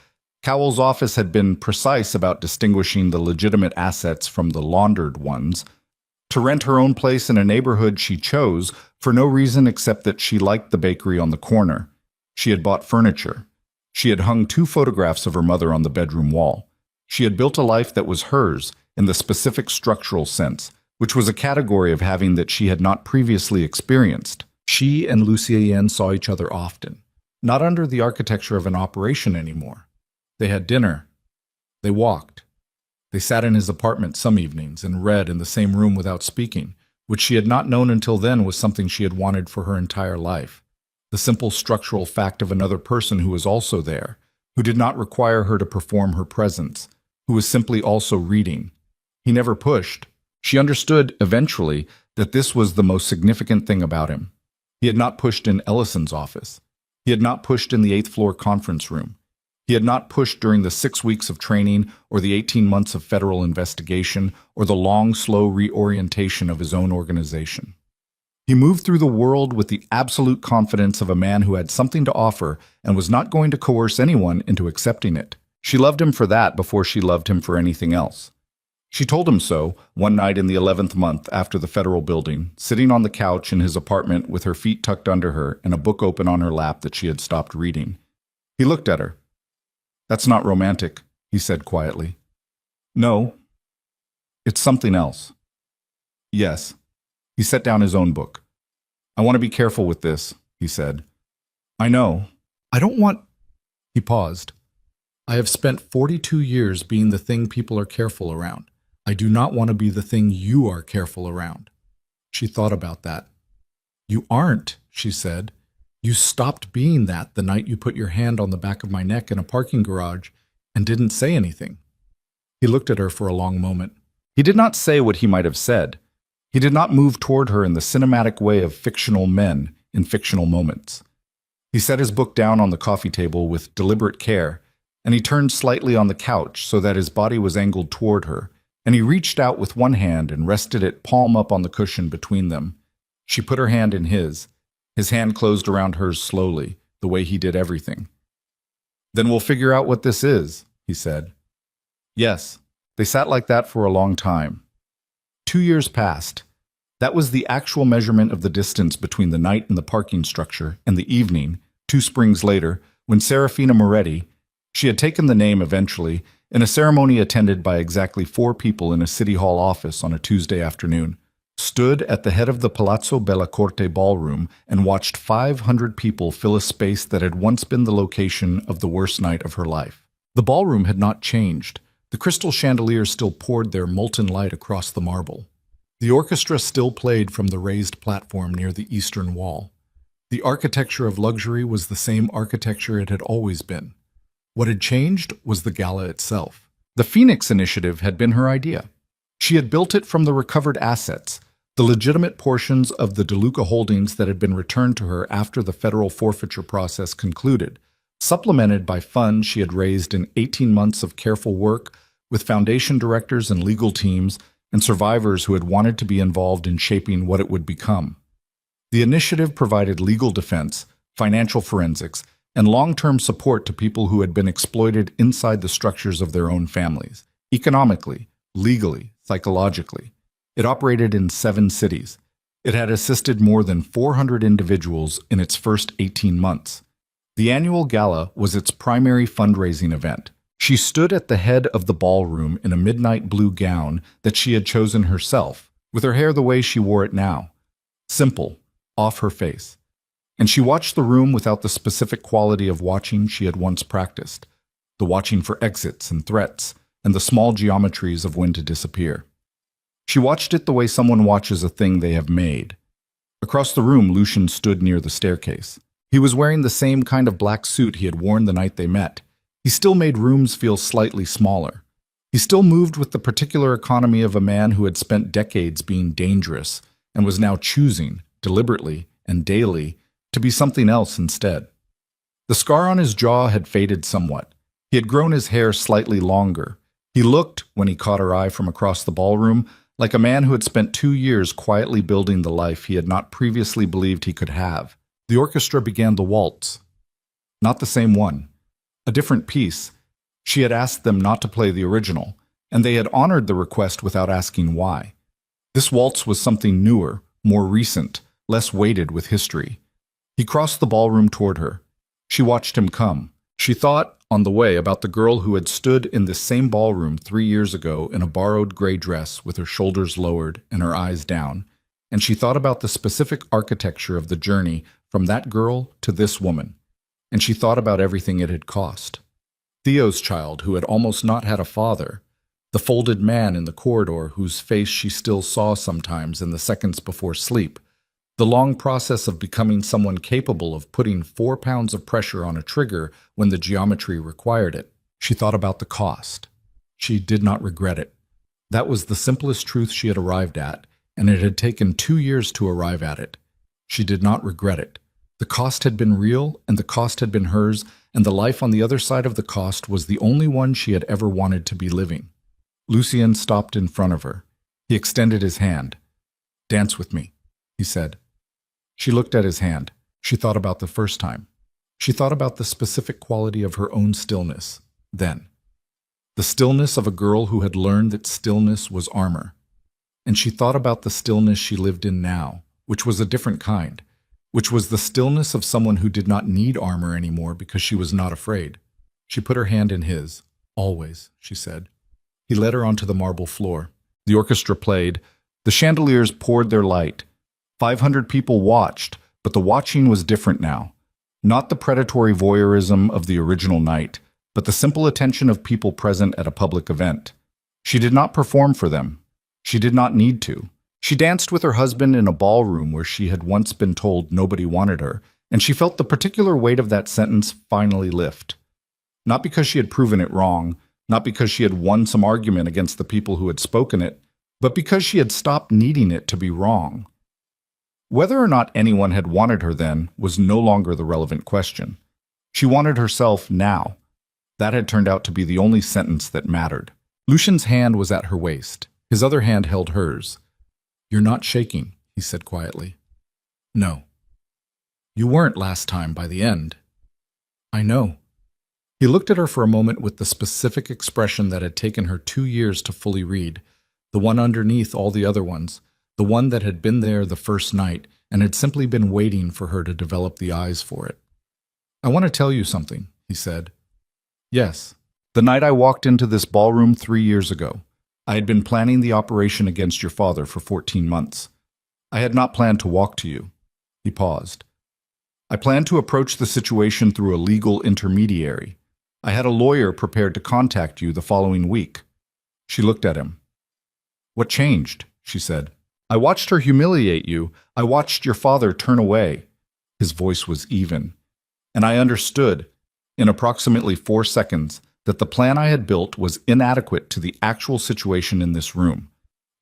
Cowell's office had been precise about distinguishing the legitimate assets from the laundered ones, to rent her own place in a neighborhood she chose for no reason except that she liked the bakery on the corner. She had bought furniture. She had hung 2 photographs of her mother on the bedroom wall. She had built a life that was hers in the specific structural sense, which was a category of having that she had not previously experienced. She and Lucien saw each other often, not under the architecture of an operation anymore. They had dinner. They walked. They sat in his apartment some evenings and read in the same room without speaking, which she had not known until then was something she had wanted for her entire life. The simple structural fact of another person who was also there, who did not require her to perform her presence, who was simply also reading. He never pushed. She understood, eventually, that this was the most significant thing about him. He had not pushed in Ellison's office. He had not pushed in the 8th floor conference room. He had not pushed during the 6 weeks of training or the 18 months of federal investigation or the long, slow reorientation of his own organization. He moved through the world with the absolute confidence of a man who had something to offer and was not going to coerce anyone into accepting it. She loved him for that before she loved him for anything else. She told him so one night in the 11th month after the federal building, sitting on the couch in his apartment with her feet tucked under her and a book open on her lap that she had stopped reading. He looked at her. "That's not romantic," he said quietly. "No. It's something else." "Yes." He set down his own book. "I want to be careful with this," he said. "I know. I don't want—" He paused. "I have spent 42 years being the thing people are careful around. I do not want to be the thing you are careful around." She thought about that. "You aren't," she said. "You stopped being that the night you put your hand on the back of my neck in a parking garage and didn't say anything." He looked at her for a long moment. He did not say what he might have said. He did not move toward her in the cinematic way of fictional men in fictional moments. He set his book down on the coffee table with deliberate care, and he turned slightly on the couch so that his body was angled toward her, and he reached out with one hand and rested it palm up on the cushion between them. She put her hand in his. His hand closed around hers slowly, the way he did everything. "Then we'll figure out what this is," he said. Yes, they sat like that for a long time. 2 years passed. That was the actual measurement of the distance between the night in the parking structure and the evening, 2 springs later, when Serafina Moretti, she had taken the name eventually, in a ceremony attended by exactly 4 people in a city hall office on a Tuesday afternoon, stood at the head of the Palazzo Bella Corte ballroom and watched 500 people fill a space that had once been the location of the worst night of her life. The ballroom had not changed. The crystal chandeliers still poured their molten light across the marble. The orchestra still played from the raised platform near the eastern wall. The architecture of luxury was the same architecture it had always been. What had changed was the gala itself. The Phoenix Initiative had been her idea. She had built it from the recovered assets, the legitimate portions of the DeLuca holdings that had been returned to her after the federal forfeiture process concluded, supplemented by funds she had raised in 18 months of careful work with foundation directors and legal teams and survivors who had wanted to be involved in shaping what it would become. The initiative provided legal defense, financial forensics, and long-term support to people who had been exploited inside the structures of their own families, economically, legally, psychologically. It operated in 7 cities, It had assisted more than 400 individuals in its first 18 months. The annual gala was its primary fundraising event. She stood at the head of the ballroom in a midnight blue gown that she had chosen herself, with her hair the way she wore it now, simple, off her face. And she watched the room without the specific quality of watching she had once practiced, the watching for exits and threats, and the small geometries of when to disappear. She watched it the way someone watches a thing they have made. Across the room, Lucian stood near the staircase. He was wearing the same kind of black suit he had worn the night they met. He still made rooms feel slightly smaller. He still moved with the particular economy of a man who had spent decades being dangerous and was now choosing, deliberately and daily, to be something else instead. The scar on his jaw had faded somewhat. He had grown his hair slightly longer. He looked, when he caught her eye from across the ballroom, like a man who had spent 2 years quietly building the life he had not previously believed he could have. The orchestra began the waltz. Not the same one. A different piece. She had asked them not to play the original, and they had honored the request without asking why. This waltz was something newer, more recent, less weighted with history. He crossed the ballroom toward her. She watched him come. She thought, on the way, about the girl who had stood in this same ballroom 3 years ago in a borrowed gray dress with her shoulders lowered and her eyes down, and she thought about the specific architecture of the journey from that girl to this woman, and she thought about everything it had cost. Theo's child, who had almost not had a father, the folded man in the corridor whose face she still saw sometimes in the seconds before sleep, the long process of becoming someone capable of putting 4 pounds of pressure on a trigger when the geometry required it. She thought about the cost. She did not regret it. That was the simplest truth she had arrived at, and it had taken 2 years to arrive at it. She did not regret it. The cost had been real, and the cost had been hers, and the life on the other side of the cost was the only one she had ever wanted to be living. Lucien stopped in front of her. He extended his hand. "Dance with me," he said. She looked at his hand. She thought about the first time. She thought about the specific quality of her own stillness, then. The stillness of a girl who had learned that stillness was armor. And she thought about the stillness she lived in now, which was a different kind, which was the stillness of someone who did not need armor anymore because she was not afraid. She put her hand in his. "Always," she said. He led her onto the marble floor. The orchestra played. The chandeliers poured their light. 500 people watched, but the watching was different now. Not the predatory voyeurism of the original night, but the simple attention of people present at a public event. She did not perform for them. She did not need to. She danced with her husband in a ballroom where she had once been told nobody wanted her, and she felt the particular weight of that sentence finally lift. Not because she had proven it wrong, not because she had won some argument against the people who had spoken it, but because she had stopped needing it to be wrong. Whether or not anyone had wanted her then was no longer the relevant question. She wanted herself now. That had turned out to be the only sentence that mattered. Lucian's hand was at her waist. His other hand held hers. "You're not shaking," he said quietly. "No. You weren't last time by the end." "I know." He looked at her for a moment with the specific expression that had taken her 2 years to fully read, the one underneath all the other ones, the one that had been there the first night and had simply been waiting for her to develop the eyes for it. "I want to tell you something," he said. "Yes. The night I walked into this ballroom 3 years ago, I had been planning the operation against your father for 14 months. I had not planned to walk to you." He paused. "I planned to approach the situation through a legal intermediary. I had a lawyer prepared to contact you the following week." She looked at him. "What changed?" she said. "I watched her humiliate you. I watched your father turn away." His voice was even. "And I understood, in approximately 4 seconds, that the plan I had built was inadequate to the actual situation in this room,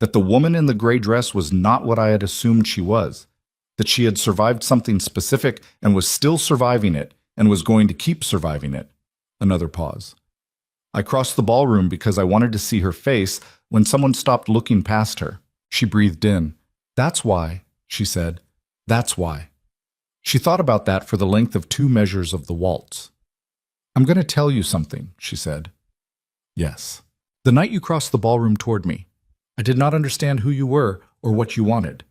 that the woman in the gray dress was not what I had assumed she was, that she had survived something specific and was still surviving it and was going to keep surviving it." Another pause. "I crossed the ballroom because I wanted to see her face when someone stopped looking past her." She breathed in. "That's why," she said. "That's why." She thought about that for the length of 2 measures of the waltz. "I'm going to tell you something," she said. "Yes. The night you crossed the ballroom toward me, I did not understand who you were or what you wanted.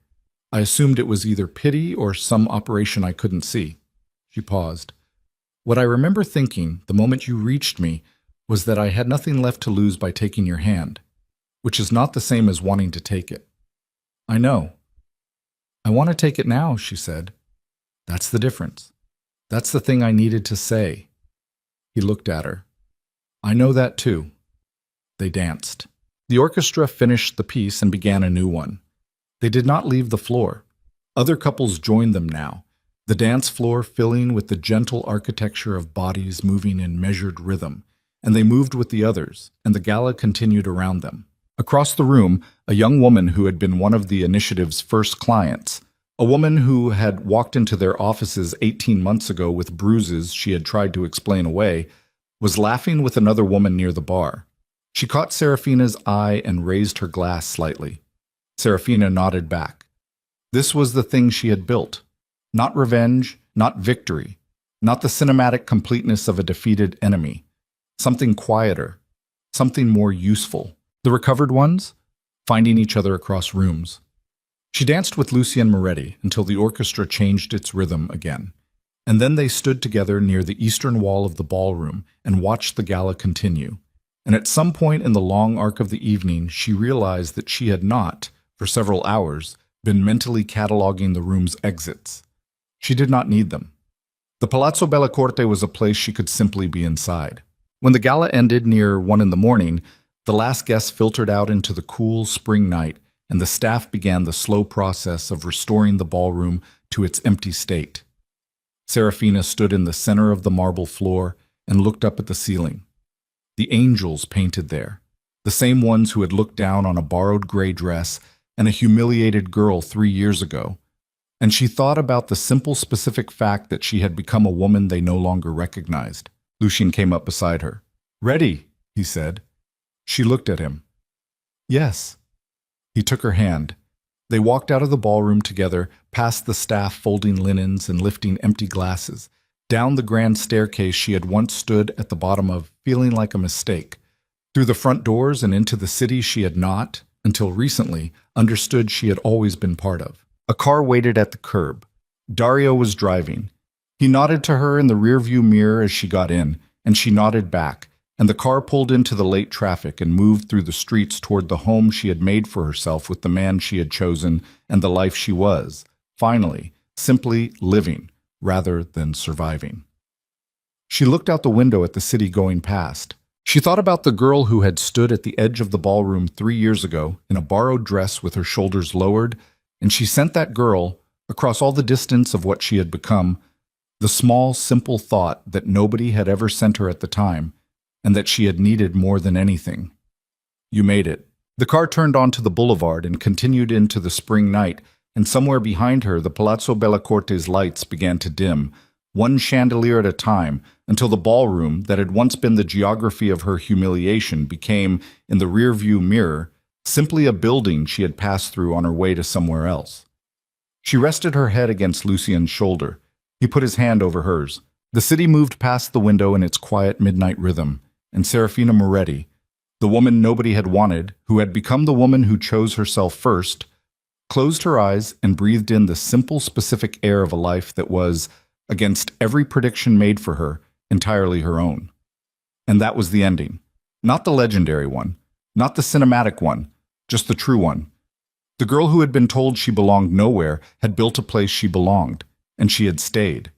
I assumed it was either pity or some operation I couldn't see. She paused. What I remember thinking, the moment you reached me, was that I had nothing left to lose by taking your hand, which is not the same as wanting to take it. I know. I want to take it now, she said. That's the difference. That's the thing I needed to say. He looked at her. I know that too. They danced. The orchestra finished the piece and began a new one. They did not leave the floor. Other couples joined them now, the dance floor filling with the gentle architecture of bodies moving in measured rhythm, and they moved with the others, and the gala continued around them. Across the room, a young woman who had been one of the initiative's first clients, a woman who had walked into their offices 18 months ago with bruises she had tried to explain away, was laughing with another woman near the bar. She caught Serafina's eye and raised her glass slightly. Serafina nodded back. This was the thing she had built. Not revenge, not victory, not the cinematic completeness of a defeated enemy. Something quieter, something more useful. The recovered ones, finding each other across rooms. She danced with Lucien Moretti until the orchestra changed its rhythm again. And then they stood together near the eastern wall of the ballroom and watched the gala continue. And at some point in the long arc of the evening, she realized that she had not, for several hours, been mentally cataloging the room's exits. She did not need them. The Palazzo Bella Corte was a place she could simply be inside. When the gala ended near 1 a.m, the last guests filtered out into the cool spring night, and the staff began the slow process of restoring the ballroom to its empty state. Serafina stood in the center of the marble floor and looked up at the ceiling. The angels painted there, the same ones who had looked down on a borrowed gray dress and a humiliated girl 3 years ago, and she thought about the simple specific fact that she had become a woman they no longer recognized. Lucien came up beside her. "Ready," he said. She looked at him. "Yes." He took her hand. They walked out of the ballroom together, past the staff folding linens and lifting empty glasses, down the grand staircase she had once stood at the bottom of, feeling like a mistake, through the front doors and into the city she had not, until recently, understood she had always been part of. A car waited at the curb. Dario was driving. He nodded to her in the rearview mirror as she got in, and she nodded back, and the car pulled into the late traffic and moved through the streets toward the home she had made for herself with the man she had chosen and the life she was, finally, simply living rather than surviving. She looked out the window at the city going past. She thought about the girl who had stood at the edge of the ballroom 3 years ago in a borrowed dress with her shoulders lowered, and she sent that girl, across all the distance of what she had become, the small, simple thought that nobody had ever sent her at the time, and that she had needed more than anything. You made it. The car turned onto the boulevard and continued into the spring night, and somewhere behind her the Palazzo Bella Corte's lights began to dim, one chandelier at a time, until the ballroom that had once been the geography of her humiliation became, in the rearview mirror, simply a building she had passed through on her way to somewhere else. She rested her head against Lucien's shoulder. He put his hand over hers. The city moved past the window in its quiet midnight rhythm, and Serafina Moretti, the woman nobody had wanted, who had become the woman who chose herself first, closed her eyes and breathed in the simple, specific air of a life that was, against every prediction made for her, entirely her own. And that was the ending. Not the legendary one, not the cinematic one, just the true one. The girl who had been told she belonged nowhere had built a place she belonged, and she had stayed.